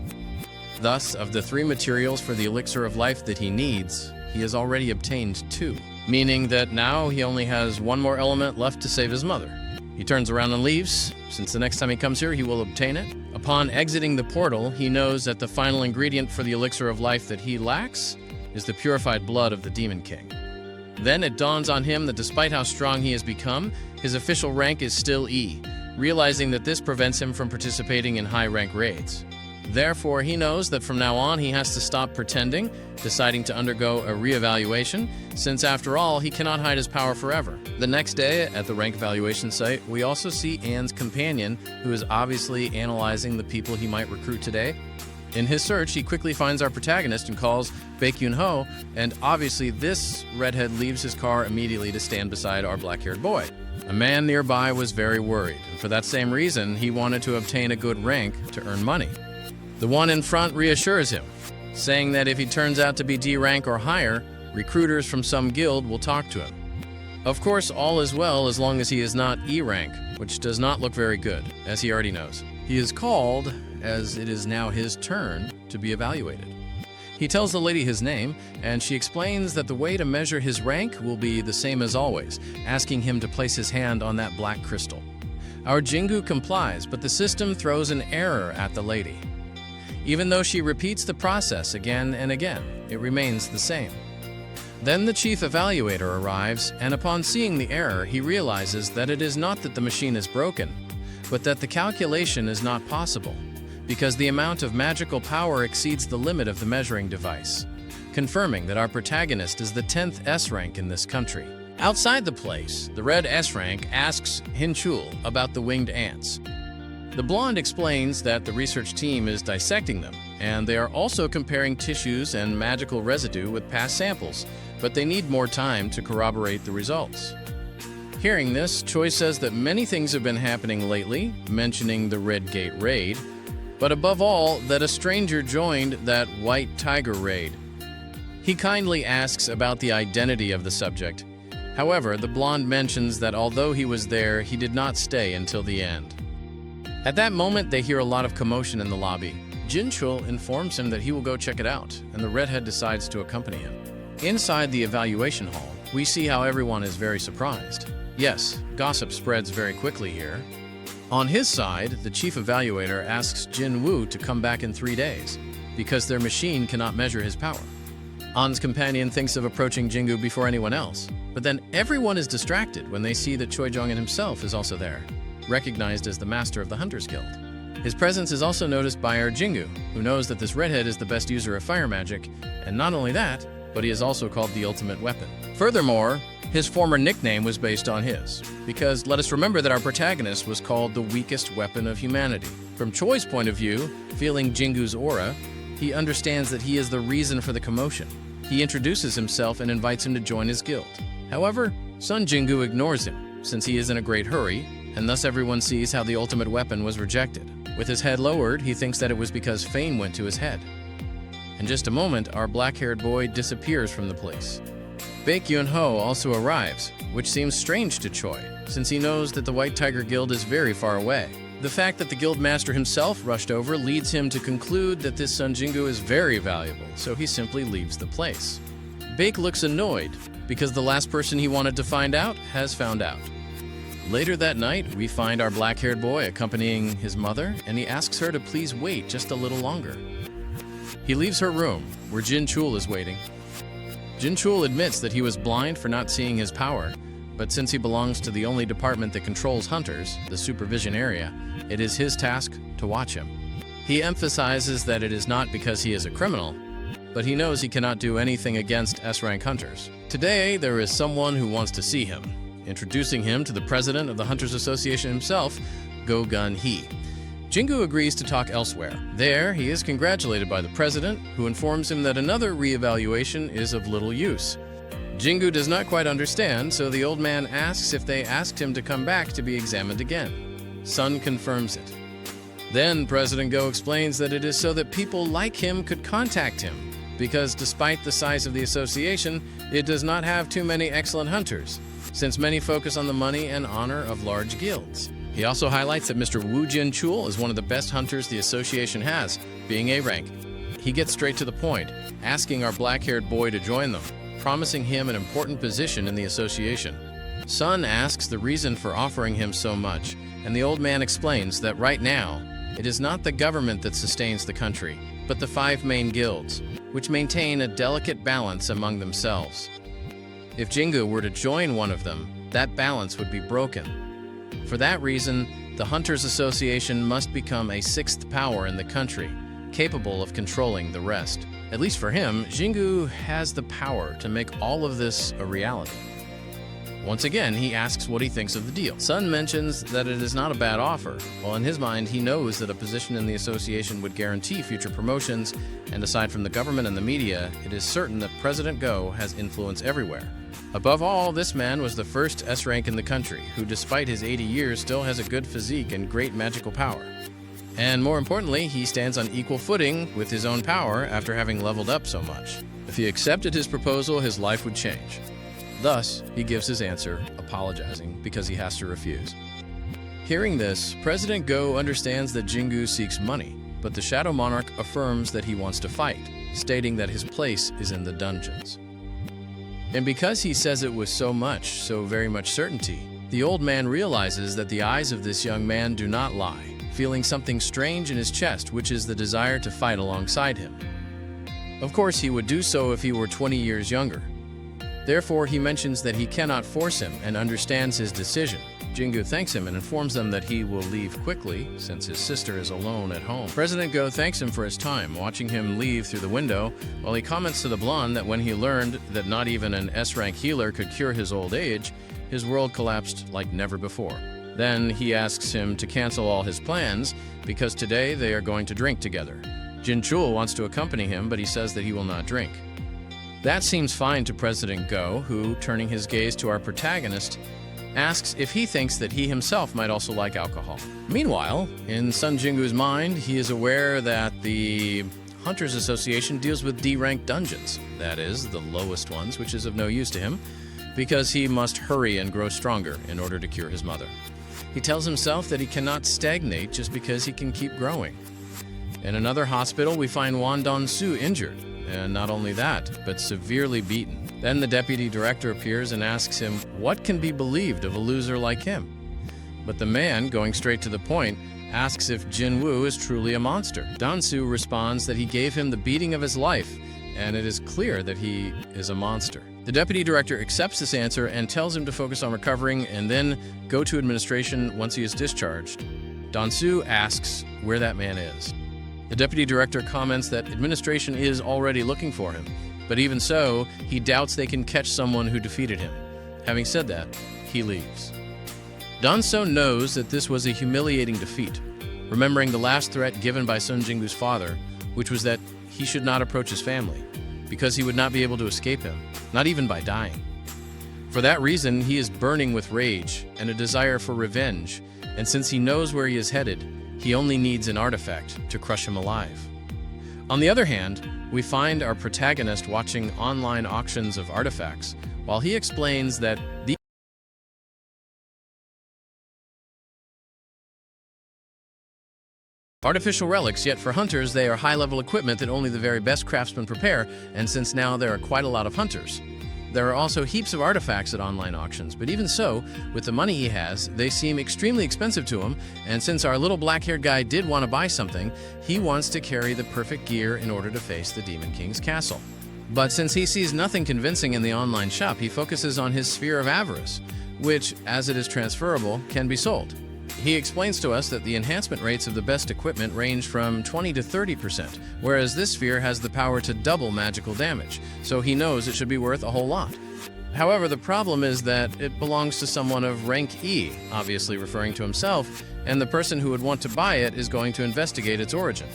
Thus, of the 3 materials for the elixir of life that he needs, he has already obtained 2, meaning that now he only has 1 more element left to save his mother. He turns around and leaves, since the next time he comes here, he will obtain it. Upon exiting the portal, he knows that the final ingredient for the elixir of life that he lacks is the purified blood of the Demon King. Then it dawns on him that despite how strong he has become, his official rank is still E, realizing that this prevents him from participating in high-rank raids. Therefore, he knows that from now on he has to stop pretending, deciding to undergo a reevaluation, since after all, he cannot hide his power forever. The next day, at the rank evaluation site, we also see Anne's companion, who is obviously analyzing the people he might recruit today. In his search, he quickly finds our protagonist and calls Baek-Yun-ho, and obviously this redhead leaves his car immediately to stand beside our black-haired boy. A man nearby was very worried, and for that same reason, he wanted to obtain a good rank to earn money. The one in front reassures him, saying that if he turns out to be D rank or higher, recruiters from some guild will talk to him. Of course, all is well as long as he is not E rank, which does not look very good, as he already knows. He is called, as it is now his turn to be evaluated. He tells the lady his name, and she explains that the way to measure his rank will be the same as always, asking him to place his hand on that black crystal. Our Jingu complies, but the system throws an error at the lady. Even though she repeats the process again and again, it remains the same. Then the chief evaluator arrives, and upon seeing the error, he realizes that it is not that the machine is broken, but that the calculation is not possible, because the amount of magical power exceeds the limit of the measuring device, confirming that our protagonist is the 10th S rank in this country. Outside the place, the red S rank asks Hinchul about the winged ants. The blonde explains that the research team is dissecting them, and they are also comparing tissues and magical residue with past samples, but they need more time to corroborate the results. Hearing this, Choi says that many things have been happening lately, mentioning the Red Gate raid, but above all, that a stranger joined that White Tiger raid. He kindly asks about the identity of the subject. However, the blonde mentions that although he was there, he did not stay until the end. At that moment, they hear a lot of commotion in the lobby. Jinchul informs him that he will go check it out, and the redhead decides to accompany him. Inside the evaluation hall, we see how everyone is very surprised. Yes, gossip spreads very quickly here. On his side, the chief evaluator asks Jin Woo to come back in 3 days, because their machine cannot measure his power. An's companion thinks of approaching Jingu before anyone else, but then everyone is distracted when they see that Choi Jong-in himself is also there, recognized as the master of the Hunters Guild. His presence is also noticed by our Jingu, who knows that this redhead is the best user of fire magic, and not only that, but he is also called the ultimate weapon. Furthermore, his former nickname was based on his, because let us remember that our protagonist was called the weakest weapon of humanity. From Choi's point of view, feeling Jingu's aura, he understands that he is the reason for the commotion. He introduces himself and invites him to join his guild. However, Sun Jingu ignores him, since he is in a great hurry, and thus everyone sees how the ultimate weapon was rejected. With his head lowered, he thinks that it was because fame went to his head. In just a moment, our black-haired boy disappears from the place. Baek-Yun-ho also arrives, which seems strange to Choi, since he knows that the White Tiger Guild is very far away. The fact that the guild master himself rushed over leads him to conclude that this Sun Jingu is very valuable, so he simply leaves the place. Baek looks annoyed, because the last person he wanted to find out has found out. Later that night, we find our black-haired boy accompanying his mother, and he asks her to please wait just a little longer. He leaves her room, where Jin Chul is waiting. Jin Chul admits that he was blind for not seeing his power, but since he belongs to the only department that controls hunters, the supervision area, it is his task to watch him. He emphasizes that it is not because he is a criminal, but he knows he cannot do anything against S-rank hunters. Today, there is someone who wants to see him, introducing him to the president of the Hunters Association himself, Go Gun Hee. Jingu agrees to talk elsewhere. There, he is congratulated by the president, who informs him that another reevaluation is of little use. Jingu does not quite understand, so the old man asks if they asked him to come back to be examined again. Sun confirms it. Then President Go explains that it is so that people like him could contact him, because despite the size of the association, it does not have too many excellent hunters, since many focus on the money and honor of large guilds. He also highlights that Mr. Wu Jinchul is one of the best hunters the association has, being A rank. He gets straight to the point, asking our black-haired boy to join them, promising him an important position in the association. Sun asks the reason for offering him so much, and the old man explains that right now, it is not the government that sustains the country, but the 5 main guilds, which maintain a delicate balance among themselves. If Jingu were to join one of them, that balance would be broken. For that reason, the Hunters Association must become a 6th power in the country, capable of controlling the rest. At least for him, Jingu has the power to make all of this a reality. Once again, he asks what he thinks of the deal. Sun mentions that it is not a bad offer, while in his mind he knows that a position in the association would guarantee future promotions, and aside from the government and the media, it is certain that President Go has influence everywhere. Above all, this man was the first S rank in the country, who despite his 80 years still has a good physique and great magical power. And more importantly, he stands on equal footing with his own power after having leveled up so much. If he accepted his proposal, his life would change. Thus, he gives his answer, apologizing because he has to refuse. Hearing this, President Go understands that Jingu seeks money, but the Shadow Monarch affirms that he wants to fight, stating that his place is in the dungeons. And because he says it with so very much certainty, the old man realizes that the eyes of this young man do not lie, feeling something strange in his chest, which is the desire to fight alongside him. Of course, he would do so if he were 20 years younger. Therefore, he mentions that he cannot force him and understands his decision. Jingu thanks him and informs them that he will leave quickly since his sister is alone at home. President Go thanks him for his time, watching him leave through the window, while he comments to the blonde that when he learned that not even an S-rank healer could cure his old age, his world collapsed like never before. Then he asks him to cancel all his plans because today they are going to drink together. Jinchul wants to accompany him, but he says that he will not drink. That seems fine to President Go, who, turning his gaze to our protagonist, asks if he thinks that he himself might also like alcohol. Meanwhile, in Sun Jingu's mind, he is aware that the Hunters Association deals with D-rank dungeons, that is, the lowest ones, which is of no use to him, because he must hurry and grow stronger in order to cure his mother. He tells himself that he cannot stagnate just because he can keep growing. In another hospital, we find Wan Don-su injured. And not only that, but severely beaten. Then the deputy director appears and asks him what can be believed of a loser like him. But the man, going straight to the point, asks if Jin Woo is truly a monster. Don-su responds that he gave him the beating of his life, and it is clear that he is a monster. The deputy director accepts this answer and tells him to focus on recovering and then go to administration once he is discharged. Don-su asks where that man is. The deputy director comments that administration is already looking for him, but even so, he doubts they can catch someone who defeated him. Having said that, he leaves. Don-so knows that this was a humiliating defeat, remembering the last threat given by Sun Jingu's father, which was that he should not approach his family, because he would not be able to escape him, not even by dying. For that reason, he is burning with rage and a desire for revenge, and since he knows where he is headed, he only needs an artifact to crush him alive. On the other hand, we find our protagonist watching online auctions of artifacts, while he explains that these artificial relics, yet for hunters they are high-level equipment that only the very best craftsmen prepare, and since now there are quite a lot of hunters. There are also heaps of artifacts at online auctions, but even so, with the money he has, they seem extremely expensive to him, and since our little black-haired guy did want to buy something, he wants to carry the perfect gear in order to face the Demon King's castle. But since he sees nothing convincing in the online shop, he focuses on his sphere of avarice, which, as it is transferable, can be sold. He explains to us that the enhancement rates of the best equipment range from 20 to 30%, whereas this sphere has the power to double magical damage, so he knows it should be worth a whole lot. However, the problem is that it belongs to someone of rank E, obviously referring to himself, and the person who would want to buy it is going to investigate its origin.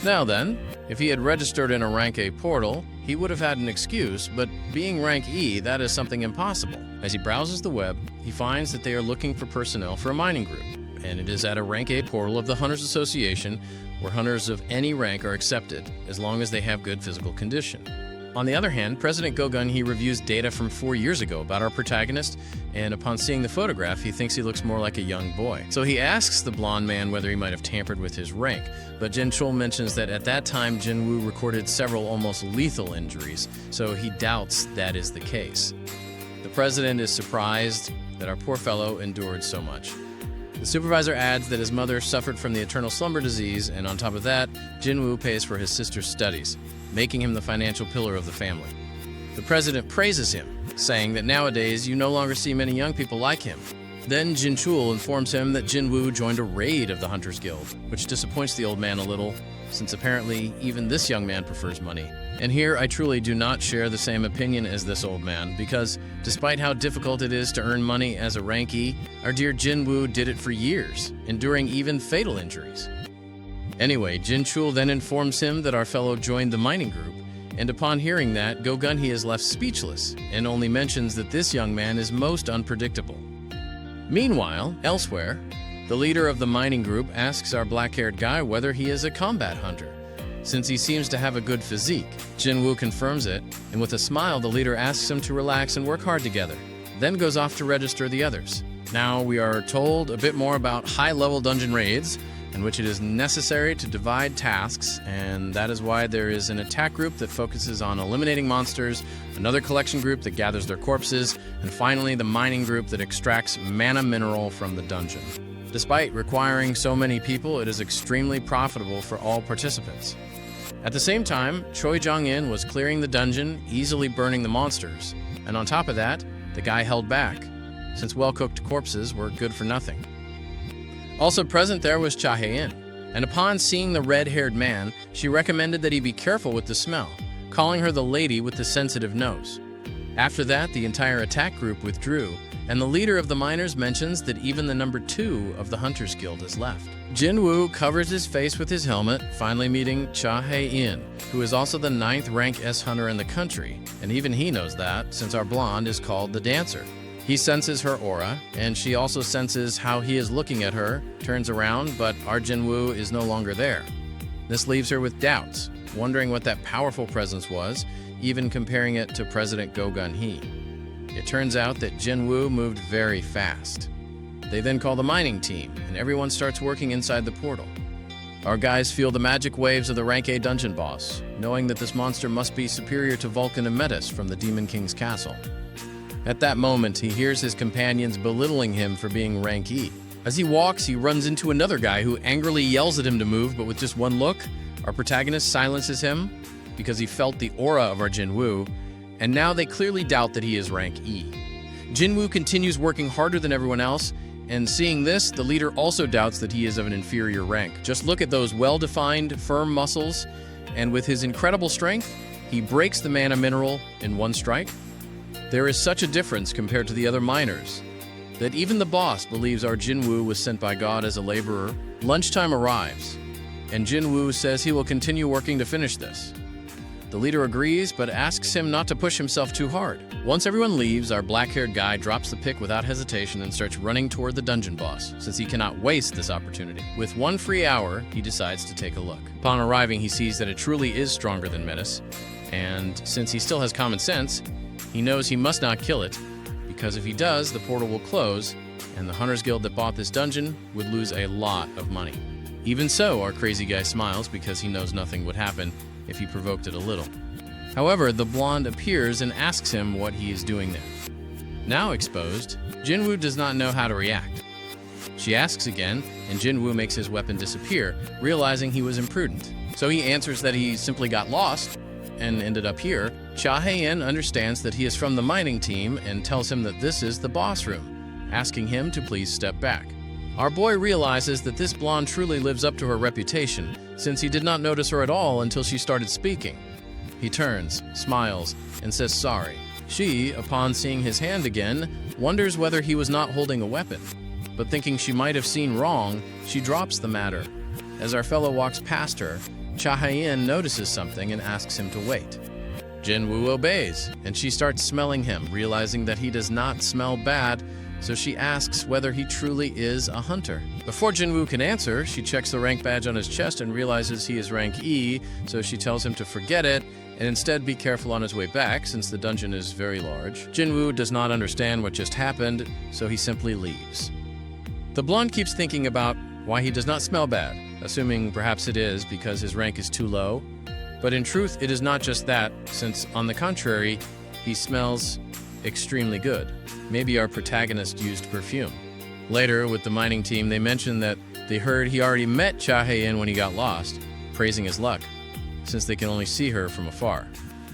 Now then, if he had registered in a rank A portal, he would have had an excuse, but being rank E, that is something impossible. As he browses the web, he finds that they are looking for personnel for a mining group. and it is at a rank A portal of the Hunters Association, where hunters of any rank are accepted as long as they have good physical condition. On the other hand, President Go-Gun-Hee reviews data from 4 years ago about our protagonist, and upon seeing the photograph, he thinks he looks more like a young boy. So he asks the blonde man whether he might have tampered with his rank, but Jin Chul mentions that at that time Jin Woo recorded several almost lethal injuries, so he doubts that is the case. The president is surprised that our poor fellow endured so much. The supervisor adds that his mother suffered from the eternal slumber disease, and on top of that, Jin Woo pays for his sister's studies, making him the financial pillar of the family. The president praises him, saying that nowadays you no longer see many young people like him. Then Jin Chul informs him that Jin Woo joined a raid of the Hunters Guild, which disappoints the old man a little, since apparently even this young man prefers money. And here I truly do not share the same opinion as this old man, because despite how difficult it is to earn money as a rank E, our dear Jin Woo did it for years, enduring even fatal injuries. Anyway, Jin Chul then informs him that our fellow joined the mining group, and upon hearing that, Go-Gun-Hee is left speechless and only mentions that this young man is most unpredictable. Meanwhile, elsewhere, the leader of the mining group asks our black-haired guy whether he is a combat hunter, since he seems to have a good physique. Jin Woo confirms it, and with a smile the leader asks him to relax and work hard together, then goes off to register the others. Now we are told a bit more about high-level dungeon raids, in which it is necessary to divide tasks, and that is why there is an attack group that focuses on eliminating monsters, another collection group that gathers their corpses, and finally the mining group that extracts mana mineral from the dungeon. Despite requiring so many people, it is extremely profitable for all participants. At the same time, Choi Jong-in was clearing the dungeon, easily burning the monsters, and on top of that, the guy held back, since well-cooked corpses were good for nothing. Also present there was Cha Hae-in, and upon seeing the red-haired man, she recommended that he be careful with the smell, calling her the lady with the sensitive nose. After that, the entire attack group withdrew, and the leader of the miners mentions that even the number 2 of the Hunters Guild is left. Jin Woo covers his face with his helmet, finally meeting Cha Hae-in, who is also the 9th rank S hunter in the country, and even he knows that, since our blonde is called the Dancer. He senses her aura, and she also senses how he is looking at her, turns around, but our Jin Woo is no longer there. This leaves her with doubts, wondering what that powerful presence was, even comparing it to President Go-Gun-Hee. It turns out that Jin Woo moved very fast. They then call the mining team, and everyone starts working inside the portal. Our guys feel the magic waves of the rank A dungeon boss, knowing that this monster must be superior to Vulcan and Metis from the Demon King's castle. At that moment, he hears his companions belittling him for being rank E. As he walks, he runs into another guy who angrily yells at him to move, but with just one look, our protagonist silences him because he felt the aura of our Jin Woo, and now they clearly doubt that he is rank E. Jin Woo continues working harder than everyone else, and seeing this, the leader also doubts that he is of an inferior rank. Just look at those well-defined, firm muscles, and with his incredible strength, he breaks the mana mineral in one strike. There is such a difference compared to the other miners that even the boss believes our Jin Woo was sent by God as a laborer. Lunchtime arrives, and Jin Woo says he will continue working to finish this. The leader agrees, but asks him not to push himself too hard. Once everyone leaves, our black-haired guy drops the pick without hesitation and starts running toward the dungeon boss, since he cannot waste this opportunity. With one free hour, he decides to take a look. Upon arriving, he sees that it truly is stronger than Metis, and since he still has common sense, he knows he must not kill it, because if he does, the portal will close, and the Hunters Guild that bought this dungeon would lose a lot of money. Even so, our crazy guy smiles because he knows nothing would happen if he provoked it a little. However, the blonde appears and asks him what he is doing there. Now exposed, Jin Woo does not know how to react. She asks again, and Jin Woo makes his weapon disappear, realizing he was imprudent. So he answers that he simply got lost and ended up here. Cha Hae-in understands that he is from the mining team and tells him that this is the boss room, asking him to please step back. Our boy realizes that this blonde truly lives up to her reputation, since he did not notice her at all until she started speaking. He turns, smiles, and says sorry. She, upon seeing his hand again, wonders whether he was not holding a weapon, but thinking she might have seen wrong, she drops the matter. As our fellow walks past her, Cha Hae-in notices something and asks him to wait. Jin Woo obeys, and she starts smelling him, realizing that he does not smell bad, so she asks whether he truly is a hunter. Before Jinwoo can answer, she checks the rank badge on his chest and realizes he is rank E, so she tells him to forget it and instead be careful on his way back since the dungeon is very large. Jinwoo does not understand what just happened, so he simply leaves. The blonde keeps thinking about why he does not smell bad, assuming perhaps it is because his rank is too low. But in truth, it is not just that, since on the contrary, he smells extremely good. Maybe our protagonist used perfume. Later, with the mining team, they mentioned that they heard he already met Cha Hae-in when he got lost, praising his luck, since they can only see her from afar.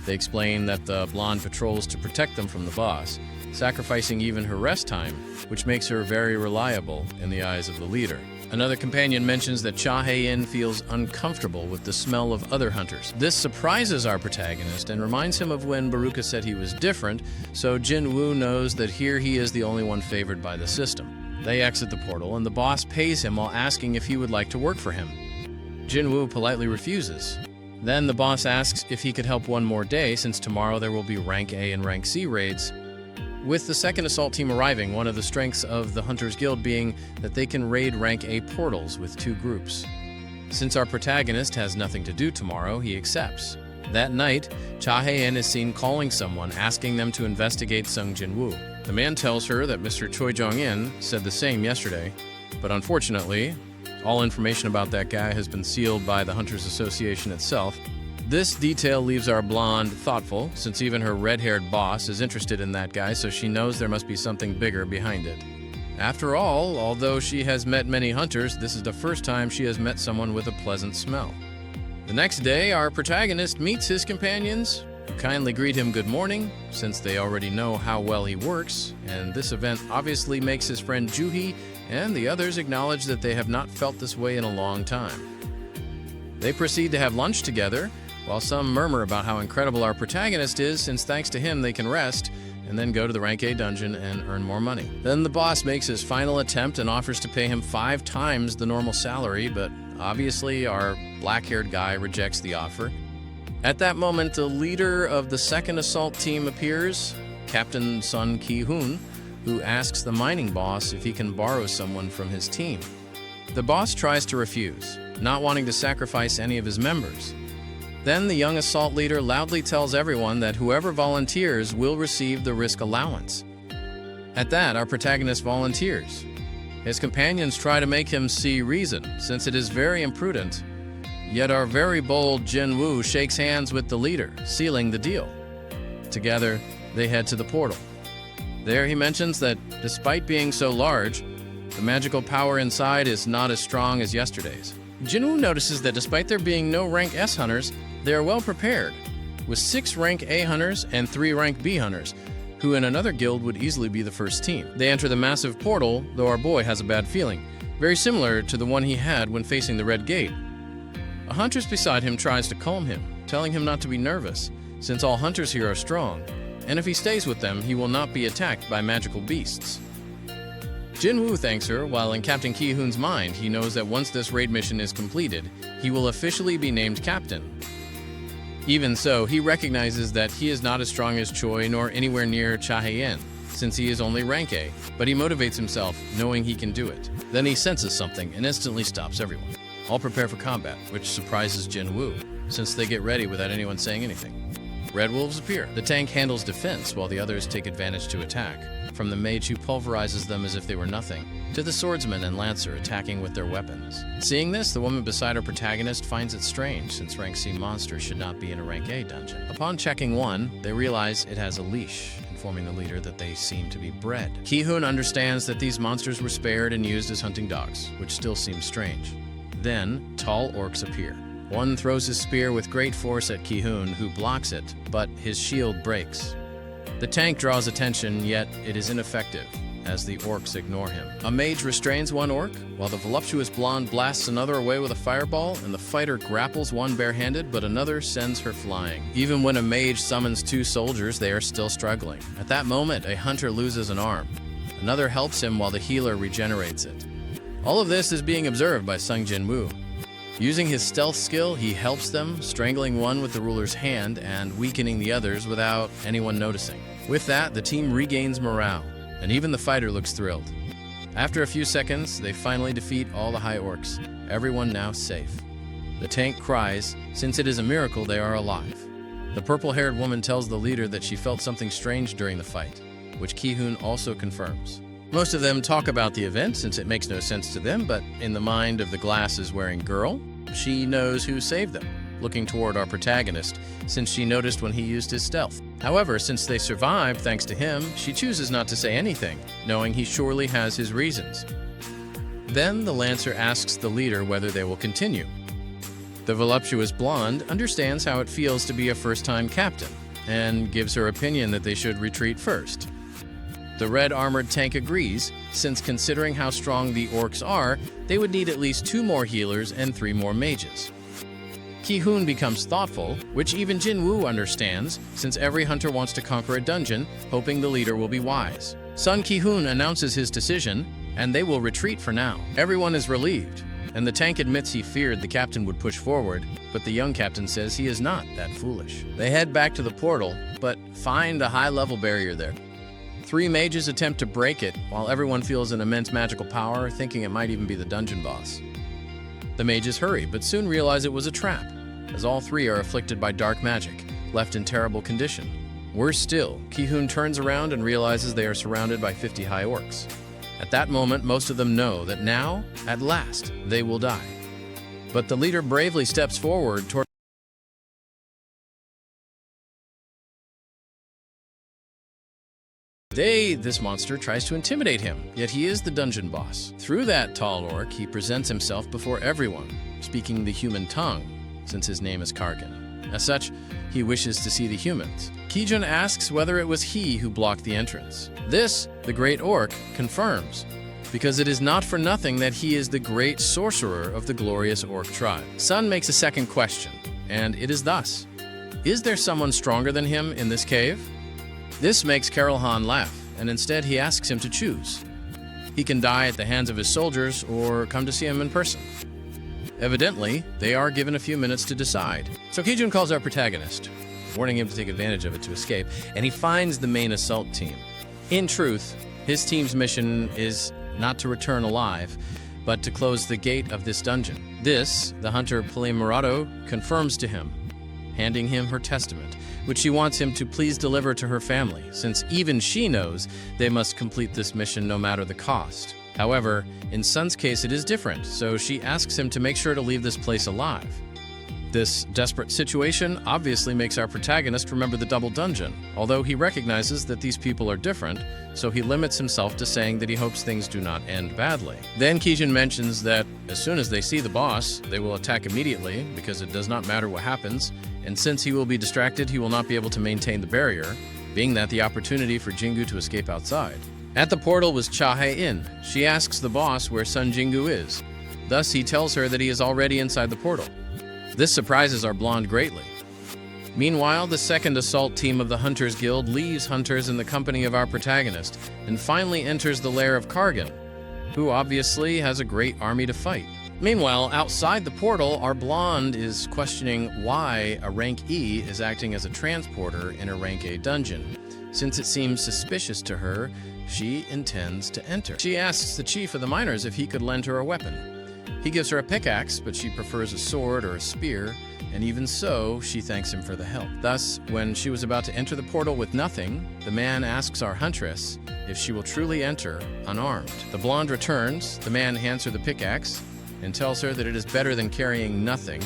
They explain that the blonde patrols to protect them from the boss, sacrificing even her rest time, which makes her very reliable in the eyes of the leader. Another companion mentions that Cha Hae-in feels uncomfortable with the smell of other hunters. This surprises our protagonist and reminds him of when Baruka said he was different, so Jinwoo knows that here he is the only one favored by the system. They exit the portal, and the boss pays him while asking if he would like to work for him. Jinwoo politely refuses. Then the boss asks if he could help one more day since tomorrow there will be Rank A and Rank C raids. With the second assault team arriving, one of the strengths of the Hunters Guild being that they can raid Rank A portals with 2 groups. Since our protagonist has nothing to do tomorrow, he accepts. That night, Cha Hae-in is seen calling someone, asking them to investigate Sung Jinwoo. The man tells her that Mr. Choi Jong-in said the same yesterday, but unfortunately, all information about that guy has been sealed by the Hunters Association itself. This detail leaves our blonde thoughtful, since even her red-haired boss is interested in that guy, so she knows there must be something bigger behind it. After all, although she has met many hunters, this is the first time she has met someone with a pleasant smell. The next day, our protagonist meets his companions, who kindly greet him good morning, since they already know how well he works, and this event obviously makes his friend Juhi and the others acknowledge that they have not felt this way in a long time. They proceed to have lunch together, while some murmur about how incredible our protagonist is, since thanks to him they can rest, and then go to the Rank A dungeon and earn more money. Then the boss makes his final attempt and offers to pay him 5 times the normal salary, but obviously our black-haired guy rejects the offer. At that moment, the leader of the second assault team appears, Captain Sun Ki-hoon, who asks the mining boss if he can borrow someone from his team. The boss tries to refuse, not wanting to sacrifice any of his members. Then the young assault leader loudly tells everyone that whoever volunteers will receive the risk allowance. At that, our protagonist volunteers. His companions try to make him see reason, since it is very imprudent. Yet our very bold Jinwoo shakes hands with the leader, sealing the deal. Together, they head to the portal. There he mentions that, despite being so large, the magical power inside is not as strong as yesterday's. Jinwoo notices that despite there being no Rank S hunters, they are well prepared, with 6 Rank A hunters and 3 Rank B hunters, who in another guild would easily be the first team. They enter the massive portal, though our boy has a bad feeling, very similar to the one he had when facing the Red Gate. A huntress beside him tries to calm him, telling him not to be nervous, since all hunters here are strong, and if he stays with them, he will not be attacked by magical beasts. Jinwoo thanks her, while in Captain Ki-hoon's mind, he knows that once this raid mission is completed, he will officially be named captain. Even so, he recognizes that he is not as strong as Choi nor anywhere near Cha Hae-in, since he is only Rank A, but he motivates himself, knowing he can do it. Then he senses something and instantly stops everyone. All prepare for combat, which surprises Jinwoo, since they get ready without anyone saying anything. Red wolves appear. The tank handles defense while the others take advantage to attack, from the mage who pulverizes them as if they were nothing, to the swordsman and lancer attacking with their weapons. Seeing this, the woman beside our protagonist finds it strange, since Rank C monsters should not be in a Rank A dungeon. Upon checking one, they realize it has a leash, informing the leader that they seem to be bred. Ki-hoon understands that these monsters were spared and used as hunting dogs, which still seems strange. Then, tall orcs appear. One throws his spear with great force at Ki-hoon, who blocks it, but his shield breaks. The tank draws attention, yet it is ineffective, as the orcs ignore him. A mage restrains one orc, while the voluptuous blonde blasts another away with a fireball, and the fighter grapples one barehanded, but another sends her flying. Even when a mage summons 2 soldiers, they are still struggling. At that moment, a hunter loses an arm. Another helps him while the healer regenerates it. All of this is being observed by Sung Jinwoo. Using his stealth skill, he helps them, strangling one with the ruler's hand and weakening the others without anyone noticing. With that, the team regains morale. and even the fighter looks thrilled. After a few seconds, they finally defeat all the high orcs, everyone now safe. The tank cries, since it is a miracle they are alive. The purple-haired woman tells the leader that she felt something strange during the fight, which Ki-hoon also confirms. Most of them talk about the event since it makes no sense to them, but in the mind of the glasses-wearing girl, she knows who saved them, looking toward our protagonist, since she noticed when he used his stealth. However, since they survived thanks to him, she chooses not to say anything, knowing he surely has his reasons. Then the Lancer asks the leader whether they will continue. The voluptuous blonde understands how it feels to be a first-time captain, and gives her opinion that they should retreat first. The red-armored tank agrees, since considering how strong the orcs are, they would need at least 2 more healers and 3 more mages. Ki-hoon becomes thoughtful, which even Jin-woo understands, since every hunter wants to conquer a dungeon, hoping the leader will be wise. Sun Ki-hoon announces his decision, and they will retreat for now. Everyone is relieved, and the tank admits he feared the captain would push forward, but the young captain says he is not that foolish. They head back to the portal, but find a high-level barrier there. 3 mages attempt to break it, while everyone feels an immense magical power, thinking it might even be the dungeon boss. The mages hurry, but soon realize it was a trap, as all 3 are afflicted by dark magic, left in terrible condition. Worse still, Ki-hoon turns around and realizes they are surrounded by 50 high orcs. At that moment, most of them know that now, at last, they will die. But the leader bravely steps forward toward this monster tries to intimidate him, yet he is the dungeon boss. Through that tall orc, he presents himself before everyone, speaking the human tongue, since his name is Kargan. As such, he wishes to see the humans. Ki-jun asks whether it was he who blocked the entrance. This, the great orc, confirms, because it is not for nothing that he is the great sorcerer of the glorious orc tribe. Sun makes a second question, and it is thus: is there someone stronger than him in this cave? This makes Carol Han laugh, and instead he asks him to choose. He can die at the hands of his soldiers or come to see him in person. Evidently, they are given a few minutes to decide. So Ki-jun calls our protagonist, warning him to take advantage of it to escape, and he finds the main assault team. In truth, his team's mission is not to return alive, but to close the gate of this dungeon. This, the hunter Polimerato confirms to him, handing him her testament, which she wants him to please deliver to her family, since even she knows they must complete this mission no matter the cost. However, in Sun's case it is different, so she asks him to make sure to leave this place alive. This desperate situation obviously makes our protagonist remember the double dungeon, although he recognizes that these people are different, so he limits himself to saying that he hopes things do not end badly. Then Ki-jun mentions that as soon as they see the boss, they will attack immediately, because it does not matter what happens, and since he will be distracted, he will not be able to maintain the barrier, being that the opportunity for Jingu to escape outside. At the portal was Cha-hae-in. She asks the boss where Sun Jingu is. Thus, he tells her that he is already inside the portal. This surprises our blonde greatly. Meanwhile, the second assault team of the Hunters Guild leaves hunters in the company of our protagonist and finally enters the lair of Kargan, who obviously has a great army to fight. Meanwhile, outside the portal, our blonde is questioning why a rank E is acting as a transporter in a rank A dungeon. Since it seems suspicious to her, she intends to enter. She asks the chief of the miners if he could lend her a weapon. He gives her a pickaxe, but she prefers a sword or a spear, and even so, she thanks him for the help. Thus, when she was about to enter the portal with nothing, the man asks our huntress if she will truly enter unarmed. The blonde returns, the man hands her the pickaxe, and tells her that it is better than carrying nothing,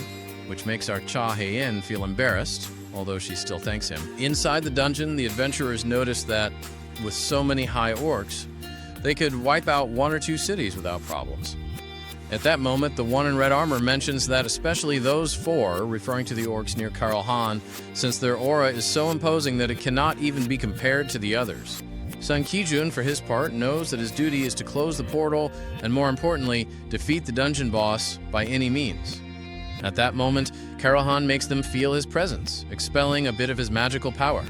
which makes our Cha-hae-in feel embarrassed, although she still thanks him. Inside the dungeon, the adventurers notice that, with so many high orcs, they could wipe out 1 or 2 cities without problems. At that moment, the one in red armor mentions that especially those 4, referring to the orcs near Carl Han, since their aura is so imposing that it cannot even be compared to the others. Sun Ki-jun, for his part, knows that his duty is to close the portal and, more importantly, defeat the dungeon boss by any means. At that moment, Carl Han makes them feel his presence, expelling a bit of his magical power.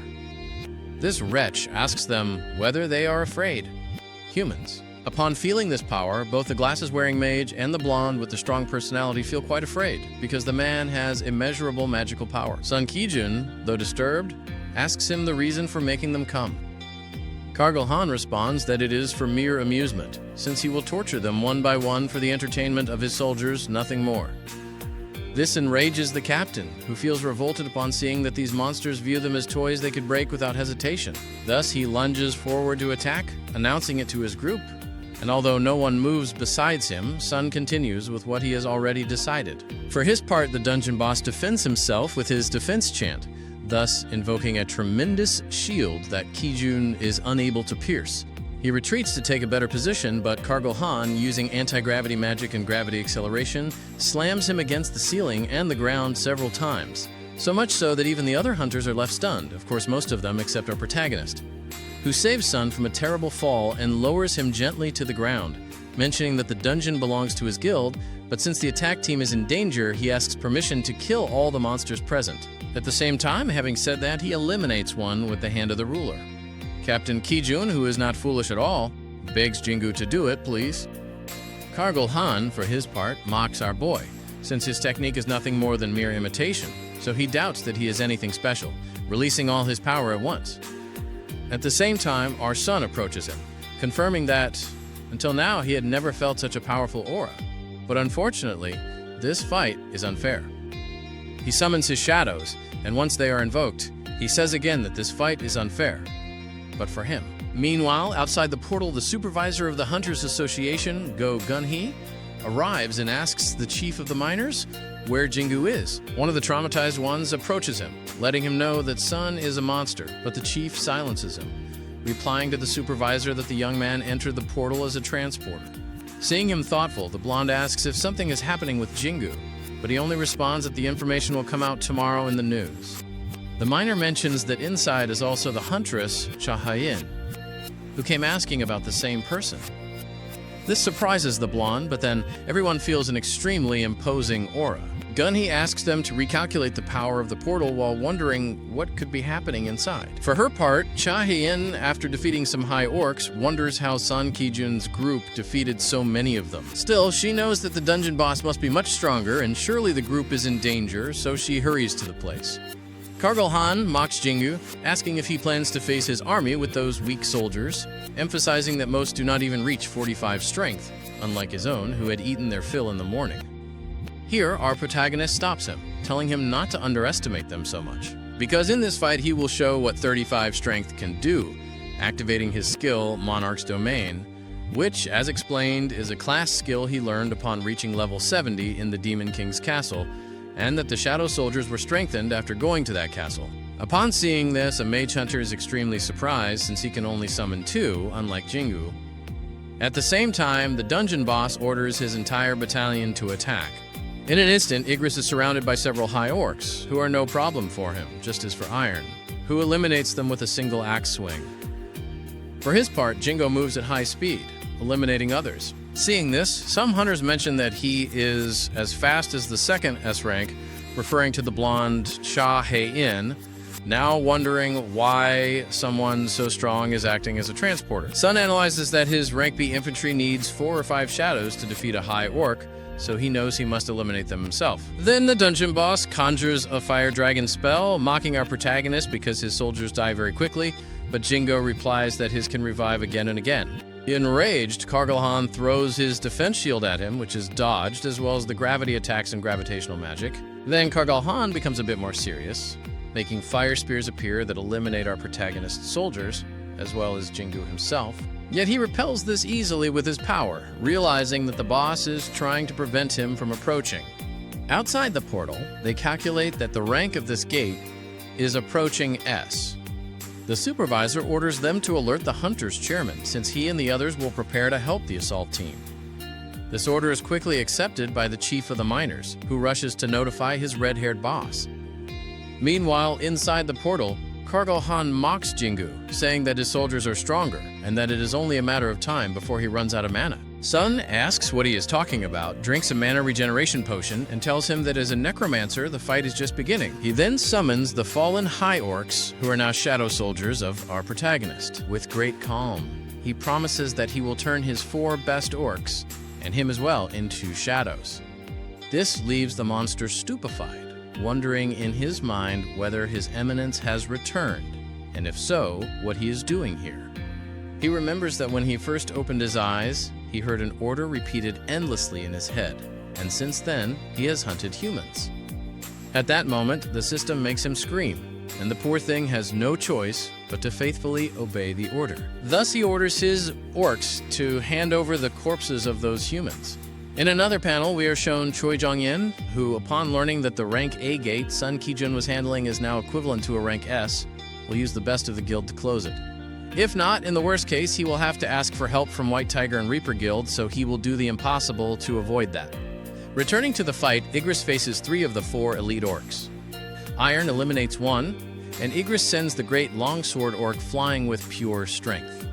This wretch asks them whether they are afraid. Humans. Upon feeling this power, both the glasses-wearing mage and the blonde with the strong personality feel quite afraid, because the man has immeasurable magical power. Sun Ki-jun, though disturbed, asks him the reason for making them come. Kargal Han responds that it is for mere amusement, since he will torture them one by one for the entertainment of his soldiers, nothing more. This enrages the captain, who feels revolted upon seeing that these monsters view them as toys they could break without hesitation. Thus, he lunges forward to attack, announcing it to his group. And although no one moves besides him, Sun continues with what he has already decided. For his part, the dungeon boss defends himself with his defense chant, thus invoking a tremendous shield that Kijun is unable to pierce. He retreats to take a better position, but Kargal Han, using anti-gravity magic and gravity acceleration, slams him against the ceiling and the ground several times. So much so that even the other hunters are left stunned, of course most of them except our protagonist, who saves Sun from a terrible fall and lowers him gently to the ground, mentioning that the dungeon belongs to his guild, but since the attack team is in danger, he asks permission to kill all the monsters present. At the same time, having said that, he eliminates one with the hand of the ruler. Captain Kijun, who is not foolish at all, begs Jingu to do it, please. Kargal Han, for his part, mocks our boy, since his technique is nothing more than mere imitation, so he doubts that he is anything special, releasing all his power at once. At the same time, our son approaches him, confirming that, until now, he had never felt such a powerful aura. But unfortunately, this fight is unfair. He summons his shadows, and once they are invoked, he says again that this fight is unfair. But for him. Meanwhile, outside the portal, the supervisor of the Hunters Association, Go Gunhee, arrives and asks the chief of the miners where Jingu is. One of the traumatized ones approaches him, letting him know that Sun is a monster, but the chief silences him, replying to the supervisor that the young man entered the portal as a transporter. Seeing him thoughtful, the blonde asks if something is happening with Jingu, but he only responds that the information will come out tomorrow in the news. The miner mentions that inside is also the huntress, Chahayin, who came asking about the same person. This surprises the blonde, but then everyone feels an extremely imposing aura. Gunhee asks them to recalculate the power of the portal while wondering what could be happening inside. For her part, Chahayin, after defeating some high orcs, wonders how Sun Kijun's group defeated so many of them. Still, she knows that the dungeon boss must be much stronger, and surely the group is in danger, so she hurries to the place. Kargal Han mocks Jingu, asking if he plans to face his army with those weak soldiers, emphasizing that most do not even reach 45 strength, unlike his own, who had eaten their fill in the morning. Here, our protagonist stops him, telling him not to underestimate them so much, because in this fight he will show what 35 strength can do, activating his skill, Monarch's Domain, which, as explained, is a class skill he learned upon reaching level 70 in the Demon King's castle, and that the Shadow Soldiers were strengthened after going to that castle. Upon seeing this, a mage hunter is extremely surprised since he can only summon 2, unlike Jingu. At the same time, the dungeon boss orders his entire battalion to attack. In an instant, Igris is surrounded by several high orcs, who are no problem for him, just as for Iron, who eliminates them with a single axe swing. For his part, Jingo moves at high speed, eliminating others. Seeing this, some hunters mention that he is as fast as the second S rank, referring to the blonde Cha Hei-in, now wondering why someone so strong is acting as a transporter. Sun analyzes that his rank B infantry needs 4 or 5 shadows to defeat a high orc, so he knows he must eliminate them himself. Then the dungeon boss conjures a fire dragon spell, mocking our protagonist because his soldiers die very quickly, but Jingo replies that his can revive again and again. Enraged, Kargal Han throws his defense shield at him, which is dodged, as well as the gravity attacks and gravitational magic. Then Kargal Han becomes a bit more serious, making fire spears appear that eliminate our protagonist's soldiers, as well as Jingu himself. Yet he repels this easily with his power, realizing that the boss is trying to prevent him from approaching. Outside the portal, they calculate that the rank of this gate is approaching S. The supervisor orders them to alert the Hunter's chairman, since he and the others will prepare to help the assault team. This order is quickly accepted by the chief of the miners, who rushes to notify his red-haired boss. Meanwhile, inside the portal, Kargal Han mocks Jingu, saying that his soldiers are stronger, and that it is only a matter of time before he runs out of mana. Sun asks what he is talking about, drinks a mana regeneration potion, and tells him that as a necromancer, the fight is just beginning. He then summons the fallen high orcs, who are now shadow soldiers of our protagonist. With great calm, he promises that he will turn his 4 best orcs, and him as well, into shadows. This leaves the monster stupefied, wondering in his mind whether his eminence has returned, and if so, what he is doing here. He remembers that when he first opened his eyes, he heard an order repeated endlessly in his head, and since then, he has hunted humans. At that moment, the system makes him scream, and the poor thing has no choice but to faithfully obey the order. Thus, he orders his orcs to hand over the corpses of those humans. In another panel, we are shown Choi Jong-yen, who, upon learning that the rank A gate Sun Ki-jun was handling is now equivalent to a rank S, will use the best of the guild to close it. If not, in the worst case, he will have to ask for help from White Tiger and Reaper Guild, so he will do the impossible to avoid that. Returning to the fight, Igris faces 3 of the 4 elite orcs. Iron eliminates 1, and Igris sends the great longsword orc flying with pure strength.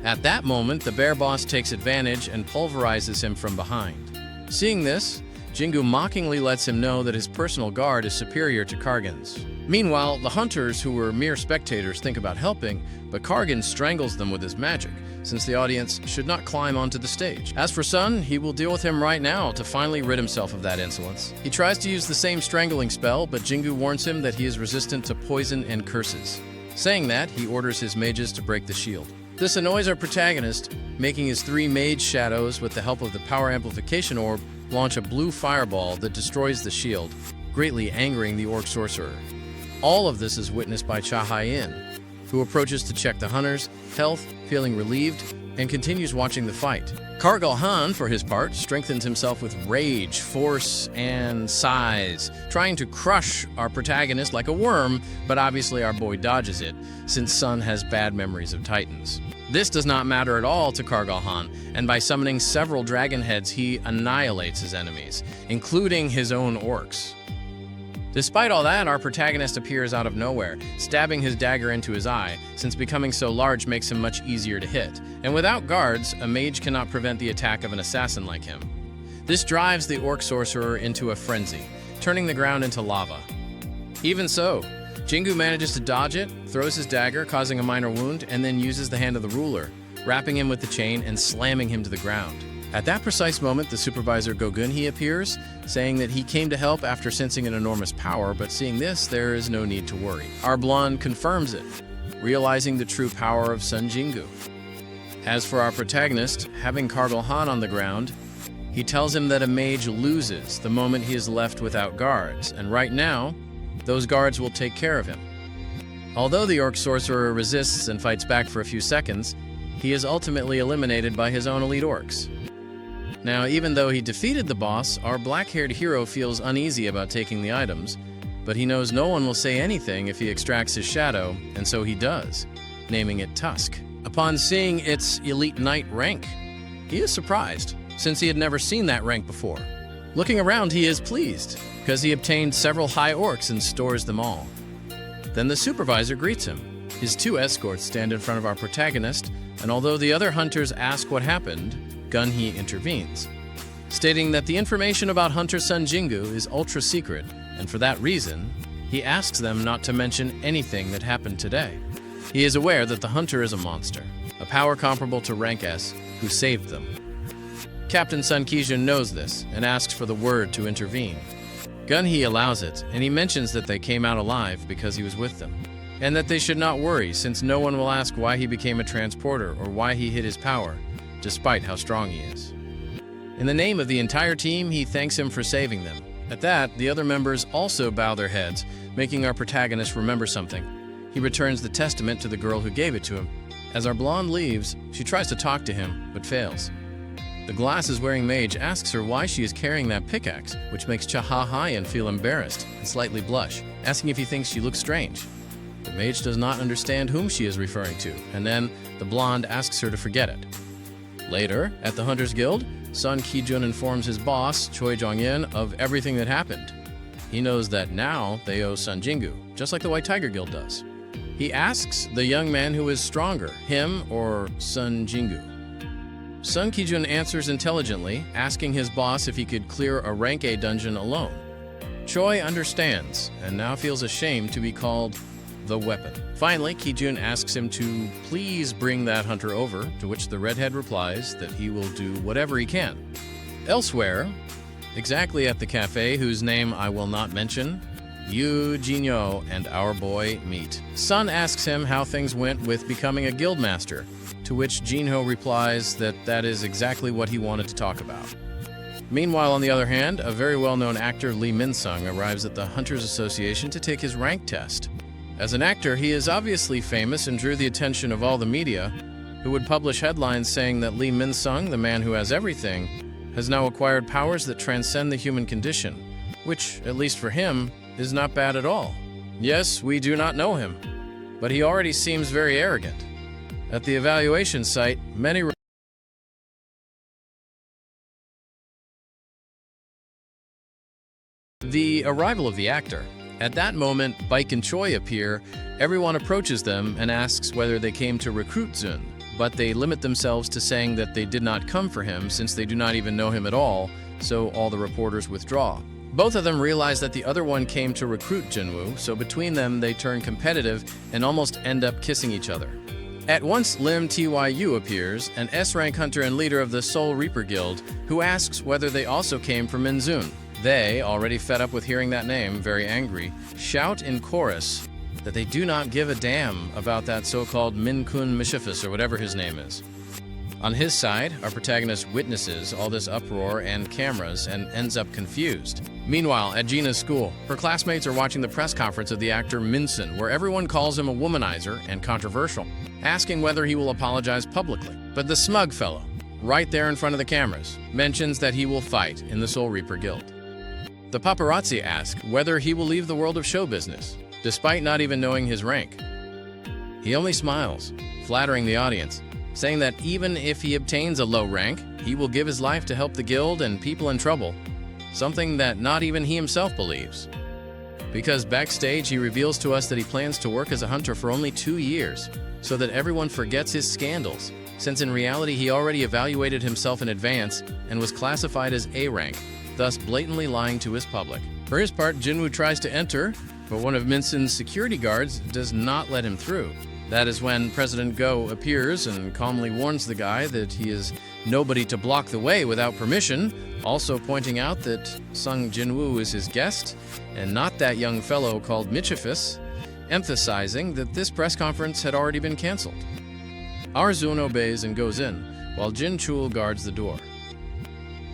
At that moment, the bear boss takes advantage and pulverizes him from behind. Seeing this, Jingu mockingly lets him know that his personal guard is superior to Kargan's. Meanwhile, the hunters, who were mere spectators, think about helping, but Kargan strangles them with his magic, since the audience should not climb onto the stage. As for Sun, he will deal with him right now to finally rid himself of that insolence. He tries to use the same strangling spell, but Jingu warns him that he is resistant to poison and curses. Saying that, he orders his mages to break the shield. This annoys our protagonist, making his 3 mage shadows, with the help of the power amplification orb, launch a blue fireball that destroys the shield, greatly angering the orc sorcerer. All of this is witnessed by Cha Hai-in, who approaches to check the hunter's health, feeling relieved, and continues watching the fight. Kargal Han, for his part, strengthens himself with rage, force, and size, trying to crush our protagonist like a worm, but obviously our boy dodges it, since Sun has bad memories of Titans. This does not matter at all to Kargal Han, and by summoning several dragon heads, he annihilates his enemies, including his own orcs. Despite all that, our protagonist appears out of nowhere, stabbing his dagger into his eye, since becoming so large makes him much easier to hit. And without guards, a mage cannot prevent the attack of an assassin like him. This drives the orc sorcerer into a frenzy, turning the ground into lava. Even so, Jingu manages to dodge it, throws his dagger, causing a minor wound, and then uses the hand of the ruler, wrapping him with the chain and slamming him to the ground. At that precise moment, the supervisor Gogunhee appears, saying that he came to help after sensing an enormous power, but seeing this, there is no need to worry. Our blonde confirms it, realizing the true power of Sun Jingu. As for our protagonist, having Kargal Han on the ground, he tells him that a mage loses the moment he is left without guards, and right now, those guards will take care of him. Although the orc sorcerer resists and fights back for a few seconds, he is ultimately eliminated by his own elite orcs. Now, even though he defeated the boss, our black-haired hero feels uneasy about taking the items, but he knows no one will say anything if he extracts his shadow, and so he does, naming it Tusk. Upon seeing its Elite Knight rank, he is surprised, since he had never seen that rank before. Looking around, he is pleased, because he obtained several high orcs and stores them all. Then the supervisor greets him. His 2 escorts stand in front of our protagonist, and although the other hunters ask what happened, Gunhee intervenes, stating that the information about Hunter Sun Jingu is ultra-secret, and for that reason, he asks them not to mention anything that happened today. He is aware that the hunter is a monster, a power comparable to rank S, who saved them. Captain Sun Ki-jun knows this, and asks for the word to intervene. Gunhee allows it, and he mentions that they came out alive because he was with them, and that they should not worry since no one will ask why he became a transporter or why he hid his power, despite how strong he is. In the name of the entire team, he thanks him for saving them. At that, the other members also bow their heads, making our protagonist remember something. He returns the testament to the girl who gave it to him. As our blonde leaves, she tries to talk to him, but fails. The glasses-wearing mage asks her why she is carrying that pickaxe, which makes Cha Hai-in feel embarrassed and slightly blush, asking if he thinks she looks strange. The mage does not understand whom she is referring to, and then the blonde asks her to forget it. Later, at the Hunters Guild, Sun Ki-jun informs his boss, Choi Jong-yen, of everything that happened. He knows that now they owe Sun Jingu, just like the White Tiger Guild does. He asks the young man who is stronger, him or Sun Jingu. Sun Ki-jun answers intelligently, asking his boss if he could clear a rank A dungeon alone. Choi understands, and now feels ashamed to be called the weapon. Finally, Ki-jun asks him to please bring that hunter over, to which the redhead replies that he will do whatever he can. Elsewhere, exactly at the cafe whose name I will not mention, Yu Jinyo and our boy meet. Sun asks him how things went with becoming a guildmaster, to which Jinho replies that that is exactly what he wanted to talk about. Meanwhile, on the other hand, a very well-known actor, Lee Min-sung, arrives at the Hunters Association to take his rank test. As an actor, he is obviously famous and drew the attention of all the media, who would publish headlines saying that Lee Min-sung, the man who has everything, has now acquired powers that transcend the human condition, which, at least for him, is not bad at all. Yes, we do not know him, but he already seems very arrogant. At the evaluation site, many the arrival of the actor. At that moment, Baek and Choi appear. Everyone approaches them and asks whether they came to recruit Zun, but they limit themselves to saying that they did not come for him since they do not even know him at all, so all the reporters withdraw. Both of them realize that the other one came to recruit Jinwoo, so between them they turn competitive and almost end up kissing each other. At once, Lim Tyu appears, an S-rank hunter and leader of the Soul Reaper Guild, who asks whether they also came from Minzun. They, already fed up with hearing that name, very angry, shout in chorus that they do not give a damn about that so-called Min-kun Mischievous or whatever his name is. On his side, our protagonist witnesses all this uproar and cameras and ends up confused. Meanwhile, at Gina's school, her classmates are watching the press conference of the actor Minsun, where everyone calls him a womanizer and controversial, asking whether he will apologize publicly. But the smug fellow, right there in front of the cameras, mentions that he will fight in the Soul Reaper Guild. The paparazzi ask whether he will leave the world of show business, despite not even knowing his rank. He only smiles, flattering the audience, saying that even if he obtains a low rank, he will give his life to help the guild and people in trouble, something that not even he himself believes. Because backstage he reveals to us that he plans to work as a hunter for only 2 years, so that everyone forgets his scandals, since in reality he already evaluated himself in advance and was classified as A rank, thus blatantly lying to his public. For his part, Jinwoo tries to enter, but one of Minsun's security guards does not let him through. That is when President Go appears and calmly warns the guy that he is nobody to block the way without permission, also pointing out that Sung Jinwoo is his guest and not that young fellow called Michifus, emphasizing that this press conference had already been canceled. Our Zun obeys and goes in, while Jin Chul guards the door.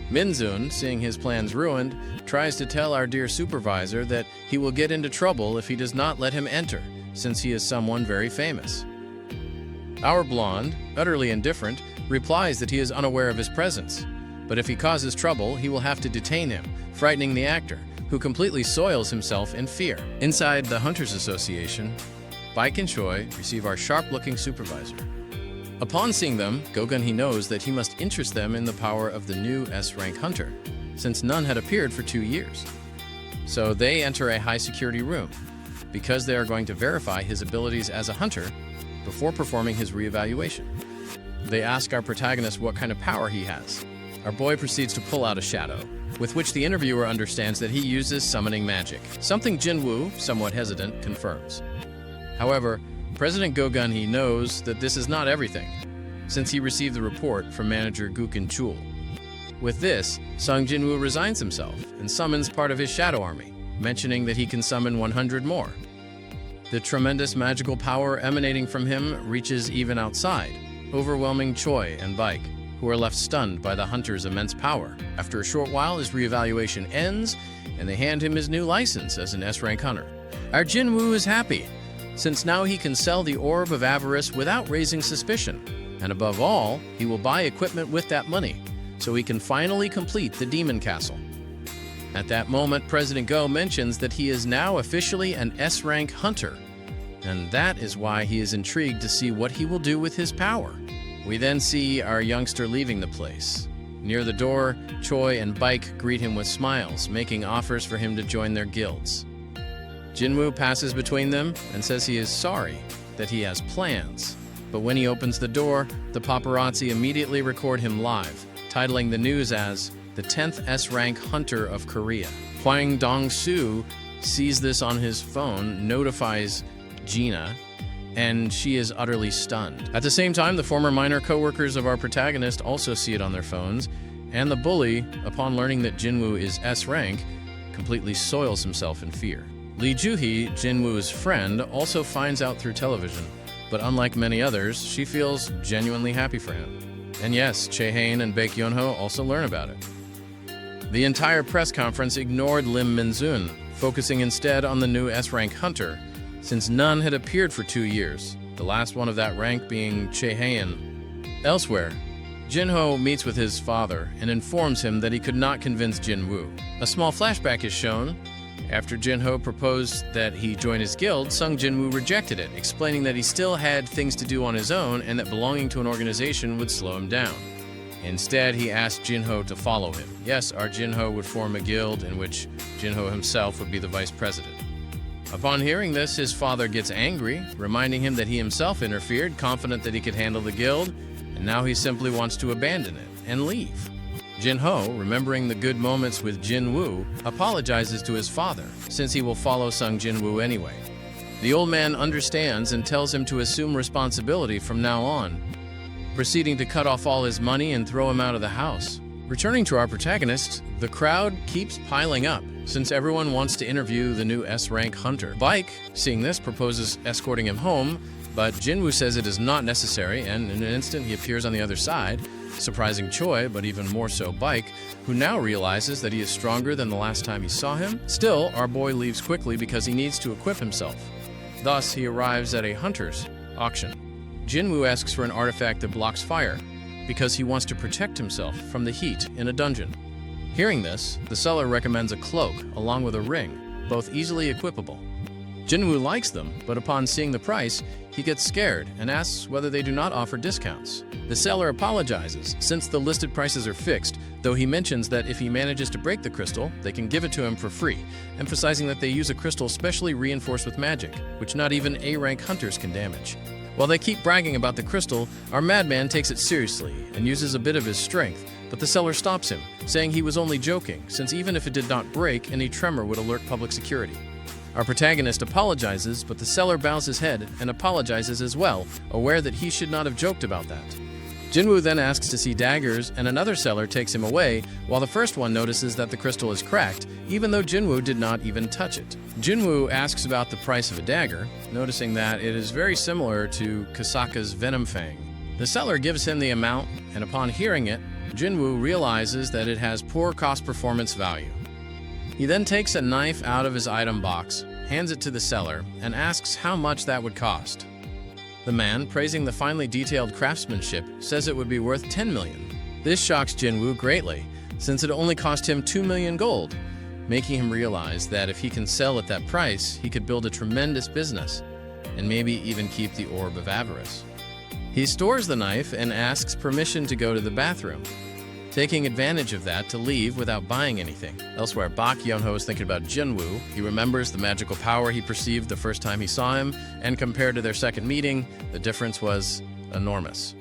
Minzun, seeing his plans ruined, tries to tell our dear supervisor that he will get into trouble if he does not let him enter, since he is someone very famous. Our blonde, utterly indifferent, replies that he is unaware of his presence, but if he causes trouble, he will have to detain him, frightening the actor, who completely soils himself in fear. Inside the Hunters Association, Baek and Choi receive our sharp-looking supervisor. Upon seeing them, Go-gun knows that he must interest them in the power of the new S-rank hunter, since none had appeared for 2 years. So they enter a high-security room, because they are going to verify his abilities as a hunter before performing his reevaluation. They ask our protagonist what kind of power he has. Our boy proceeds to pull out a shadow, with which the interviewer understands that he uses summoning magic, something Jinwoo, somewhat hesitant, confirms. However, President Go-gun knows that this is not everything, since he received the report from manager Gukin Chul. With this, Sung Jinwoo resigns himself and summons part of his shadow army, mentioning that he can summon 100 more. The tremendous magical power emanating from him reaches even outside, overwhelming Choi and Baek, who are left stunned by the hunter's immense power. After a short while, his reevaluation ends, and they hand him his new license as an S-rank hunter. Our Jinwoo is happy, since now he can sell the Orb of Avarice without raising suspicion, and above all, he will buy equipment with that money, so he can finally complete the Demon Castle. At that moment, President Go mentions that he is now officially an S-rank hunter, and that is why he is intrigued to see what he will do with his power. We then see our youngster leaving the place. Near the door, Choi and Baek greet him with smiles, making offers for him to join their guilds. Jinwoo passes between them and says he is sorry that he has plans, but when he opens the door, the paparazzi immediately record him live, titling the news as the 10th S-rank hunter of Korea. Hwang Dong-soo sees this on his phone, notifies Gina, and she is utterly stunned. At the same time, the former minor co-workers of our protagonist also see it on their phones, and the bully, upon learning that Jinwoo is S-rank, completely soils himself in fear. Lee Joo-hee, Jinwoo's friend, also finds out through television, but unlike many others, she feels genuinely happy for him. And yes, Chae-haen and Baek Yeon-ho also learn about it. The entire press conference ignored Lim Min-soon, focusing instead on the new S-rank hunter, since none had appeared for 2 years, the last one of that rank being Chae-haen. Elsewhere, Jin-ho meets with his father and informs him that he could not convince Jin-woo. A small flashback is shown. After Jin-ho proposed that he join his guild, Sung Jin-woo rejected it, explaining that he still had things to do on his own and that belonging to an organization would slow him down. Instead, he asked Jin-ho to follow him. Yes, our Jin-ho would form a guild in which Jin-ho himself would be the vice president. Upon hearing this, his father gets angry, reminding him that he himself interfered, confident that he could handle the guild, and now he simply wants to abandon it and leave. Jin-ho, remembering the good moments with Jin-woo, apologizes to his father, since he will follow Sung Jin-woo anyway. The old man understands and tells him to assume responsibility from now on, proceeding to cut off all his money and throw him out of the house. Returning to our protagonist, the crowd keeps piling up, since everyone wants to interview the new S-rank hunter. Baek, seeing this, proposes escorting him home, but Jin-woo says it is not necessary, and in an instant he appears on the other side, surprising Choi, but even more so Baek, who now realizes that he is stronger than the last time he saw him. Still, our boy leaves quickly because he needs to equip himself. Thus, he arrives at a hunter's auction. Jin-woo asks for an artifact that blocks fire, because he wants to protect himself from the heat in a dungeon. Hearing this, the seller recommends a cloak along with a ring, both easily equipable. Jin-woo likes them, but upon seeing the price, he gets scared and asks whether they do not offer discounts. The seller apologizes, since the listed prices are fixed, though he mentions that if he manages to break the crystal, they can give it to him for free, emphasizing that they use a crystal specially reinforced with magic, which not even A-rank hunters can damage. While they keep bragging about the crystal, our madman takes it seriously and uses a bit of his strength, but the seller stops him, saying he was only joking, since even if it did not break, any tremor would alert public security. Our protagonist apologizes, but the seller bows his head and apologizes as well, aware that he should not have joked about that. Jin-woo then asks to see daggers, and another seller takes him away, while the first one notices that the crystal is cracked, even though Jin-woo did not even touch it. Jin-woo asks about the price of a dagger, noticing that it is very similar to Kasaka's Venom Fang. The seller gives him the amount, and upon hearing it, Jin-woo realizes that it has poor cost-performance value. He then takes a knife out of his item box, hands it to the seller, and asks how much that would cost. The man, praising the finely detailed craftsmanship, says it would be worth 10 million. This shocks Jin-woo greatly, since it only cost him 2 million gold, making him realize that if he can sell at that price, he could build a tremendous business, and maybe even keep the Orb of Avarice. He stores the knife and asks permission to go to the bathroom, taking advantage of that to leave without buying anything. Elsewhere, Baek Yeon-ho is thinking about Jin-woo. He remembers the magical power he perceived the first time he saw him, and compared to their second meeting, the difference was enormous.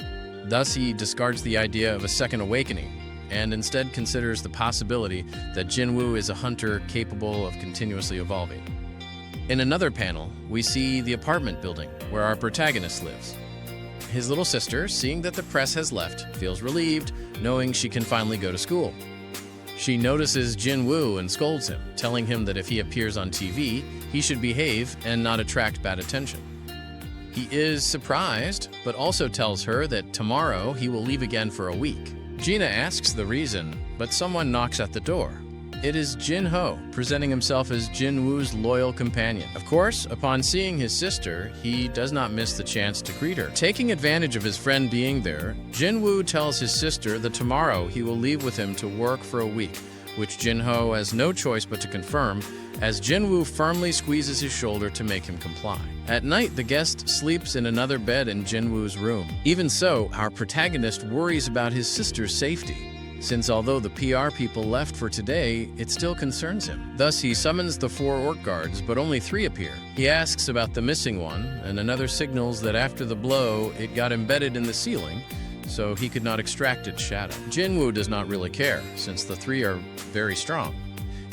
Thus, he discards the idea of a second awakening, and instead considers the possibility that Jin-woo is a hunter capable of continuously evolving. In another panel, we see the apartment building where our protagonist lives. His little sister, seeing that the press has left, feels relieved, knowing she can finally go to school. She notices Jin-woo and scolds him, telling him that if he appears on TV, he should behave and not attract bad attention. He is surprised, but also tells her that tomorrow he will leave again for a week. Gina asks the reason, but someone knocks at the door. It is Jin-ho, presenting himself as Jin-woo's loyal companion. Of course, upon seeing his sister, he does not miss the chance to greet her. Taking advantage of his friend being there, Jin-woo tells his sister that tomorrow he will leave with him to work for a week, which Jin-ho has no choice but to confirm, as Jin-woo firmly squeezes his shoulder to make him comply. At night, the guest sleeps in another bed in Jin-woo's room. Even so, our protagonist worries about his sister's safety, since although the PR people left for today, it still concerns him. Thus, he summons the 4 orc guards, but only 3 appear. He asks about the missing one, and another signals that after the blow, it got embedded in the ceiling, so he could not extract its shadow. Jin-woo does not really care, since the 3 are very strong.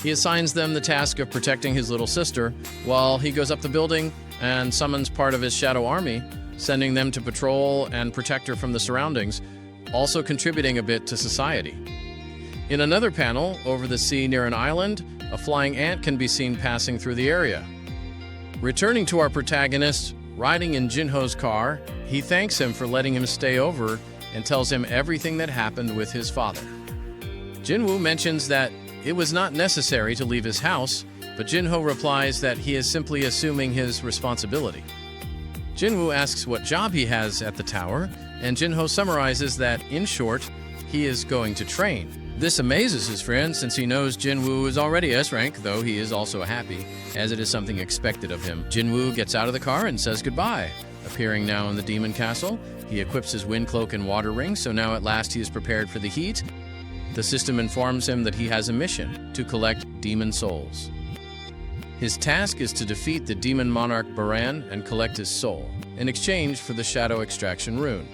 He assigns them the task of protecting his little sister, while he goes up the building and summons part of his shadow army, sending them to patrol and protect her from the surroundings, also contributing a bit to society. In another panel, over the sea near an island, a flying ant can be seen passing through the area. Returning to our protagonist, Riding in Jinho's car, he thanks him for letting him stay over and tells him everything that happened with his father. Jinwoo mentions that it was not necessary to leave his house, but Jinho replies that he is simply assuming his responsibility. Jinwoo asks what job he has at the tower, and Jinho summarizes that, in short, he is going to train. This amazes his friend since he knows Jinwoo is already S-rank, though he is also happy, as it is something expected of him. Jinwoo gets out of the car and says goodbye. Appearing now in the demon castle, he equips his wind cloak and water ring, so now at last he is prepared for the heat. The system informs him that he has a mission to collect demon souls. His task is to defeat the demon monarch Baran and collect his soul, in exchange for the shadow extraction rune.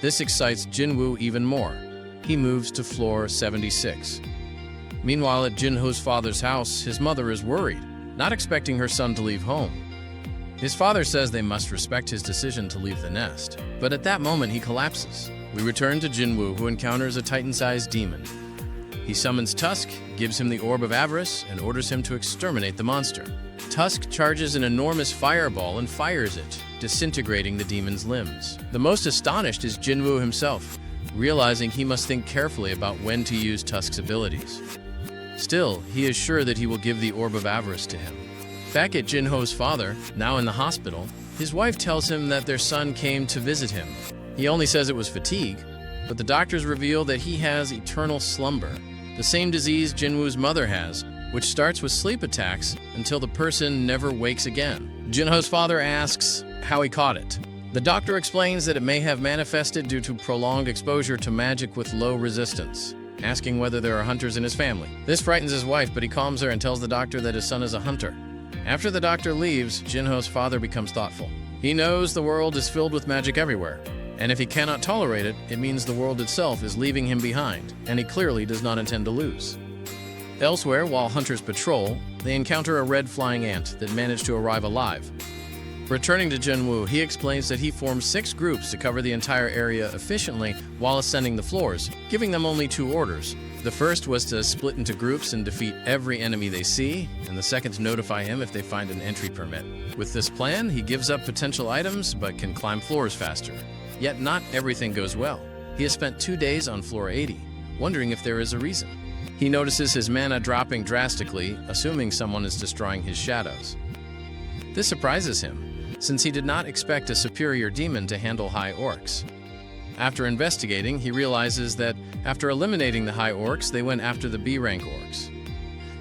This excites Jinwoo even more. He moves to floor 76. Meanwhile, at Jinho's father's house, his mother is worried, not expecting her son to leave home. His father says they must respect his decision to leave the nest, but at that moment he collapses. We return to Jinwoo, who encounters a Titan-sized demon. He summons Tusk, gives him the Orb of Avarice, and orders him to exterminate the monster. Tusk charges an enormous fireball and fires it, disintegrating the demon's limbs. The most astonished is Jinwoo himself, realizing he must think carefully about when to use Tusk's abilities. Still, he is sure that he will give the Orb of Avarice to him. Back at Jinho's father, now in the hospital, his wife tells him that their son came to visit him. He only says it was fatigue, but the doctors reveal that he has eternal slumber, the same disease Jinwoo's mother has, which starts with sleep attacks until the person never wakes again. Jinho's father asks how he caught it. The doctor explains that it may have manifested due to prolonged exposure to magic with low resistance, asking whether there are hunters in his family. This frightens his wife, but he calms her and tells the doctor that his son is a hunter. After the doctor leaves, Jinho's father becomes thoughtful. He knows the world is filled with magic everywhere, and if he cannot tolerate it, it means the world itself is leaving him behind, and he clearly does not intend to lose. Elsewhere, while hunters patrol, they encounter a red flying ant that managed to arrive alive. Returning to Jinwoo, he explains that he formed 6 groups to cover the entire area efficiently while ascending the floors, giving them only 2 orders. The first was to split into groups and defeat every enemy they see, and the second to notify him if they find an entry permit. With this plan, he gives up potential items but can climb floors faster. Yet not everything goes well. He has spent 2 days on floor 80, wondering if there is a reason. He notices his mana dropping drastically, assuming someone is destroying his shadows. This surprises him, since he did not expect a superior demon to handle high orcs. After investigating, he realizes that after eliminating the high orcs, they went after the B-rank orcs.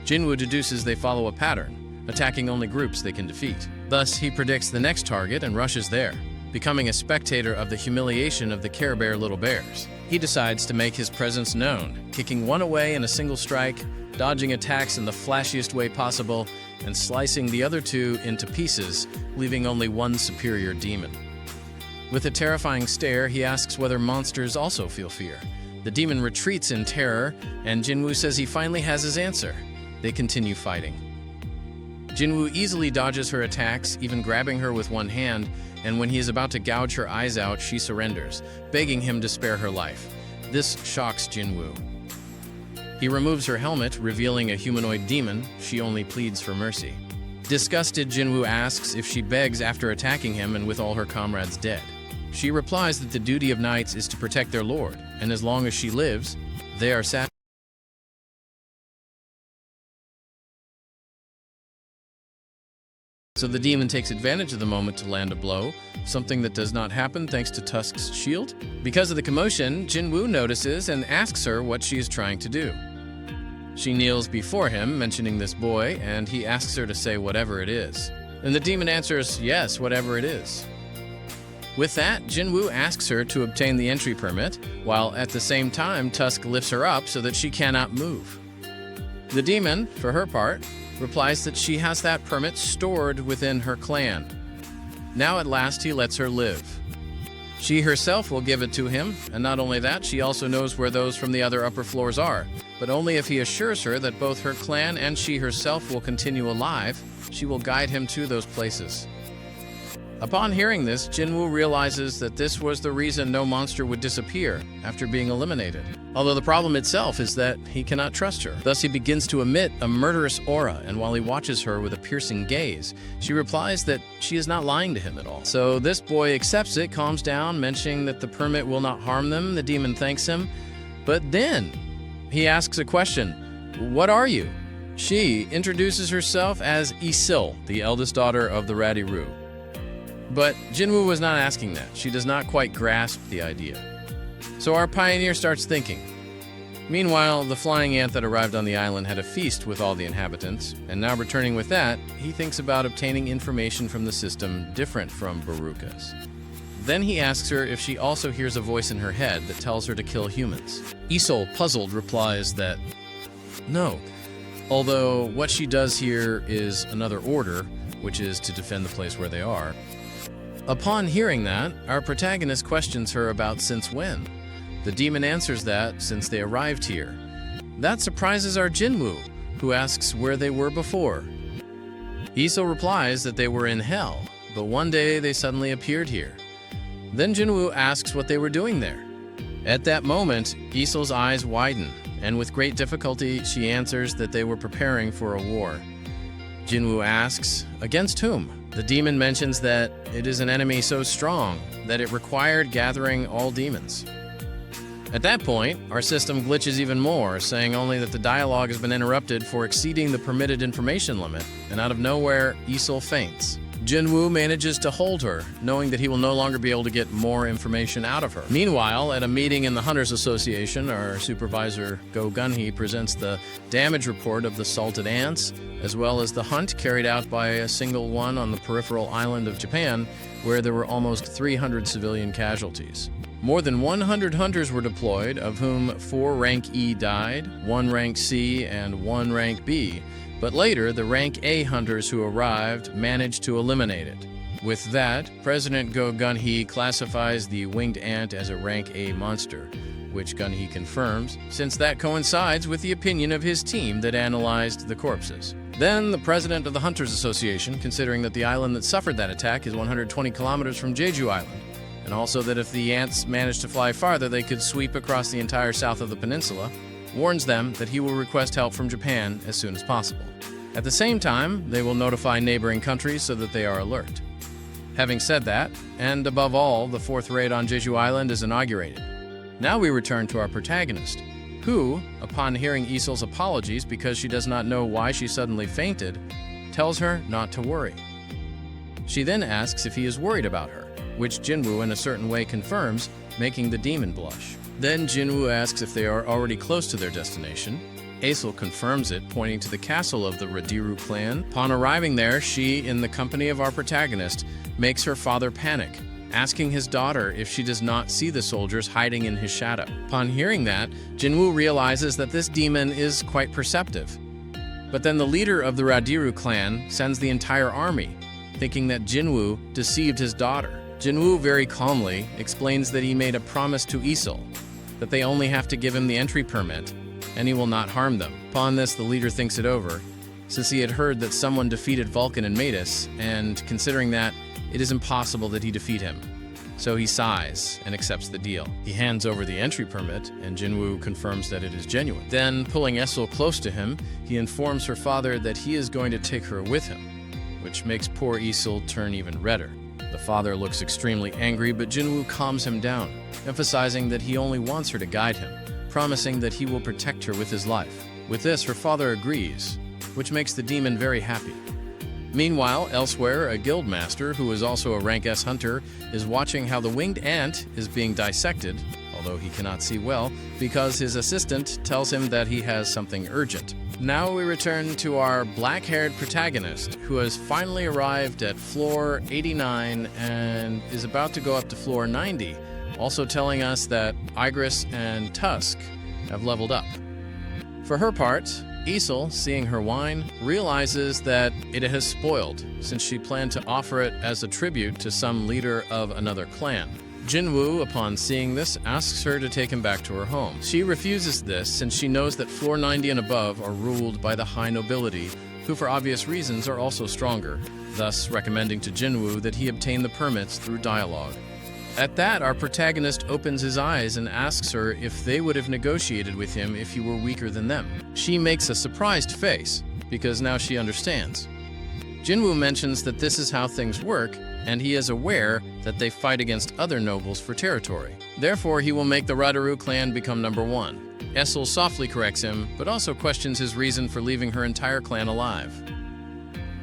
Jinwoo deduces they follow a pattern, attacking only groups they can defeat. Thus, he predicts the next target and rushes there, becoming a spectator of the humiliation of the Care Bear little bears. He decides to make his presence known, kicking one away in a single strike, dodging attacks in the flashiest way possible, and slicing the other 2 into pieces, leaving only one superior demon. With a terrifying stare, he asks whether monsters also feel fear. The demon retreats in terror, and Jinwoo says he finally has his answer. They continue fighting. Jinwoo easily dodges her attacks, even grabbing her with one hand, and when he is about to gouge her eyes out, she surrenders, begging him to spare her life. This shocks Jinwoo. He removes her helmet, revealing a humanoid demon. She only pleads for mercy. Disgusted, Jinwoo asks if she begs after attacking him and with all her comrades dead. She replies that the duty of knights is to protect their lord, and as long as she lives, they are satisfied. So the demon takes advantage of the moment to land a blow, something that does not happen thanks to Tusk's shield. Because of the commotion, Jinwoo notices and asks her what she is trying to do. She kneels before him, mentioning this boy, and he asks her to say whatever it is. And the demon answers, yes, whatever it is. With that, Jinwoo asks her to obtain the entry permit, while at the same time Tusk lifts her up so that she cannot move. The demon, for her part, replies that she has that permit stored within her clan. Now at last he lets her live. She herself will give it to him, and not only that, she also knows where those from the other upper floors are, but only if he assures her that both her clan and she herself will continue alive, she will guide him to those places. Upon hearing this, Jinwoo realizes that this was the reason no monster would disappear after being eliminated. Although the problem itself is that he cannot trust her. Thus, he begins to emit a murderous aura, and while he watches her with a piercing gaze, she replies that she is not lying to him at all. So this boy accepts it, calms down, mentioning that the permit will not harm them. The demon thanks him, but then he asks a question. What are you? She introduces herself as Isil, the eldest daughter of the Radiru. But Jinwoo was not asking that. She does not quite grasp the idea. So our pioneer starts thinking. Meanwhile, the flying ant that arrived on the island had a feast with all the inhabitants, and now returning with that, he thinks about obtaining information from the system different from Baruka's. Then he asks her if she also hears a voice in her head that tells her to kill humans. Isil, puzzled, replies that no, although what she does here is another order, which is to defend the place where they are. Upon hearing that, our protagonist questions her about since when. The demon answers that since they arrived here. That surprises our Jinwoo, who asks where they were before. Isil replies that they were in hell, but one day they suddenly appeared here. Then Jinwoo asks what they were doing there. At that moment, Isil's eyes widen, and with great difficulty she answers that they were preparing for a war. Jinwoo asks, against whom? The demon mentions that it is an enemy so strong that it required gathering all demons. At that point, our system glitches even more, saying only that the dialogue has been interrupted for exceeding the permitted information limit, and out of nowhere, Isil faints. Jinwoo manages to hold her, knowing that he will no longer be able to get more information out of her. Meanwhile, at a meeting in the Hunters Association, our supervisor Go Gunhee presents the damage report of the salted ants, as well as the hunt carried out by a single one on the peripheral island of Japan, where there were almost 300 civilian casualties. More than 100 hunters were deployed, of whom 4 rank E died, 1 rank C, and 1 rank B, but later the rank A hunters who arrived managed to eliminate it. With that, President Go Gunhee classifies the winged ant as a rank A monster, which Gunhee confirms, since that coincides with the opinion of his team that analyzed the corpses. Then the president of the Hunters Association, considering that the island that suffered that attack is 120 kilometers from Jeju Island, and also that if the ants managed to fly farther, they could sweep across the entire south of the peninsula, warns them that he will request help from Japan as soon as possible. At the same time, they will notify neighboring countries so that they are alert. Having said that, and above all, the 4th raid on Jeju Island is inaugurated. Now we return to our protagonist, who, upon hearing Isil's apologies because she does not know why she suddenly fainted, tells her not to worry. She then asks if he is worried about her, which Jinwoo in a certain way confirms, making the demon blush. Then Jinwoo asks if they are already close to their destination. Isil confirms it, pointing to the castle of the Radiru clan. Upon arriving there, she, in the company of our protagonist, makes her father panic, asking his daughter if she does not see the soldiers hiding in his shadow. Upon hearing that, Jinwoo realizes that this demon is quite perceptive. But then the leader of the Radiru clan sends the entire army, thinking that Jinwoo deceived his daughter. Jinwoo very calmly explains that he made a promise to Isil, that they only have to give him the entry permit, and he will not harm them. Upon this, the leader thinks it over, since he had heard that someone defeated Vulcan and Metis, and considering that, it is impossible that he defeat him. So he sighs and accepts the deal. He hands over the entry permit, and Jinwoo confirms that it is genuine. Then, pulling Isil close to him, he informs her father that he is going to take her with him, which makes poor Isil turn even redder. The father looks extremely angry, but Jinwoo calms him down, emphasizing that he only wants her to guide him, promising that he will protect her with his life. With this, her father agrees, which makes the demon very happy. Meanwhile, elsewhere, a guild master, who is also a rank S hunter, is watching how the winged ant is being dissected, although he cannot see well, because his assistant tells him that he has something urgent. Now we return to our black-haired protagonist, who has finally arrived at floor 89 and is about to go up to floor 90, also telling us that Igris and Tusk have leveled up. For her part, Isil, seeing her wine, realizes that it has spoiled, since she planned to offer it as a tribute to some leader of another clan. Jinwoo, upon seeing this, asks her to take him back to her home. She refuses this since she knows that floor 90 and above are ruled by the high nobility, who for obvious reasons are also stronger, thus recommending to Jinwoo that he obtain the permits through dialogue. At that, our protagonist opens his eyes and asks her if they would have negotiated with him if he were weaker than them. She makes a surprised face, because now she understands. Jinwoo mentions that this is how things work, and he is aware that they fight against other nobles for territory. Therefore, he will make the Radaru clan become number one. Essel softly corrects him, but also questions his reason for leaving her entire clan alive.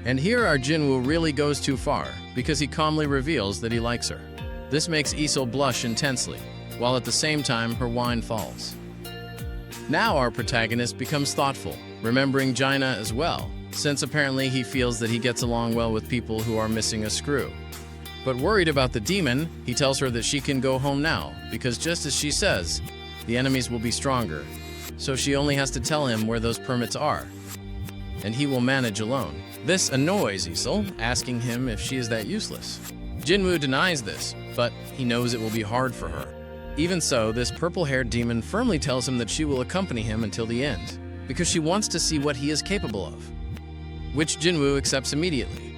And here our Jinwoo really goes too far, because he calmly reveals that he likes her. This makes Esel blush intensely, while at the same time her wine falls. Now our protagonist becomes thoughtful, remembering Jaina as well, since apparently he feels that he gets along well with people who are missing a screw. But worried about the demon, he tells her that she can go home now, because just as she says, the enemies will be stronger, so she only has to tell him where those permits are, and he will manage alone. This annoys Esel, asking him if she is that useless. Jinwoo denies this, but he knows it will be hard for her. Even so, this purple-haired demon firmly tells him that she will accompany him until the end, because she wants to see what he is capable of, which Jinwoo accepts immediately.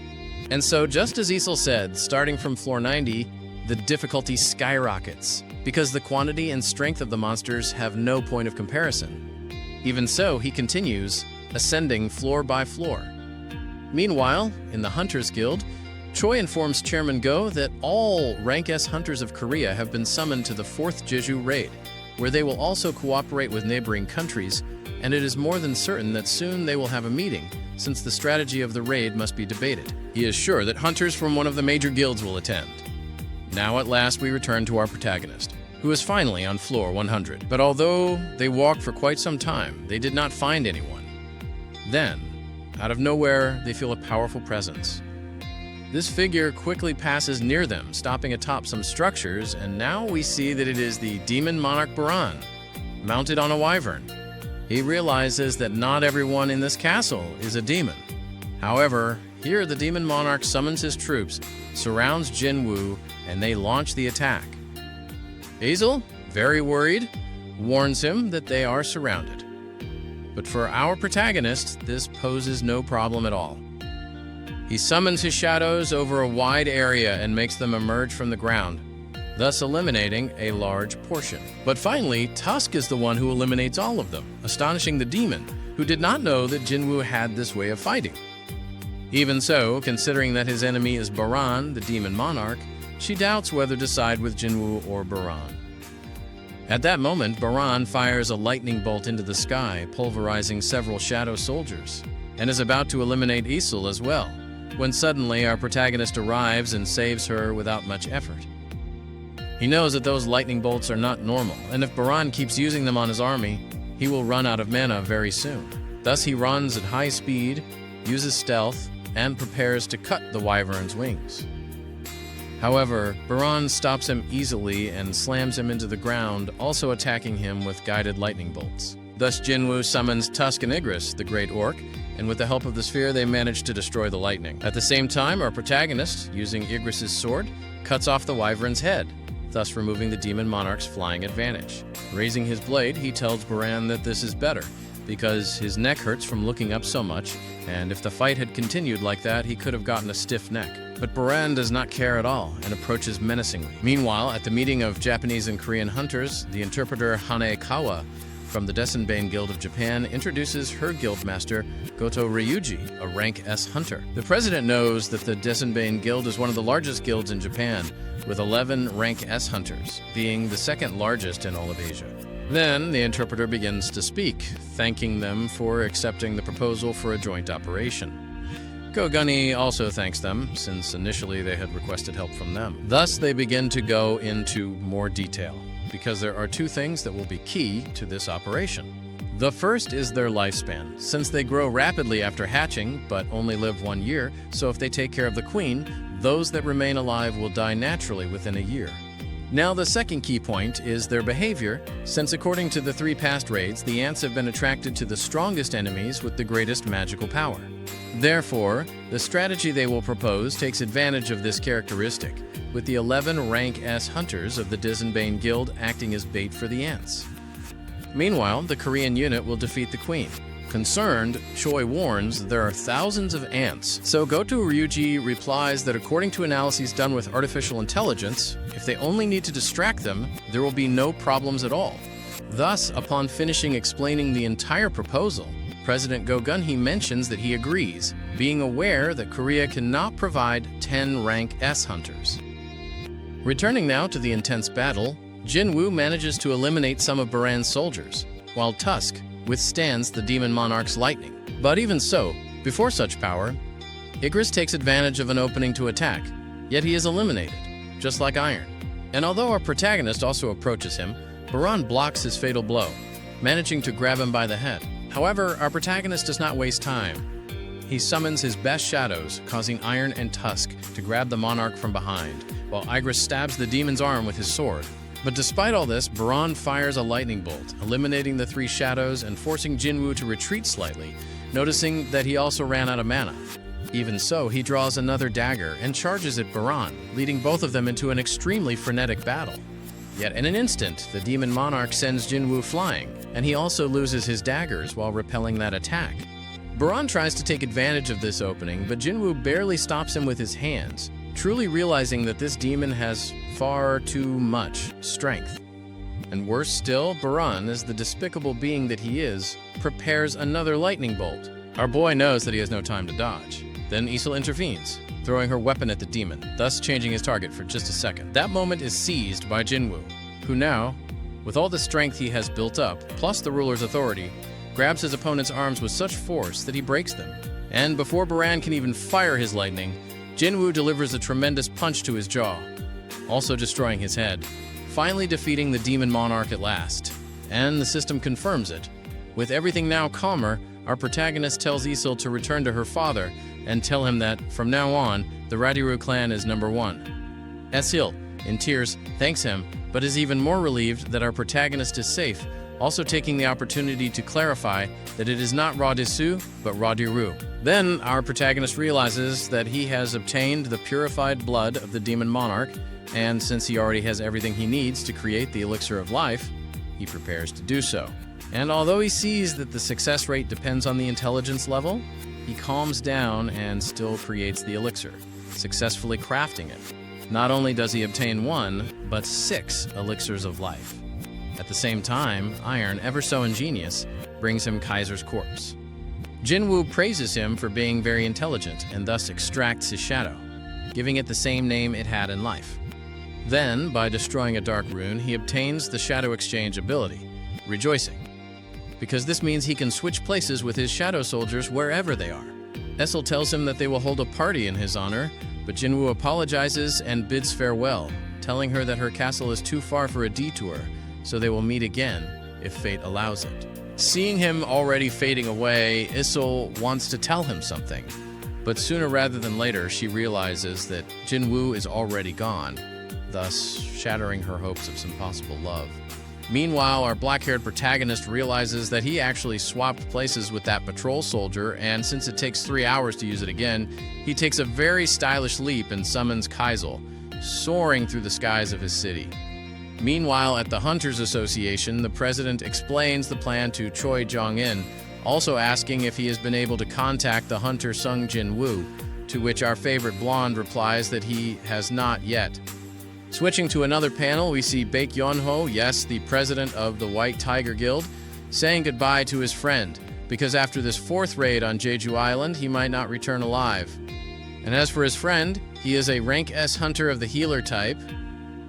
And so, just as Esel said, starting from floor 90, the difficulty skyrockets, because the quantity and strength of the monsters have no point of comparison. Even so, he continues, ascending floor by floor. Meanwhile, in the Hunters Guild, Choi informs Chairman Go that all Rank S hunters of Korea have been summoned to the 4th Jeju raid, where they will also cooperate with neighboring countries, and it is more than certain that soon they will have a meeting, since the strategy of the raid must be debated. He is sure that hunters from one of the major guilds will attend. Now at last we return to our protagonist, who is finally on floor 100. But although they walked for quite some time, they did not find anyone. Then, out of nowhere, they feel a powerful presence. This figure quickly passes near them, stopping atop some structures, and now we see that it is the demon monarch Baran, mounted on a wyvern. He realizes that not everyone in this castle is a demon. However, here the demon monarch summons his troops, surrounds Jinwoo, and they launch the attack. Esel, very worried, warns him that they are surrounded. But for our protagonist, this poses no problem at all. He summons his shadows over a wide area and makes them emerge from the ground, thus eliminating a large portion. But finally, Tusk is the one who eliminates all of them, astonishing the demon, who did not know that Jinwoo had this way of fighting. Even so, considering that his enemy is Baran, the demon monarch, she doubts whether to side with Jinwoo or Baran. At that moment, Baran fires a lightning bolt into the sky, pulverizing several shadow soldiers, and is about to eliminate Esel as well, when suddenly our protagonist arrives and saves her without much effort. He knows that those lightning bolts are not normal, and if Baran keeps using them on his army, he will run out of mana very soon. Thus he runs at high speed, uses stealth, and prepares to cut the wyvern's wings. However, Baran stops him easily and slams him into the ground, also attacking him with guided lightning bolts. Thus Jinwoo summons Tusk and Igris, the great orc, and with the help of the sphere they manage to destroy the lightning. At the same time, our protagonist, using Igris' sword, cuts off the wyvern's head, thus removing the demon monarch's flying advantage. Raising his blade, he tells Baran that this is better, because his neck hurts from looking up so much, and if the fight had continued like that, he could have gotten a stiff neck. But Baran does not care at all and approaches menacingly. Meanwhile, at the meeting of Japanese and Korean hunters, the interpreter Hanekawa from the Desenbane Guild of Japan introduces her guildmaster, Goto Ryuji, a rank S hunter. The president knows that the Desenbane Guild is one of the largest guilds in Japan, with 11 rank S hunters, being the second largest in all of Asia. Then the interpreter begins to speak, thanking them for accepting the proposal for a joint operation. Kogani also thanks them, since initially they had requested help from them. Thus they begin to go into more detail, because there are two things that will be key to this operation. The first is their lifespan, since they grow rapidly after hatching, but only live 1 year, so if they take care of the queen, those that remain alive will die naturally within a year. Now the second key point is their behavior, since according to the 3 past raids, the ants have been attracted to the strongest enemies with the greatest magical power. Therefore, the strategy they will propose takes advantage of this characteristic, with the 11 rank S hunters of the Desenbane Guild acting as bait for the ants. Meanwhile, the Korean unit will defeat the queen, Concerned, Choi warns there are thousands of ants. So Goto Ryuji replies that according to analyses done with artificial intelligence, if they only need to distract them, there will be no problems at all. Thus, upon finishing explaining the entire proposal, President Go Gunhee mentions that he agrees, being aware that Korea cannot provide 10 rank S hunters. Returning now to the intense battle, Jinwoo manages to eliminate some of Baran's soldiers, while Tusk withstands the Demon Monarch's lightning. But even so, before such power, Igris takes advantage of an opening to attack, yet he is eliminated, just like Iron. And although our protagonist also approaches him, Baran blocks his fatal blow, managing to grab him by the head. However, our protagonist does not waste time. He summons his best shadows, causing Iron and Tusk to grab the Monarch from behind, while Igris stabs the demon's arm with his sword. But despite all this, Baran fires a lightning bolt, eliminating the three shadows and forcing Jinwoo to retreat slightly, noticing that he also ran out of mana. Even so, he draws another dagger and charges at Baran, leading both of them into an extremely frenetic battle. Yet in an instant, the Demon Monarch sends Jinwoo flying, and he also loses his daggers while repelling that attack. Baran tries to take advantage of this opening, but Jinwoo barely stops him with his hands, truly realizing that this demon has far too much strength. And worse still, Baran, as the despicable being that he is, prepares another lightning bolt. Our boy knows that he has no time to dodge. Then Isol intervenes, throwing her weapon at the demon, thus changing his target for just a second. That moment is seized by Jinwoo, who now, with all the strength he has built up, plus the ruler's authority, grabs his opponent's arms with such force that he breaks them. And before Baran can even fire his lightning, Jinwoo delivers a tremendous punch to his jaw, also destroying his head, finally defeating the Demon Monarch at last. And the system confirms it. With everything now calmer, our protagonist tells Isol to return to her father and tell him that, from now on, the Radiru clan is #1. Essil, in tears, thanks him, but is even more relieved that our protagonist is safe, also taking the opportunity to clarify that it is not Radisu, but Radiru. Then, our protagonist realizes that he has obtained the purified blood of the Demon Monarch, and since he already has everything he needs to create the Elixir of Life, he prepares to do so. And although he sees that the success rate depends on the intelligence level, he calms down and still creates the elixir, successfully crafting it. Not only does he obtain 1, but 6 elixirs of life. At the same time, Iron, ever so ingenious, brings him Kaiser's corpse. Jinwoo praises him for being very intelligent and thus extracts his shadow, giving it the same name it had in life. Then, by destroying a dark rune, he obtains the Shadow Exchange ability, Rejoicing, because this means he can switch places with his shadow soldiers wherever they are. Essil tells him that they will hold a party in his honor, but Jinwoo apologizes and bids farewell, telling her that her castle is too far for a detour, so they will meet again if fate allows it. Seeing him already fading away, Isol wants to tell him something, but sooner rather than later she realizes that Jinwoo is already gone, thus shattering her hopes of some possible love. Meanwhile, our black-haired protagonist realizes that he actually swapped places with that patrol soldier, and since it takes 3 hours to use it again, he takes a very stylish leap and summons Kaisel, soaring through the skies of his city. Meanwhile, at the Hunters Association, the president explains the plan to Choi Jong-in, also asking if he has been able to contact the hunter Sung Jin-woo, to which our favorite blonde replies that he has not yet. Switching to another panel, we see Baek Yeon-ho, yes, the president of the White Tiger Guild, saying goodbye to his friend, because after this 4th raid on Jeju Island, he might not return alive. And as for his friend, he is a rank S hunter of the healer type,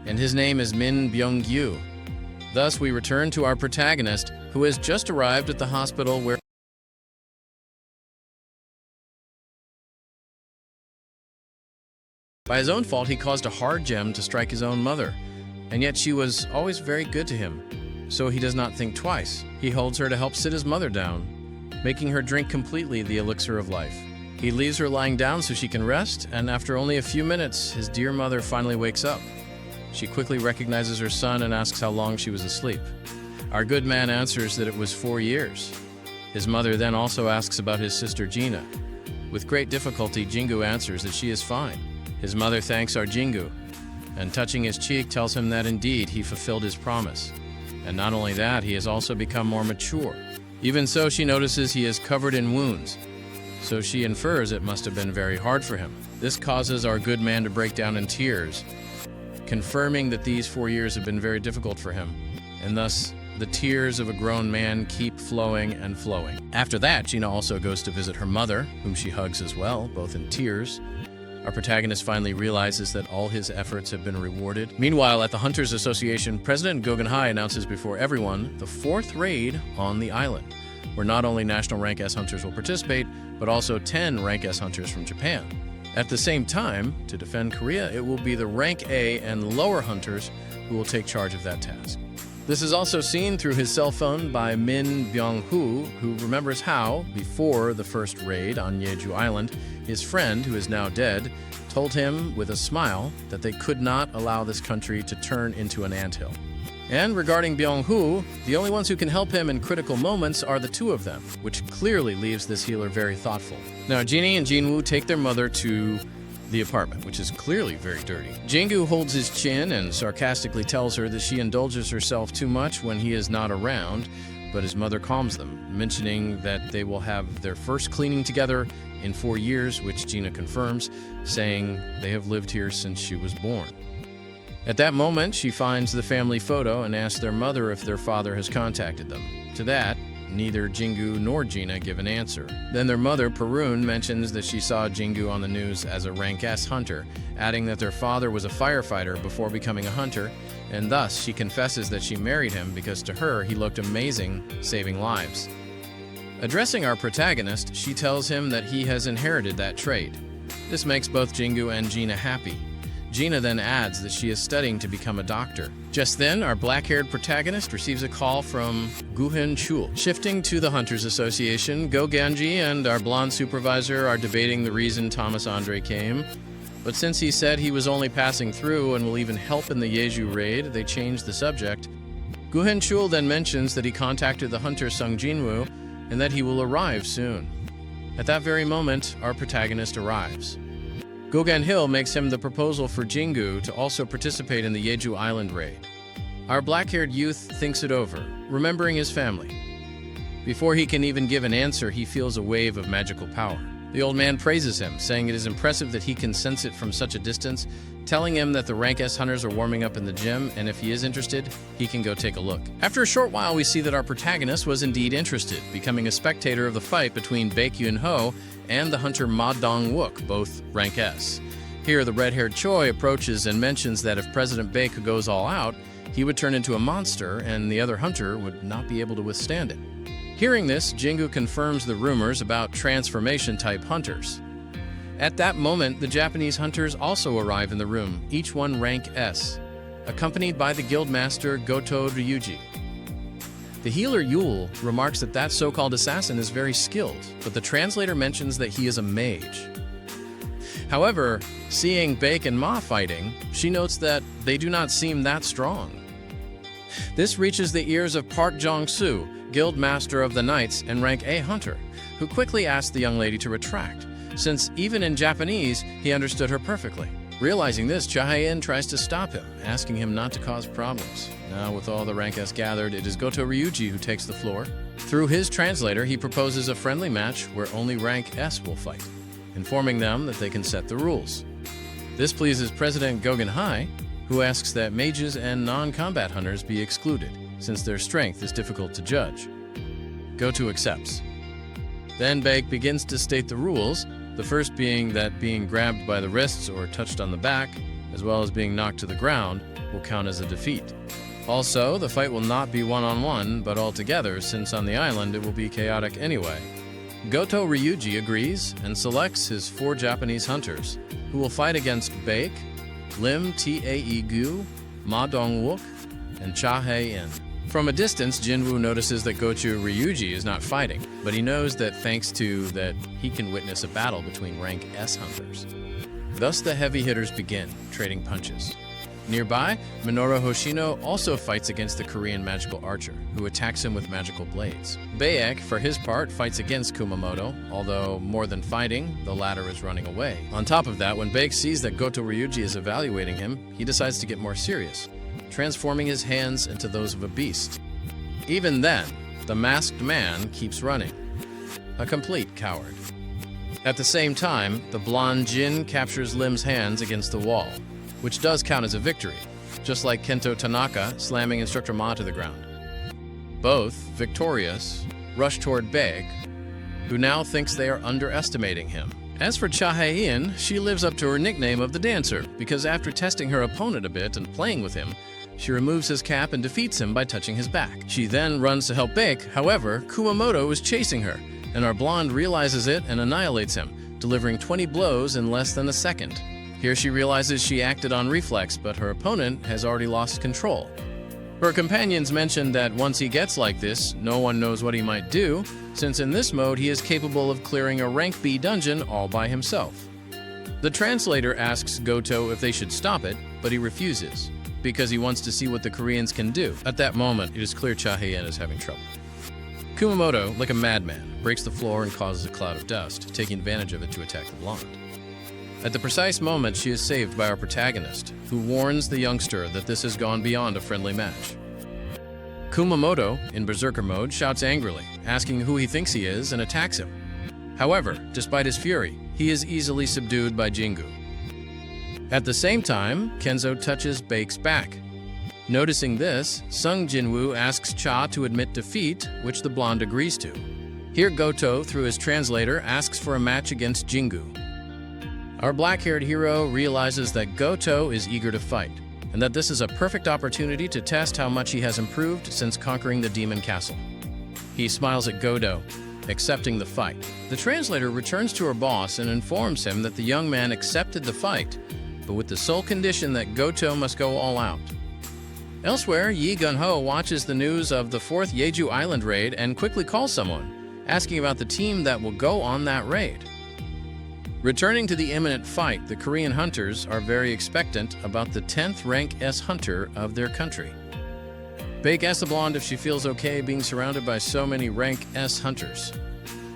and his name is Min Byung-gyu. Thus, we return to our protagonist, who has just arrived at the hospital where by his own fault, he caused a hard gem to strike his own mother, and yet she was always very good to him, so he does not think twice. He holds her to help sit his mother down, making her drink completely the elixir of life. He leaves her lying down so she can rest, and after only a few minutes, his dear mother finally wakes up. She quickly recognizes her son and asks how long she was asleep. Our good man answers that it was 4 years. His mother then also asks about his sister Gina. With great difficulty, Jingu answers that she is fine. His mother thanks our Jingu, and touching his cheek tells him that indeed he fulfilled his promise. And not only that, he has also become more mature, Even so, she notices he is covered in wounds, so she infers it must have been very hard for him. This causes our good man to break down in tears, confirming that these 4 years have been very difficult for him, and thus the tears of a grown man keep flowing and flowing. After that, Gina also goes to visit her mother, whom she hugs as well, both in tears. Our protagonist finally realizes that all his efforts have been rewarded. Meanwhile, at the Hunters Association, President Gogenhai announces before everyone the 4th raid on the island, where not only National Rank S hunters will participate, but also 10 Rank S hunters from Japan. At the same time, to defend Korea, it will be the Rank A and lower hunters who will take charge of that task. This is also seen through his cell phone by Min Byung-hoo, who remembers how, before the first raid on Jeju Island, his friend, who is now dead, told him with a smile that they could not allow this country to turn into an anthill. And regarding Byung-hoo, the only ones who can help him in critical moments are the 2 of them, which clearly leaves this healer very thoughtful. Now, Jeannie and Jinwoo take their mother to the apartment, which is clearly very dirty. Jingu holds his chin and sarcastically tells her that she indulges herself too much when he is not around, but his mother calms them, mentioning that they will have their first cleaning together in 4 years, which Gina confirms, saying they have lived here since she was born. At that moment, she finds the family photo and asks their mother if their father has contacted them. To that, neither Jingu nor Gina give an answer. Then their mother, Parun, mentions that she saw Jingu on the news as a Rank S hunter, adding that their father was a firefighter before becoming a hunter, and thus she confesses that she married him because to her he looked amazing, saving lives. Addressing our protagonist, she tells him that he has inherited that trait. This makes both Jingu and Gina happy. Gina then adds that she is studying to become a doctor. Just then, our black-haired protagonist receives a call from Guhin Chul. Shifting to the Hunters Association, Go Ganji and our blonde supervisor are debating the reason Thomas Andre came. But since he said he was only passing through and will even help in the Jeju raid, they change the subject. Guhin Chul then mentions that he contacted the hunter Sung Jinwoo and that he will arrive soon. At that very moment, our protagonist arrives. Gogan Hill makes him the proposal for Jingu to also participate in the Jeju Island raid. Our black-haired youth thinks it over, remembering his family. Before he can even give an answer, he feels a wave of magical power. The old man praises him, saying it is impressive that he can sense it from such a distance, telling him that the Rank S hunters are warming up in the gym, and if he is interested, he can go take a look. After a short while, we see that our protagonist was indeed interested, becoming a spectator of the fight between Baek Yun-ho and the hunter Ma Dong-wook, both Rank S. Here, the red-haired Choi approaches and mentions that if President Baek goes all out, he would turn into a monster, and the other hunter would not be able to withstand it. Hearing this, Jingu confirms the rumors about transformation-type hunters. At that moment, the Japanese hunters also arrive in the room, each one rank S, accompanied by the guildmaster Goto Ryuji. The healer Yule remarks that that so-called assassin is very skilled, but the translator mentions that he is a mage. However, seeing Baek and Ma fighting, she notes that they do not seem that strong. This reaches the ears of Park Jong-soo, Guildmaster of the Knights and rank A hunter, who quickly asks the young lady to retract, since even in Japanese, he understood her perfectly. Realizing this, Cha Hae-in tries to stop him, asking him not to cause problems. Now, with all the rank S gathered, it is Goto Ryuji who takes the floor. Through his translator, he proposes a friendly match where only rank S will fight, informing them that they can set the rules. This pleases President Gogenhai, who asks that mages and non-combat hunters be excluded, since their strength is difficult to judge. Goto accepts. Then Baek begins to state the rules, the first being that being grabbed by the wrists or touched on the back, as well as being knocked to the ground, will count as a defeat. Also, the fight will not be one-on-one, but all-together, since on the island it will be chaotic anyway. Goto Ryuji agrees and selects his 4 Japanese hunters, who will fight against Baek, Lim Tae-gu, Ma Dong-wook, and Cha Hae-in. From a distance, Jinwoo notices that Goto Ryuji is not fighting, but he knows that thanks to that, he can witness a battle between rank S hunters. Thus the heavy hitters begin, trading punches. Nearby, Minoru Hoshino also fights against the Korean magical archer, who attacks him with magical blades. Baek, for his part, fights against Kumamoto, although more than fighting, the latter is running away. On top of that, when Baek sees that Goto Ryuji is evaluating him, he decides to get more serious, transforming his hands into those of a beast. Even then, the masked man keeps running, a complete coward. At the same time, the blonde Jin captures Lim's hands against the wall, which does count as a victory, just like Kento Tanaka slamming Instructor Ma to the ground. Both, victorious, rush toward Baek, who now thinks they are underestimating him. As for Cha Hae-in, she lives up to her nickname of the Dancer, because after testing her opponent a bit and playing with him, she removes his cap and defeats him by touching his back. She then runs to help Baek. However, Kumamoto is chasing her, and our blonde realizes it and annihilates him, delivering 20 blows in less than a second. Here she realizes she acted on reflex, but her opponent has already lost control. Her companions mention that once he gets like this, no one knows what he might do, since in this mode he is capable of clearing a rank B dungeon all by himself. The translator asks Goto if they should stop it, but he refuses, because he wants to see what the Koreans can do. At that moment, it is clear Cha Hae-in is having trouble. Kumamoto, like a madman, breaks the floor and causes a cloud of dust, taking advantage of it to attack the blonde. At the precise moment, she is saved by our protagonist, who warns the youngster that this has gone beyond a friendly match. Kumamoto, in berserker mode, shouts angrily, asking who he thinks he is, and attacks him. However, despite his fury, he is easily subdued by Jingu. At the same time, Kenzo touches Baek's back. Noticing this, Sung Jinwoo asks Cha to admit defeat, which the blonde agrees to. Here Goto, through his translator, asks for a match against Jingu. Our black-haired hero realizes that Goto is eager to fight, and that this is a perfect opportunity to test how much he has improved since conquering the Demon Castle. He smiles at Goto, accepting the fight. The translator returns to her boss and informs him that the young man accepted the fight, but with the sole condition that Goto must go all out. Elsewhere, Yi Gun-ho watches the news of the 4th Jeju Island raid and quickly calls someone, asking about the team that will go on that raid. Returning to the imminent fight, the Korean hunters are very expectant about the 10th rank S hunter of their country. Baek asks the blonde if she feels okay being surrounded by so many rank S hunters.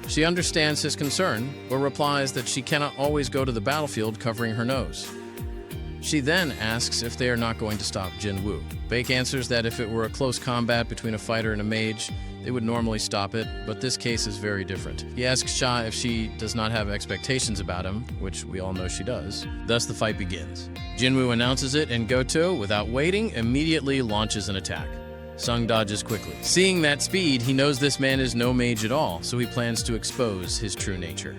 She understands his concern, but replies that she cannot always go to the battlefield covering her nose. She then asks if they are not going to stop Jinwoo. Baek answers that if it were a close combat between a fighter and a mage, they would normally stop it, but this case is very different. He asks Cha if she does not have expectations about him, which we all know she does. Thus the fight begins. Jinwoo announces it, and Goto, without waiting, immediately launches an attack. Sung dodges quickly. Seeing that speed, he knows this man is no mage at all, so he plans to expose his true nature.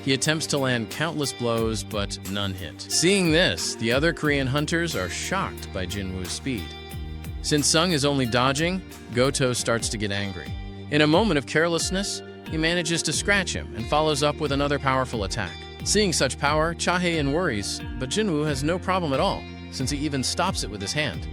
He attempts to land countless blows, but none hit. Seeing this, the other Korean hunters are shocked by Jinwoo's speed. Since Sung is only dodging, Goto starts to get angry. In a moment of carelessness, he manages to scratch him and follows up with another powerful attack. Seeing such power, Cha Hae-in worries, but Jinwoo has no problem at all, since he even stops it with his hand.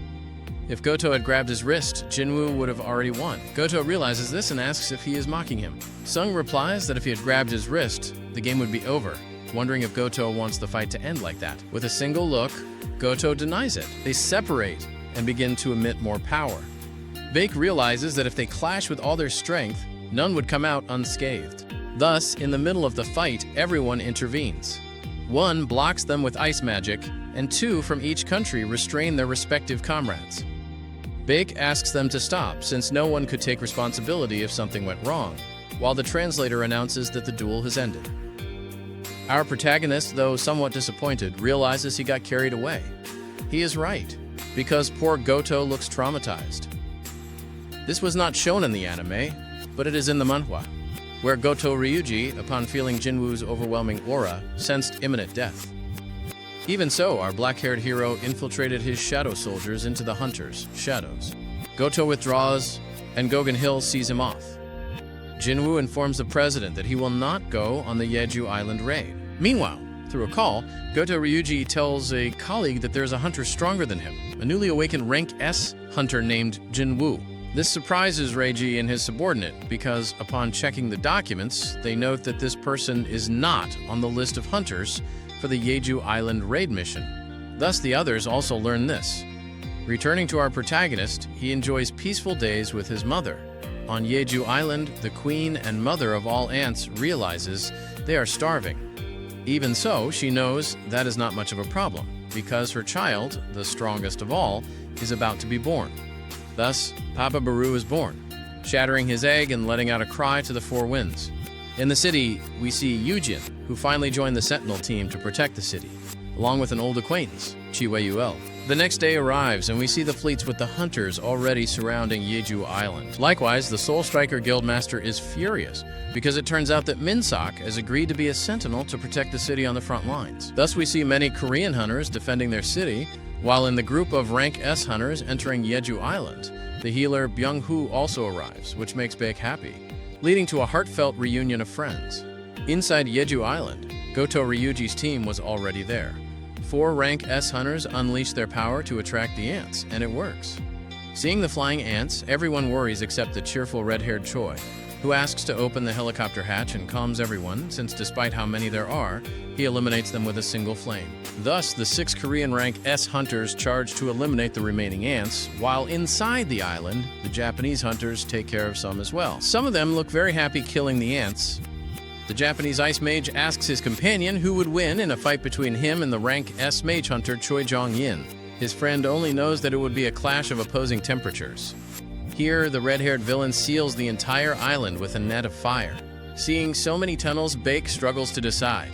If Goto had grabbed his wrist, Jinwoo would have already won. Goto realizes this and asks if he is mocking him. Sung replies that if he had grabbed his wrist, the game would be over, wondering if Goto wants the fight to end like that. With a single look, Goto denies it. They separate and begin to emit more power. Baek realizes that if they clash with all their strength, none would come out unscathed. Thus, in the middle of the fight, everyone intervenes. 1 blocks them with ice magic, and 2 from each country restrain their respective comrades. Baek asks them to stop, since no one could take responsibility if something went wrong, while the translator announces that the duel has ended. Our protagonist, though somewhat disappointed, realizes he got carried away. He is right, because poor Goto looks traumatized. This was not shown in the anime, but it is in the manhwa, where Goto Ryuji, upon feeling Jinwoo's overwhelming aura, sensed imminent death. Even so, our black-haired hero infiltrated his shadow soldiers into the hunters' shadows. Goto withdraws, and Gogen Hill sees him off. Jinwoo informs the president that he will not go on the Jeju Island raid. Meanwhile, through a call, Goto Ryuji tells a colleague that there's a hunter stronger than him, a newly awakened rank S hunter named Jinwoo. This surprises Reiji and his subordinate because, upon checking the documents, they note that this person is not on the list of hunters for the Jeju Island raid mission. Thus, the others also learn this. Returning to our protagonist, he enjoys peaceful days with his mother. On Jeju Island, the queen and mother of all ants realizes they are starving. Even so, she knows that is not much of a problem, because her child, the strongest of all, is about to be born. Thus, Papa Baru is born. shattering his egg and letting out a cry to the four winds. In the city, we see Yujin, who finally joined the Sentinel team to protect the city, along with an old acquaintance, Chiwei-Yuel. The next day arrives, and we see the fleets with the hunters already surrounding Jeju Island. Likewise, the Soul Striker Guildmaster is furious, because it turns out that Minsak has agreed to be a sentinel to protect the city on the front lines. Thus, we see many Korean hunters defending their city, while in the group of rank S hunters entering Jeju Island, the healer Byung-Hoo also arrives, which makes Baek happy, leading to a heartfelt reunion of friends. Inside Jeju Island, Goto Ryuji's team was already there. 4 rank S hunters unleash their power to attract the ants, and it works. Seeing the flying ants, everyone worries except the cheerful red-haired Choi, who asks to open the helicopter hatch and calms everyone, since despite how many there are, he eliminates them with a single flame. Thus, the 6 Korean rank S hunters charge to eliminate the remaining ants, while inside the island, the Japanese hunters take care of some as well. Some of them look very happy killing the ants. The Japanese ice mage asks his companion who would win in a fight between him and the rank S mage hunter Choi Jong-yin. His friend only knows that it would be a clash of opposing temperatures. Here, the red-haired villain seals the entire island with a net of fire. Seeing so many tunnels, Baek struggles to decide.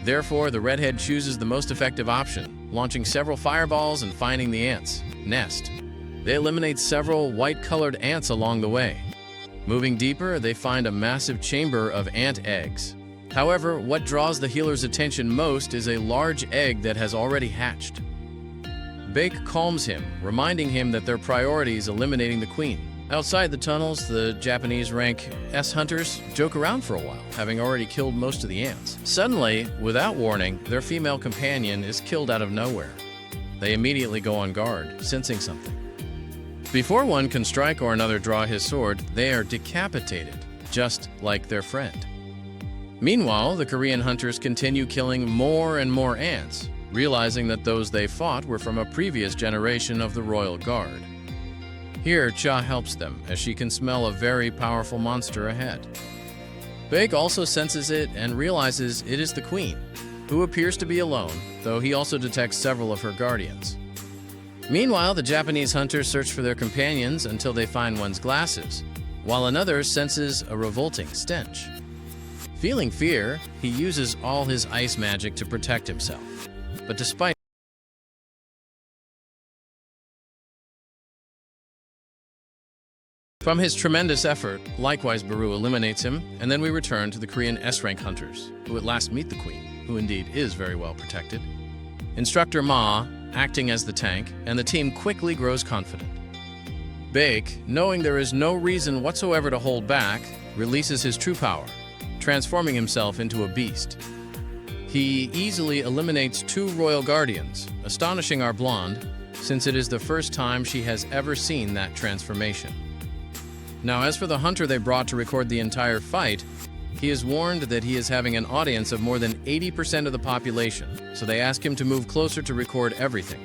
Therefore, the redhead chooses the most effective option, launching several fireballs and finding the ants' nest. They eliminate several white-colored ants along the way. Moving deeper, they find a massive chamber of ant eggs. However, what draws the healer's attention most is a large egg that has already hatched. Baek calms him, reminding him that their priority is eliminating the queen. Outside the tunnels, the Japanese rank S hunters joke around for a while, having already killed most of the ants. Suddenly, without warning, their female companion is killed out of nowhere. They immediately go on guard, sensing something. Before one can strike or another draw his sword, they are decapitated, just like their friend. Meanwhile, the Korean hunters continue killing more and more ants, realizing that those they fought were from a previous generation of the Royal Guard. Here, Cha helps them, as she can smell a very powerful monster ahead. Baek also senses it and realizes it is the queen, who appears to be alone, though he also detects several of her guardians. Meanwhile, the Japanese hunters search for their companions until they find one's glasses, while another senses a revolting stench. Feeling fear, he uses all his ice magic to protect himself. But despite From his tremendous effort, likewise Baru eliminates him, and then we return to the Korean S-rank hunters, who at last meet the queen, who indeed is very well protected. Instructor Ma, acting as the tank, and the team quickly grows confident. Baek, knowing there is no reason whatsoever to hold back, releases his true power, transforming himself into a beast. He easily eliminates 2 royal guardians, astonishing our blonde, since it is the first time she has ever seen that transformation. Now, as for the hunter they brought to record the entire fight, he is warned that he is having an audience of more than 80% of the population, so they ask him to move closer to record everything.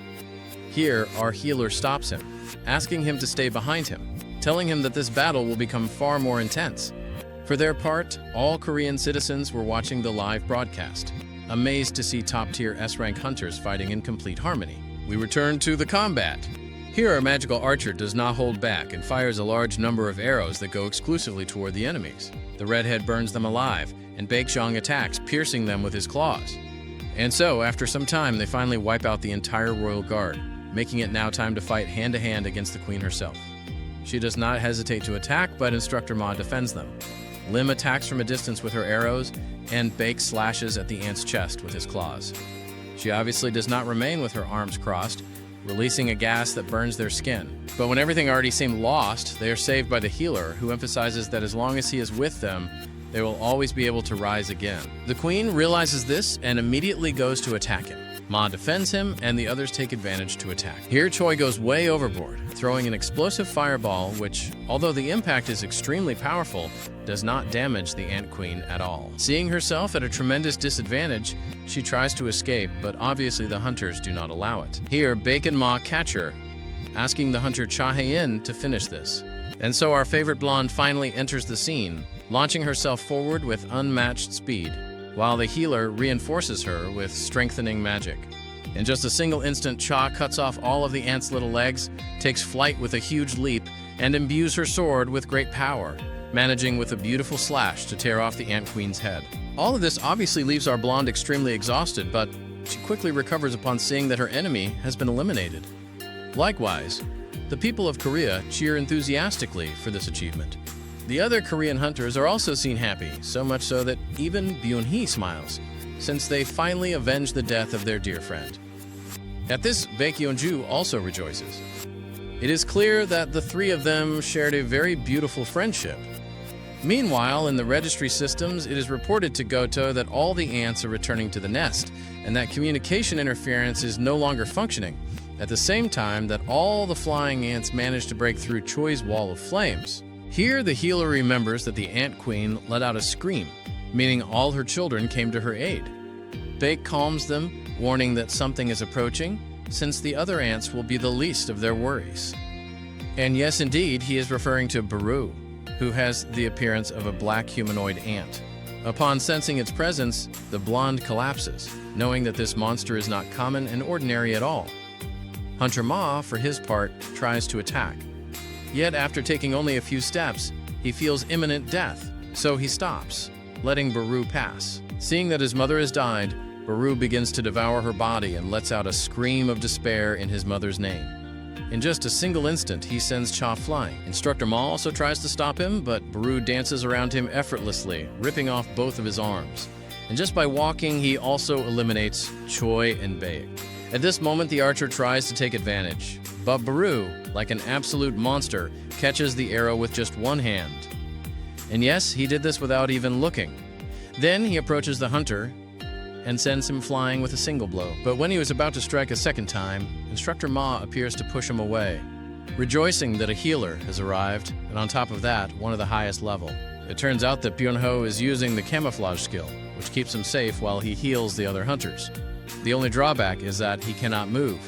Here, our healer stops him, asking him to stay behind him, telling him that this battle will become far more intense. For their part, all Korean citizens were watching the live broadcast, amazed to see top-tier S-rank hunters fighting in complete harmony. We return to the combat. Here, our magical archer does not hold back and fires a large number of arrows that go exclusively toward the enemies. The redhead burns them alive, and Baekjeong attacks, piercing them with his claws. And so, after some time, they finally wipe out the entire royal guard, making it now time to fight hand-to-hand against the queen herself. She does not hesitate to attack, but Instructor Ma defends them. Lim attacks from a distance with her arrows, and Baek slashes at the ant's chest with his claws. She obviously does not remain with her arms crossed, releasing a gas that burns their skin. But when everything already seemed lost, they are saved by the healer, who emphasizes that as long as he is with them, they will always be able to rise again. The queen realizes this and immediately goes to attack him. Ma defends him, and the others take advantage to attack. Here, Choi goes way overboard, throwing an explosive fireball which, although the impact is extremely powerful, does not damage the Ant Queen at all. Seeing herself at a tremendous disadvantage, she tries to escape, but obviously the hunters do not allow it. Here, Baek and Ma catch her, asking the hunter Cha Hae-in to finish this. And so our favorite blonde finally enters the scene, launching herself forward with unmatched speed, while the healer reinforces her with strengthening magic. In just a single instant, Cha cuts off all of the ant's little legs, takes flight with a huge leap, and imbues her sword with great power, managing with a beautiful slash to tear off the Ant Queen's head. All of this obviously leaves our blonde extremely exhausted, but she quickly recovers upon seeing that her enemy has been eliminated. Likewise, the people of Korea cheer enthusiastically for this achievement. The other Korean hunters are also seen happy, so much so that even Byun-hee smiles, since they finally avenge the death of their dear friend. At this, Baek Yeon-ju also rejoices. It is clear that the three of them shared a very beautiful friendship. Meanwhile, in the registry systems, it is reported to Goto that all the ants are returning to the nest, and that communication interference is no longer functioning, at the same time that all the flying ants manage to break through Choi's wall of flames. Here, the healer remembers that the Ant Queen let out a scream, meaning all her children came to her aid. Baek calms them, warning that something is approaching, since the other ants will be the least of their worries. And yes, indeed, he is referring to Baru, who has the appearance of a black humanoid ant. Upon sensing its presence, the blonde collapses, knowing that this monster is not common and ordinary at all. Hunter Ma, for his part, tries to attack. Yet after taking only a few steps, he feels imminent death, so he stops, letting Baru pass. Seeing that his mother has died, Baru begins to devour her body and lets out a scream of despair in his mother's name. In just a single instant, he sends Cha flying. Instructor Ma also tries to stop him, but Baru dances around him effortlessly, ripping off both of his arms. And just by walking, he also eliminates Choi and Baek. At this moment, the archer tries to take advantage, but Baru, like an absolute monster, catches the arrow with just one hand. And yes, he did this without even looking. Then he approaches the hunter and sends him flying with a single blow. But when he was about to strike a second time, Instructor Ma appears to push him away, rejoicing that a healer has arrived, and on top of that, one of the highest level. It turns out that Byun-ho is using the camouflage skill, which keeps him safe while he heals the other hunters. The only drawback is that he cannot move,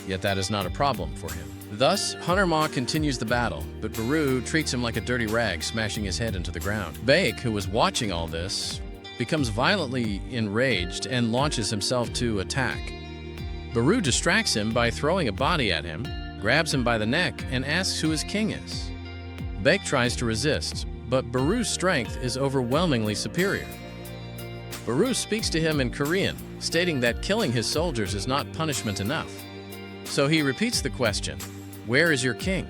yet that is not a problem for him. Thus, Hunter Ma continues the battle, but Baru treats him like a dirty rag, smashing his head into the ground. Baek, who was watching all this, becomes violently enraged and launches himself to attack. Baru distracts him by throwing a body at him, grabs him by the neck, and asks who his king is. Baek tries to resist, but Baru's strength is overwhelmingly superior. Baru speaks to him in Korean, stating that killing his soldiers is not punishment enough. So he repeats the question, "Where is your king?"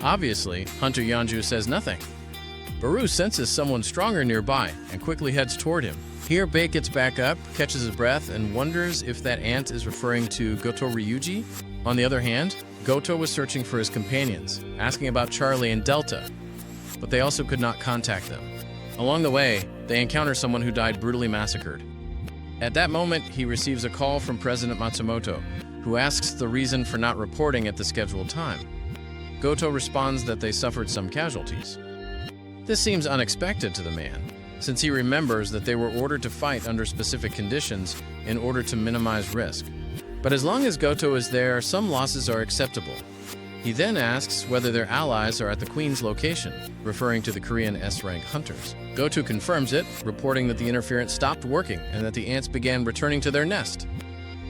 Obviously, Hunter Yeonju says nothing. Baru senses someone stronger nearby and quickly heads toward him. Here, Baek gets back up, catches his breath, and wonders if that ant is referring to Goto Ryuji. On the other hand, Goto was searching for his companions, asking about Charlie and Delta, but they also could not contact them. Along the way, they encounter someone who died brutally massacred. At that moment, he receives a call from President Matsumoto, who asks the reason for not reporting at the scheduled time. Goto responds that they suffered some casualties. This seems unexpected to the man, since he remembers that they were ordered to fight under specific conditions in order to minimize risk. But as long as Goto is there, some losses are acceptable. He then asks whether their allies are at the Queen's location, referring to the Korean S-rank hunters. Goto confirms it, reporting that the interference stopped working and that the ants began returning to their nest.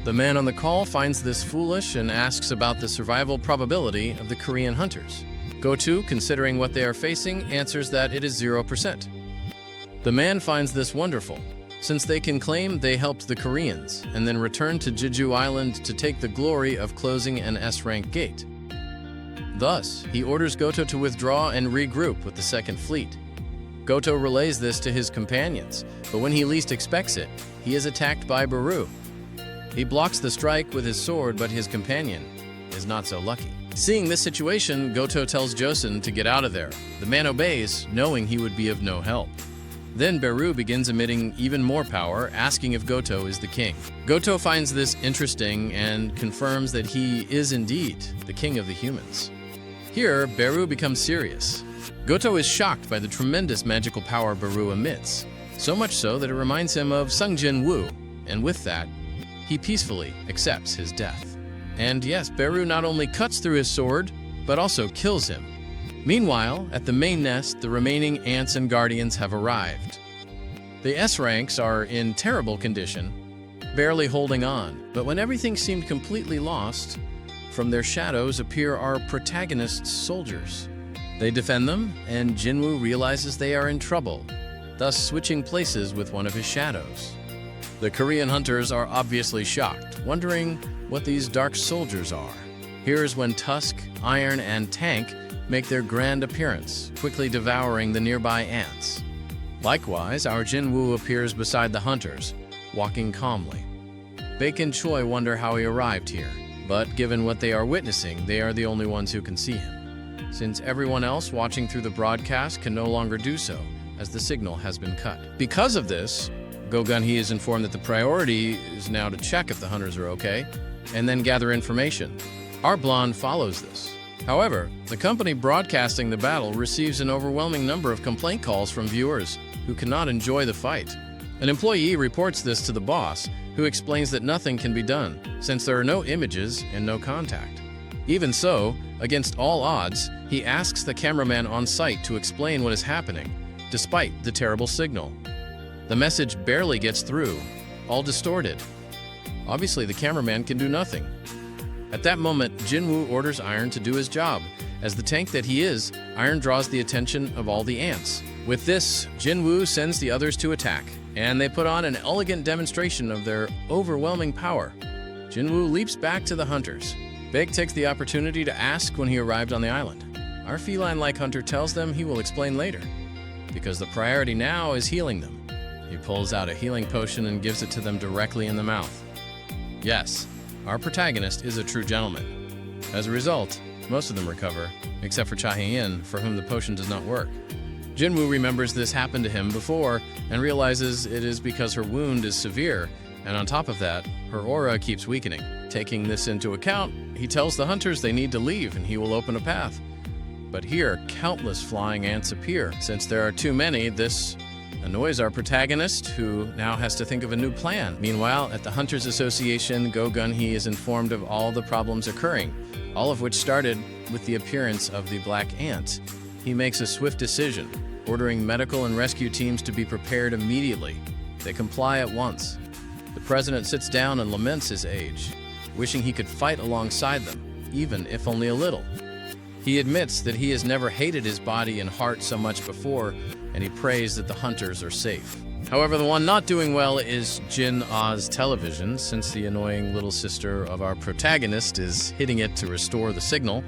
The man on the call finds this foolish and asks about the survival probability of the Korean hunters. Goto, considering what they are facing, answers that it is 0%. The man finds this wonderful, since they can claim they helped the Koreans and then return to Jeju Island to take the glory of closing an S-rank gate. Thus, he orders Goto to withdraw and regroup with the Second Fleet. Goto relays this to his companions, but when he least expects it, he is attacked by Baru. He blocks the strike with his sword, but his companion is not so lucky. Seeing this situation, Goto tells Joseon to get out of there. The man obeys, knowing he would be of no help. Then Baru begins emitting even more power, asking if Goto is the king. Goto finds this interesting and confirms that he is indeed the king of the humans. Here, Baru becomes serious. Goto is shocked by the tremendous magical power Baru emits, so much so that it reminds him of Sung Jin-woo, and with that, he peacefully accepts his death. And yes, Baru not only cuts through his sword, but also kills him. Meanwhile, at the main nest, the remaining ants and guardians have arrived. The S-ranks are in terrible condition, barely holding on, but when everything seemed completely lost, from their shadows appear our protagonist's soldiers. They defend them, and Jinwoo realizes they are in trouble, thus switching places with one of his shadows. The Korean hunters are obviously shocked, wondering what these dark soldiers are. Here's when Tusk, Iron, and Tank make their grand appearance, quickly devouring the nearby ants. Likewise, our Jinwoo appears beside the hunters, walking calmly. Baek and Choi wonder how he arrived here, but given what they are witnessing, they are the only ones who can see him, since everyone else watching through the broadcast can no longer do so, as the signal has been cut. Because of this, Go Gun-hee is informed that the priority is now to check if the hunters are okay, and then gather information. Our blonde follows this. However, the company broadcasting the battle receives an overwhelming number of complaint calls from viewers who cannot enjoy the fight. An employee reports this to the boss, who explains that nothing can be done, since there are no images and no contact. Even so, against all odds, he asks the cameraman on site to explain what is happening, despite the terrible signal. The message barely gets through, all distorted. Obviously, the cameraman can do nothing. At that moment, Jinwoo orders Iron to do his job. As the tank that he is, Iron draws the attention of all the ants. With this, Jinwoo sends the others to attack, and they put on an elegant demonstration of their overwhelming power. Jinwoo leaps back to the hunters. Baek takes the opportunity to ask when he arrived on the island. Our feline-like hunter tells them he will explain later, because the priority now is healing them. He pulls out a healing potion and gives it to them directly in the mouth. Yes, our protagonist is a true gentleman. As a result, most of them recover, except for Cha Hye-in, for whom the potion does not work. Jinwoo remembers this happened to him before and realizes it is because her wound is severe, and on top of that, her aura keeps weakening. Taking this into account, he tells the hunters they need to leave and he will open a path. But here, countless flying ants appear. Since there are too many, this annoys our protagonist, who now has to think of a new plan. Meanwhile, at the Hunters Association, Go Gun-hee is informed of all the problems occurring, all of which started with the appearance of the black ant. He makes a swift decision, ordering medical and rescue teams to be prepared immediately. They comply at once. The president sits down and laments his age, wishing he could fight alongside them, even if only a little. He admits that he has never hated his body and heart so much before, and he prays that the hunters are safe. However, the one not doing well is Jin Ah's television, since the annoying little sister of our protagonist is hitting it to restore the signal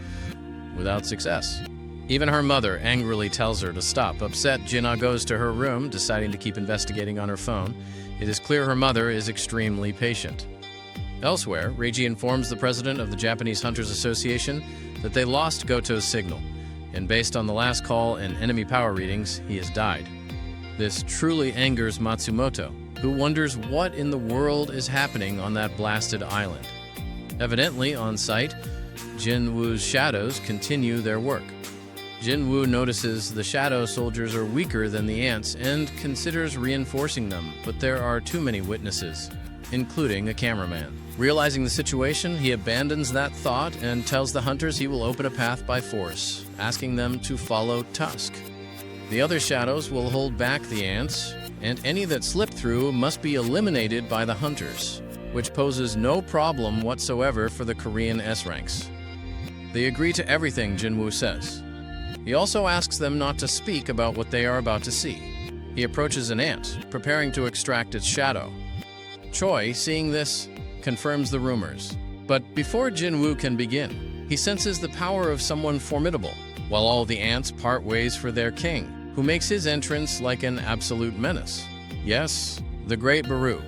without success. Even her mother angrily tells her to stop. Upset, Jin Ah goes to her room, deciding to keep investigating on her phone. It is clear her mother is extremely patient. Elsewhere, Reiji informs the president of the Japanese Hunters Association that they lost Goto's signal, and based on the last call and enemy power readings, he has died. This truly angers Matsumoto, who wonders what in the world is happening on that blasted island. Evidently, on site, Jinwoo's shadows continue their work. Jinwoo notices the shadow soldiers are weaker than the ants and considers reinforcing them, but there are too many witnesses, including a cameraman. Realizing the situation, he abandons that thought and tells the hunters he will open a path by force, asking them to follow Tusk. The other shadows will hold back the ants, and any that slip through must be eliminated by the hunters, which poses no problem whatsoever for the Korean S-ranks. They agree to everything Jinwoo says. He also asks them not to speak about what they are about to see. He approaches an ant, preparing to extract its shadow. Choi, seeing this, confirms the rumors. But before Jinwoo can begin, he senses the power of someone formidable, while all the ants part ways for their king, who makes his entrance like an absolute menace. Yes, the great Baru.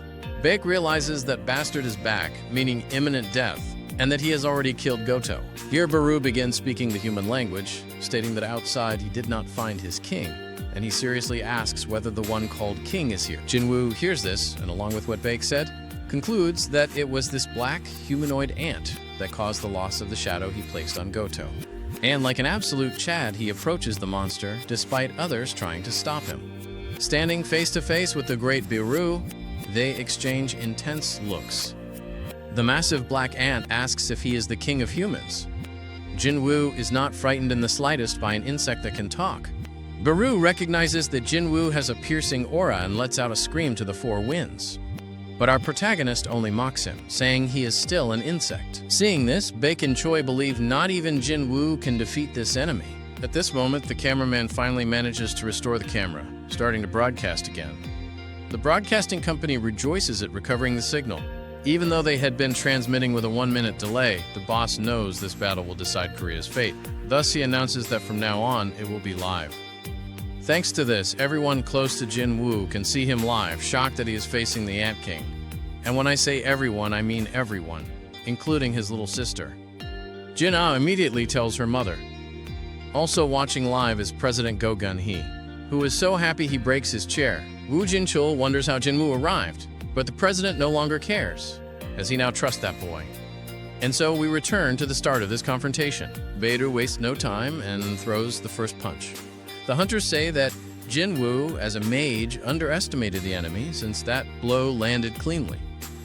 Baek realizes that Bastard is back, meaning imminent death, and that he has already killed Goto. Here Baru begins speaking the human language, stating that outside he did not find his king, and he seriously asks whether the one called king is here. Jinwoo hears this, and along with what Baek said, concludes that it was this black humanoid ant that caused the loss of the shadow he placed on Goto. And like an absolute Chad, he approaches the monster, despite others trying to stop him. Standing face to face with the great Baru, they exchange intense looks. The massive black ant asks if he is the king of humans. Jinwoo is not frightened in the slightest by an insect that can talk. Baru recognizes that Jinwoo has a piercing aura and lets out a scream to the four winds. But our protagonist only mocks him, saying he is still an insect. Seeing this, Baek and Choi believe not even Jinwoo can defeat this enemy. At this moment, the cameraman finally manages to restore the camera, starting to broadcast again. The broadcasting company rejoices at recovering the signal. Even though they had been transmitting with a 1-minute delay, the boss knows this battle will decide Korea's fate. Thus, he announces that from now on, it will be live. Thanks to this, everyone close to Jin Woo can see him live, shocked that he is facing the Ant King. And when I say everyone, I mean everyone, including his little sister. Jin Ah immediately tells her mother. Also watching live is President Go Gun-hee, who is so happy he breaks his chair. Woo Jin-chul wonders how Jin Woo arrived, but the president no longer cares, as he now trusts that boy. And so we return to the start of this confrontation. Vader wastes no time and throws the first punch. The hunters say that Jin Woo, as a mage, underestimated the enemy since that blow landed cleanly.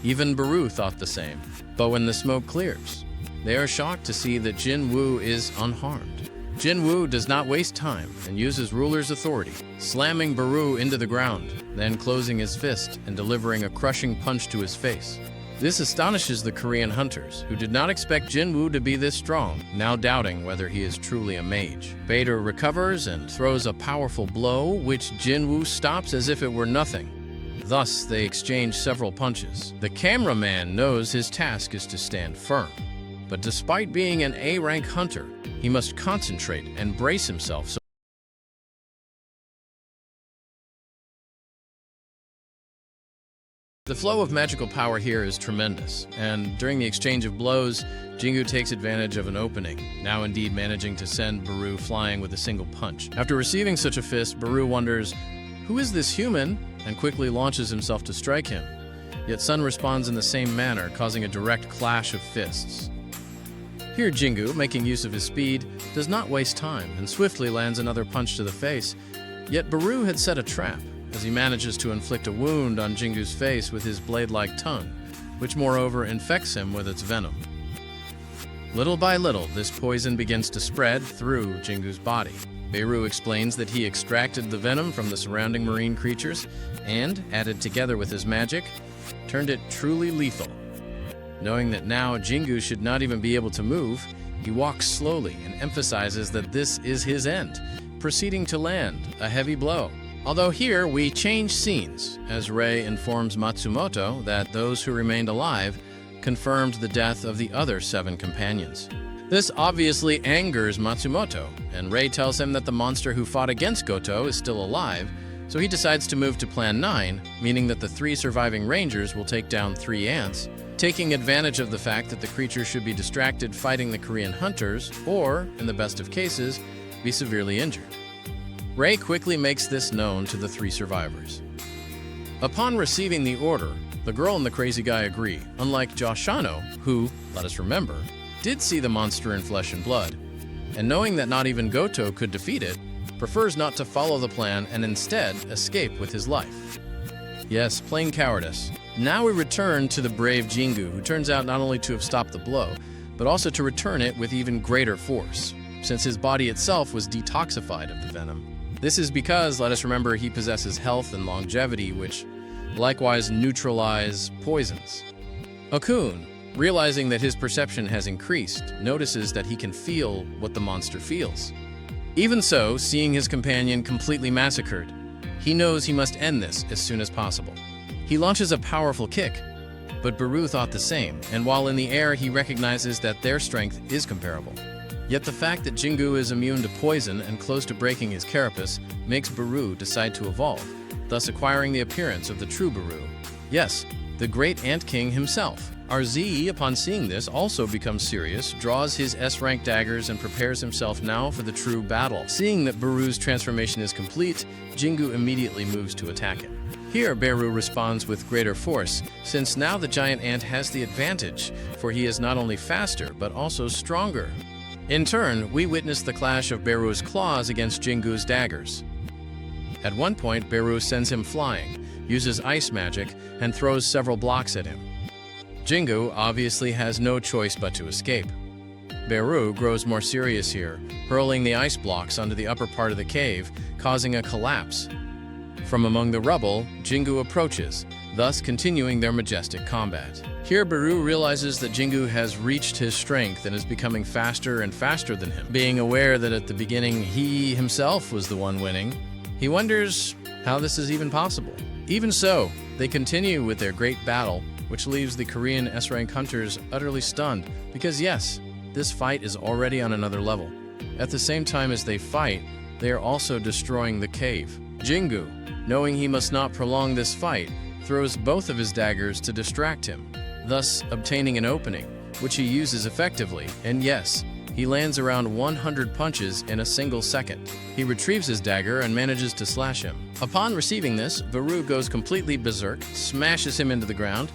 Even Baru thought the same. But when the smoke clears, they are shocked to see that Jin Woo is unharmed. Jin Woo does not waste time and uses ruler's authority, slamming Baru into the ground, then closing his fist and delivering a crushing punch to his face. This astonishes the Korean hunters, who did not expect Jin Woo to be this strong, now doubting whether he is truly a mage. Vader recovers and throws a powerful blow, which Jin Woo stops as if it were nothing. Thus, they exchange several punches. The cameraman knows his task is to stand firm. But despite being an A-rank hunter, he must concentrate and brace himself. The flow of magical power here is tremendous, and during the exchange of blows, Jingu takes advantage of an opening, now indeed managing to send Baru flying with a single punch. After receiving such a fist, Baru wonders, "Who is this human?" and quickly launches himself to strike him. Yet Sun responds in the same manner, causing a direct clash of fists. Here Jingu, making use of his speed, does not waste time and swiftly lands another punch to the face. Yet Baru had set a trap, as he manages to inflict a wound on Jingu's face with his blade-like tongue, which moreover infects him with its venom. Little by little, this poison begins to spread through Jingu's body. Baru explains that he extracted the venom from the surrounding marine creatures and, added together with his magic, turned it truly lethal. Knowing that now Jingu should not even be able to move, he walks slowly and emphasizes that this is his end, proceeding to land a heavy blow. Although here we change scenes, as Rei informs Matsumoto that those who remained alive confirmed the death of the other 7 companions. This obviously angers Matsumoto, and Rei tells him that the monster who fought against Goto is still alive, so he decides to move to Plan 9, meaning that the 3 surviving rangers will take down 3 ants, taking advantage of the fact that the creature should be distracted fighting the Korean hunters, or, in the best of cases, be severely injured. Rei quickly makes this known to the 3 survivors. Upon receiving the order, the girl and the crazy guy agree, unlike Joshano, who, let us remember, did see the monster in flesh and blood, and knowing that not even Goto could defeat it, prefers not to follow the plan and instead escape with his life. Yes, plain cowardice. Now we return to the brave Jingu, who turns out not only to have stopped the blow, but also to return it with even greater force, since his body itself was detoxified of the venom. This is because, let us remember, he possesses health and longevity, which likewise neutralize poisons. Okun, realizing that his perception has increased, notices that he can feel what the monster feels. Even so, seeing his companion completely massacred, he knows he must end this as soon as possible. He launches a powerful kick, but Baru thought the same, and while in the air he recognizes that their strength is comparable. Yet the fact that Jingu is immune to poison and close to breaking his carapace makes Baru decide to evolve, thus acquiring the appearance of the true Baru. Yes, the great Ant King himself. RZE, upon seeing this, also becomes serious, draws his S-rank daggers and prepares himself now for the true battle. Seeing that Baru's transformation is complete, Jingu immediately moves to attack him. Here, Baru responds with greater force, since now the giant ant has the advantage, for he is not only faster, but also stronger. In turn, we witness the clash of Baru's claws against Jingu's daggers. At one point, Baru sends him flying, uses ice magic, and throws several blocks at him. Jingu obviously has no choice but to escape. Baru grows more serious here, hurling the ice blocks onto the upper part of the cave, causing a collapse. From among the rubble, Jingu approaches, thus continuing their majestic combat. Here, Baru realizes that Jingu has reached his strength and is becoming faster and faster than him. Being aware that at the beginning he himself was the one winning, he wonders how this is even possible. Even so, they continue with their great battle, which leaves the Korean S-rank hunters utterly stunned, because yes, this fight is already on another level. At the same time as they fight, they are also destroying the cave. Jingu, knowing he must not prolong this fight, throws both of his daggers to distract him, thus obtaining an opening, which he uses effectively, and yes, he lands around 100 punches in a single second. He retrieves his dagger and manages to slash him. Upon receiving this, Baru goes completely berserk, smashes him into the ground,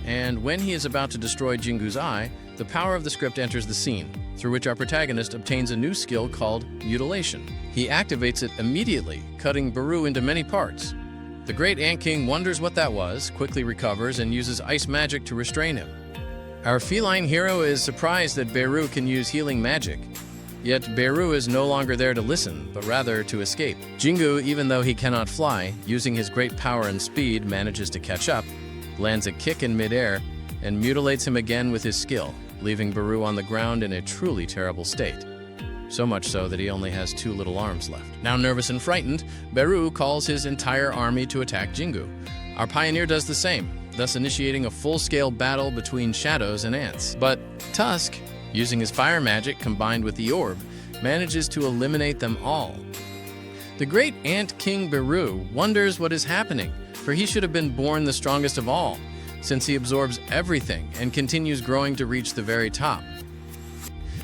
and when he is about to destroy Jingu's eye, the power of the script enters the scene, through which our protagonist obtains a new skill called mutilation. He activates it immediately, cutting Baru into many parts. The great Ant King wonders what that was, quickly recovers, and uses ice magic to restrain him. Our feline hero is surprised that Baru can use healing magic, yet Baru is no longer there to listen, but rather to escape. Jingu, even though he cannot fly, using his great power and speed, manages to catch up, lands a kick in midair, and mutilates him again with his skill, leaving Baru on the ground in a truly terrible state. So much so that he only has 2 little arms left. Now nervous and frightened, Baru calls his entire army to attack Jingu. Our pioneer does the same, thus initiating a full-scale battle between shadows and ants. But Tusk, using his fire magic combined with the orb, manages to eliminate them all. The great Ant King Baru wonders what is happening, for he should have been born the strongest of all, since he absorbs everything and continues growing to reach the very top.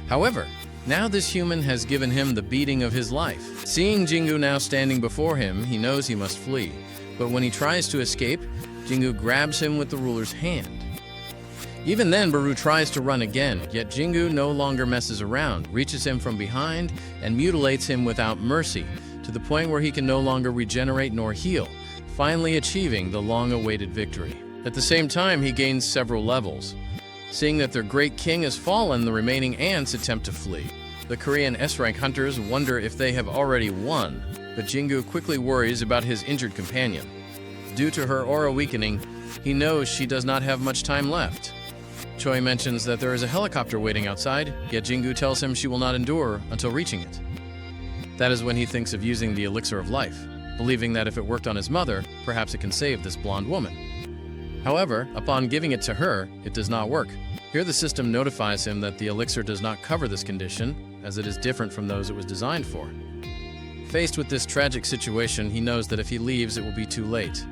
However, now this human has given him the beating of his life. Seeing Jingu now standing before him, he knows he must flee. But when he tries to escape, Jingu grabs him with the ruler's hand. Even then, Baru tries to run again, yet Jingu no longer messes around, reaches him from behind, and mutilates him without mercy, to the point where he can no longer regenerate nor heal, finally achieving the long-awaited victory. At the same time, he gains several levels. Seeing that their great king has fallen, the remaining ants attempt to flee. The Korean S-rank hunters wonder if they have already won, but Jingu quickly worries about his injured companion. Due to her aura weakening, he knows she does not have much time left. Choi mentions that there is a helicopter waiting outside, yet Jingu tells him she will not endure until reaching it. That is when he thinks of using the elixir of life, believing that if it worked on his mother, perhaps it can save this blonde woman. However, upon giving it to her, it does not work. Here the system notifies him that the elixir does not cover this condition, as it is different from those it was designed for. Faced with this tragic situation, he knows that if he leaves, it will be too late,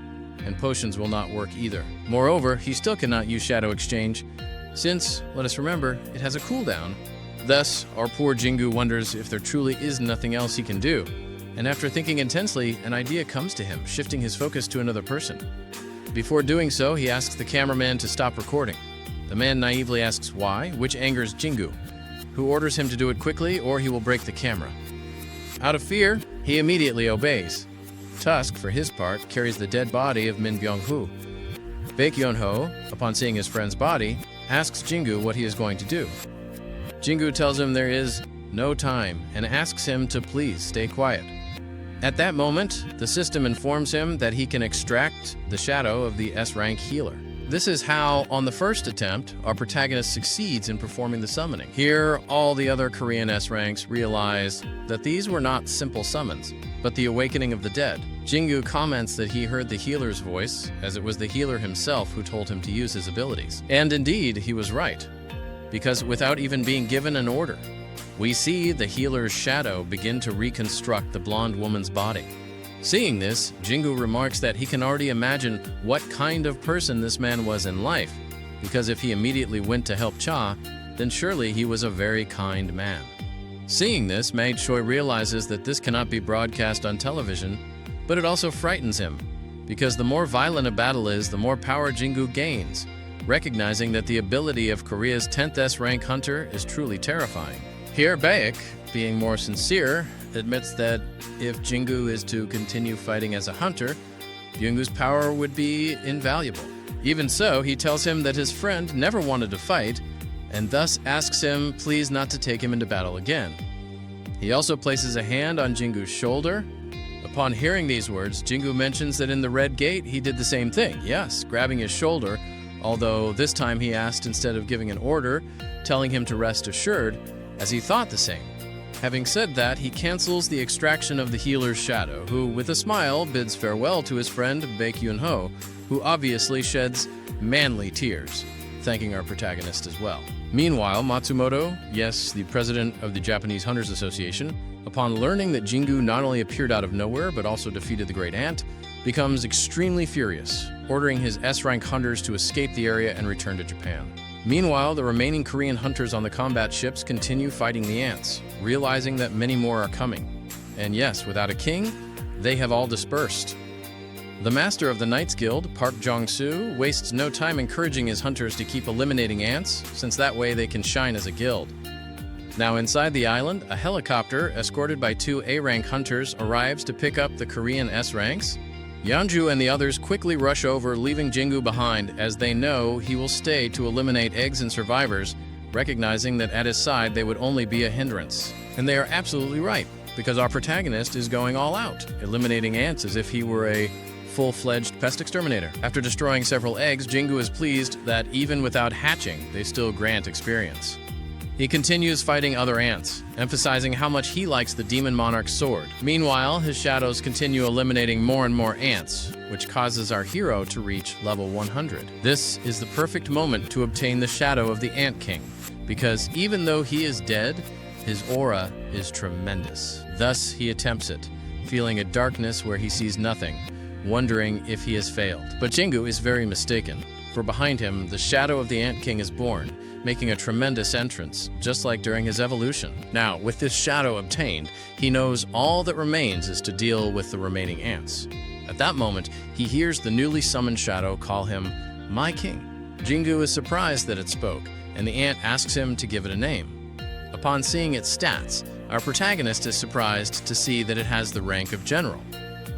and potions will not work either. Moreover, he still cannot use Shadow Exchange, since, let us remember, it has a cooldown. Thus, our poor Jingu wonders if there truly is nothing else he can do, and after thinking intensely, an idea comes to him, shifting his focus to another person. Before doing so, he asks the cameraman to stop recording. The man naively asks why, which angers Jingu, who orders him to do it quickly or he will break the camera. Out of fear, he immediately obeys. Tusk, for his part, carries the dead body of Min Byung-hoo. Baekhyun-ho, upon seeing his friend's body, asks Jingu what he is going to do. Jingu tells him there is no time and asks him to please stay quiet. At that moment, the system informs him that he can extract the shadow of the S-rank healer. This is how, on the first attempt, our protagonist succeeds in performing the summoning. Here, all the other Korean S-ranks realize that these were not simple summons, but the awakening of the dead. Jingu comments that he heard the healer's voice, as it was the healer himself who told him to use his abilities. And indeed, he was right, because without even being given an order, we see the healer's shadow begin to reconstruct the blonde woman's body. Seeing this, Jingu remarks that he can already imagine what kind of person this man was in life, because if he immediately went to help Cha, then surely he was a very kind man. Seeing this, Maid Choi realizes that this cannot be broadcast on television, but it also frightens him, because the more violent a battle is, the more power Jingu gains, recognizing that the ability of Korea's 10th S-rank hunter is truly terrifying. Here, Baek, being more sincere, admits that if Jingu is to continue fighting as a hunter, Jingu's power would be invaluable. Even so, he tells him that his friend never wanted to fight, and thus asks him please not to take him into battle again. He also places a hand on Jingu's shoulder, Upon hearing these words, Jingu mentions that in the Red Gate he did the same thing, yes, grabbing his shoulder, although this time he asked instead of giving an order, telling him to rest assured, as he thought the same. Having said that, he cancels the extraction of the healer's shadow, who, with a smile, bids farewell to his friend Baek Yun-ho, who obviously sheds manly tears, thanking our protagonist as well. Meanwhile, Matsumoto, yes, the president of the Japanese Hunters Association, upon learning that Jingu not only appeared out of nowhere but also defeated the Great Ant, becomes extremely furious, ordering his S-rank hunters to escape the area and return to Japan. Meanwhile, the remaining Korean hunters on the combat ships continue fighting the ants, realizing that many more are coming. And yes, without a king, they have all dispersed. The master of the Knights Guild, Park Jong-soo, wastes no time encouraging his hunters to keep eliminating ants, since that way they can shine as a guild. Now inside the island, a helicopter, escorted by 2 A-rank hunters, arrives to pick up the Korean S-ranks. Yeonju and the others quickly rush over, leaving Jingu behind, as they know he will stay to eliminate eggs and survivors, recognizing that at his side they would only be a hindrance. And they are absolutely right, because our protagonist is going all out, eliminating ants as if he were a full-fledged pest exterminator. After destroying several eggs, Jingu is pleased that even without hatching, they still grant experience. He continues fighting other ants, emphasizing how much he likes the Demon Monarch's sword. Meanwhile, his shadows continue eliminating more and more ants, which causes our hero to reach level 100. This is the perfect moment to obtain the shadow of the Ant King, because even though he is dead, his aura is tremendous. Thus, he attempts it, feeling a darkness where he sees nothing, wondering if he has failed. But Jingu is very mistaken, for behind him, the shadow of the Ant King is born, making a tremendous entrance, just like during his evolution. Now, with this shadow obtained, he knows all that remains is to deal with the remaining ants. At that moment, he hears the newly summoned shadow call him, "My King." Jingu is surprised that it spoke, and the ant asks him to give it a name. Upon seeing its stats, our protagonist is surprised to see that it has the rank of General.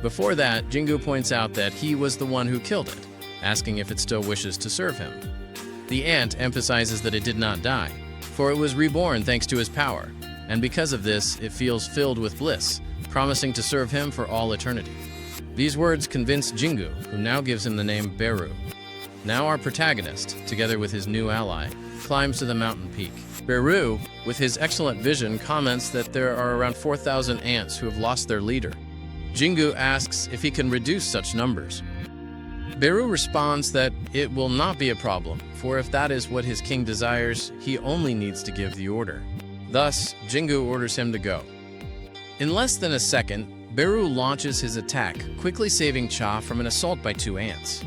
Before that, Jingu points out that he was the one who killed it, asking if it still wishes to serve him. The ant emphasizes that it did not die, for it was reborn thanks to his power, and because of this, it feels filled with bliss, promising to serve him for all eternity. These words convince Jingu, who now gives him the name Beru. Now our protagonist, together with his new ally, climbs to the mountain peak. Beru, with his excellent vision, comments that there are around 4,000 ants who have lost their leader. Jingu asks if he can reduce such numbers. Beru responds that it will not be a problem, for if that is what his king desires, he only needs to give the order. Thus, Jingu orders him to go. In less than a second, Beru launches his attack, quickly saving Cha from an assault by 2 ants.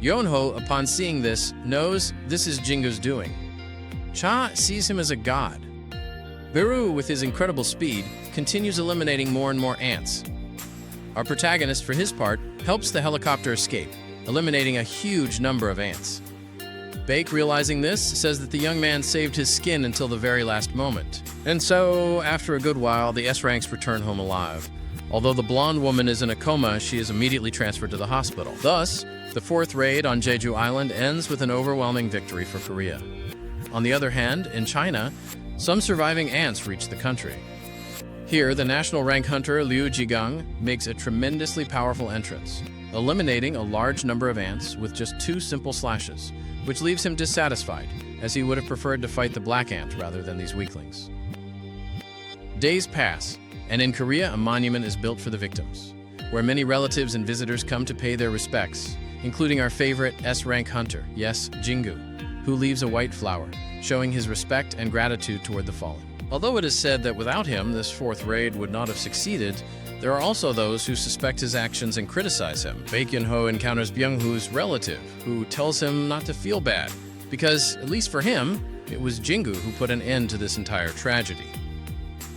Yonho, upon seeing this, knows this is Jingu's doing. Cha sees him as a god. Beru, with his incredible speed, continues eliminating more and more ants. Our protagonist, for his part, helps the helicopter escape, eliminating a huge number of ants. Baek, realizing this, says that the young man saved his skin until the very last moment. And so, after a good while, the S-ranks return home alive. Although the blonde woman is in a coma, she is immediately transferred to the hospital. Thus, the 4th raid on Jeju Island ends with an overwhelming victory for Korea. On the other hand, in China, some surviving ants reach the country. Here, the national rank hunter Liu Jigang makes a tremendously powerful entrance, eliminating a large number of ants with just 2 simple slashes, which leaves him dissatisfied, as he would have preferred to fight the black ant rather than these weaklings. Days pass, and in Korea a monument is built for the victims, where many relatives and visitors come to pay their respects, including our favorite S-rank hunter, yes, Jingu, who leaves a white flower, showing his respect and gratitude toward the fallen. Although it is said that without him, this 4th raid would not have succeeded, there are also those who suspect his actions and criticize him. Baek Yun-ho encounters Byung-hoo's relative, who tells him not to feel bad, because, at least for him, it was Jingu who put an end to this entire tragedy.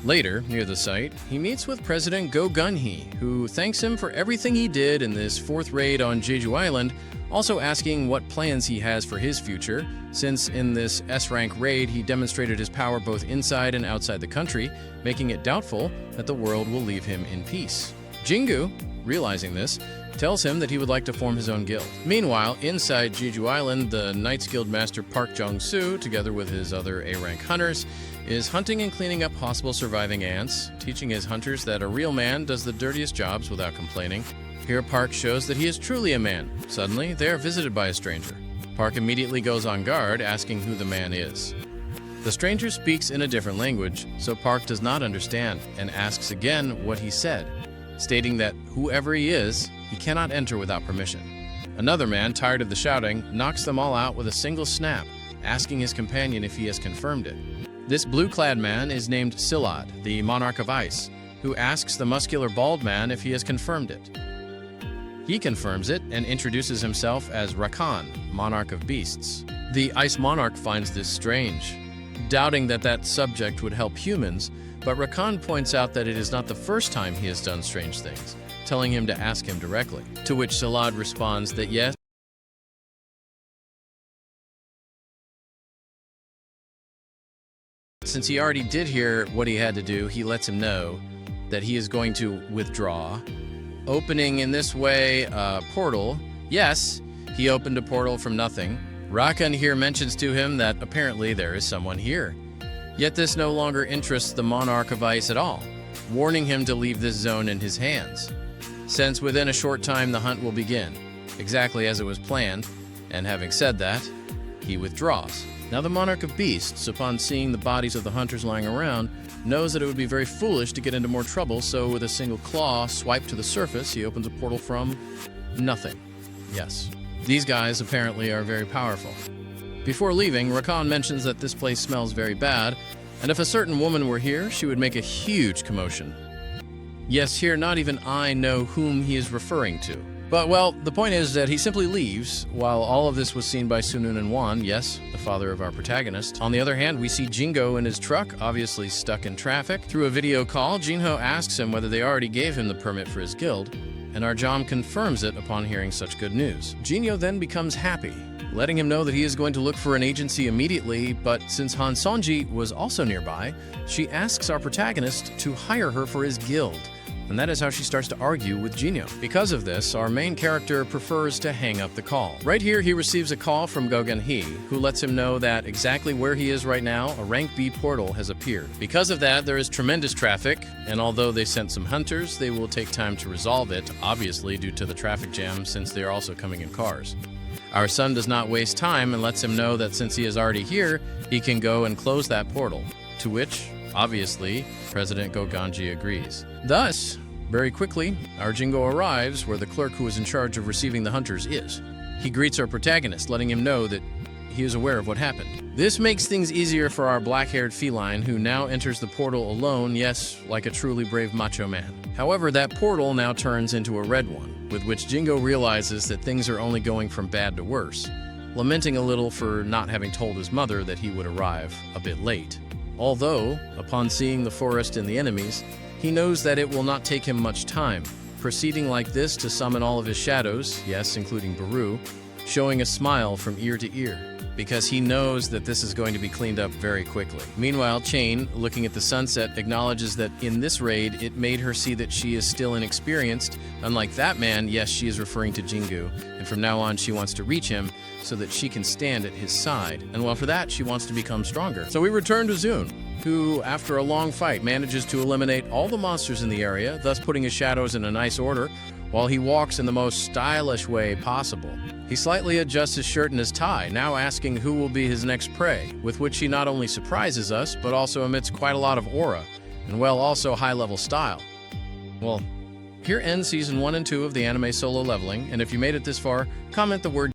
Later, near the site, he meets with President Go Gun-hee, who thanks him for everything he did in this 4th raid on Jeju Island, also asking what plans he has for his future, since in this S-rank raid he demonstrated his power both inside and outside the country, making it doubtful that the world will leave him in peace. Jingu, realizing this, tells him that he would like to form his own guild. Meanwhile, inside Jeju Island, the Knights Guild Master Park Jong-soo, together with his other A-rank hunters, is hunting and cleaning up possible surviving ants, teaching his hunters that a real man does the dirtiest jobs without complaining. Here, Park shows that he is truly a man. Suddenly, they are visited by a stranger. Park immediately goes on guard, asking who the man is. The stranger speaks in a different language, so Park does not understand and asks again what he said, stating that whoever he is, he cannot enter without permission. Another man, tired of the shouting, knocks them all out with a single snap, asking his companion if he has confirmed it. This blue-clad man is named Silad, the Monarch of Ice, who asks the muscular bald man if he has confirmed it. He confirms it and introduces himself as Rakan, Monarch of Beasts. The Ice Monarch finds this strange, doubting that subject would help humans, but Rakan points out that it is not the first time he has done strange things, telling him to ask him directly, to which Silad responds that yes, since he already did hear what he had to do, he lets him know that he is going to withdraw, opening in this way a portal. Yes, he opened a portal from nothing. Rakan here mentions to him that apparently there is someone here. Yet this no longer interests the Monarch of Ice at all, warning him to leave this zone in his hands, since within a short time the hunt will begin, exactly as it was planned, and having said that, he withdraws. Now the Monarch of Beasts, upon seeing the bodies of the hunters lying around, knows that it would be very foolish to get into more trouble, so with a single claw swipe to the surface, he opens a portal from nothing. Yes. These guys apparently are very powerful. Before leaving, Rakan mentions that this place smells very bad, and if a certain woman were here, she would make a huge commotion. Yes, here not even I know whom he is referring to. But, well, the point is that he simply leaves, while all of this was seen by Sunun and Wan, yes, the father of our protagonist. On the other hand, we see Jingo in his truck, obviously stuck in traffic. Through a video call, Jinho asks him whether they already gave him the permit for his guild, and Arjam confirms it upon hearing such good news. Jinho then becomes happy, letting him know that he is going to look for an agency immediately, but since Han Sonji was also nearby, she asks our protagonist to hire her for his guild, and that is how she starts to argue with Jinho. Because of this, our main character prefers to hang up the call. Right here, he receives a call from Gogen Hee, who lets him know that exactly where he is right now, a rank B portal has appeared. Because of that, there is tremendous traffic, and although they sent some hunters, they will take time to resolve it, obviously due to the traffic jam, since they are also coming in cars. Our son does not waste time and lets him know that since he is already here, he can go and close that portal, to which, obviously, President Goganji agrees. Thus, very quickly, our Jingo arrives where the clerk who is in charge of receiving the hunters is. He greets our protagonist, letting him know that he is aware of what happened. This makes things easier for our black-haired feline, who now enters the portal alone, yes, like a truly brave macho man. However, that portal now turns into a red one, with which Jingo realizes that things are only going from bad to worse, lamenting a little for not having told his mother that he would arrive a bit late. Although, upon seeing the forest and the enemies, he knows that it will not take him much time, proceeding like this to summon all of his shadows, yes, including Baru, showing a smile from ear to ear, because he knows that this is going to be cleaned up very quickly. Meanwhile, Chain, looking at the sunset, acknowledges that in this raid, it made her see that she is still inexperienced. Unlike that man, yes, she is referring to Jingu, and from now on she wants to reach him so that she can stand at his side. And well, for that, she wants to become stronger. So we return to Zun, who, after a long fight, manages to eliminate all the monsters in the area, thus putting his shadows in a nice order, while he walks in the most stylish way possible. He slightly adjusts his shirt and his tie, now asking who will be his next prey, with which he not only surprises us, but also emits quite a lot of aura, and well, also high-level style. Well, here ends Season 1 and 2 of the anime Solo Leveling, and if you made it this far, comment the word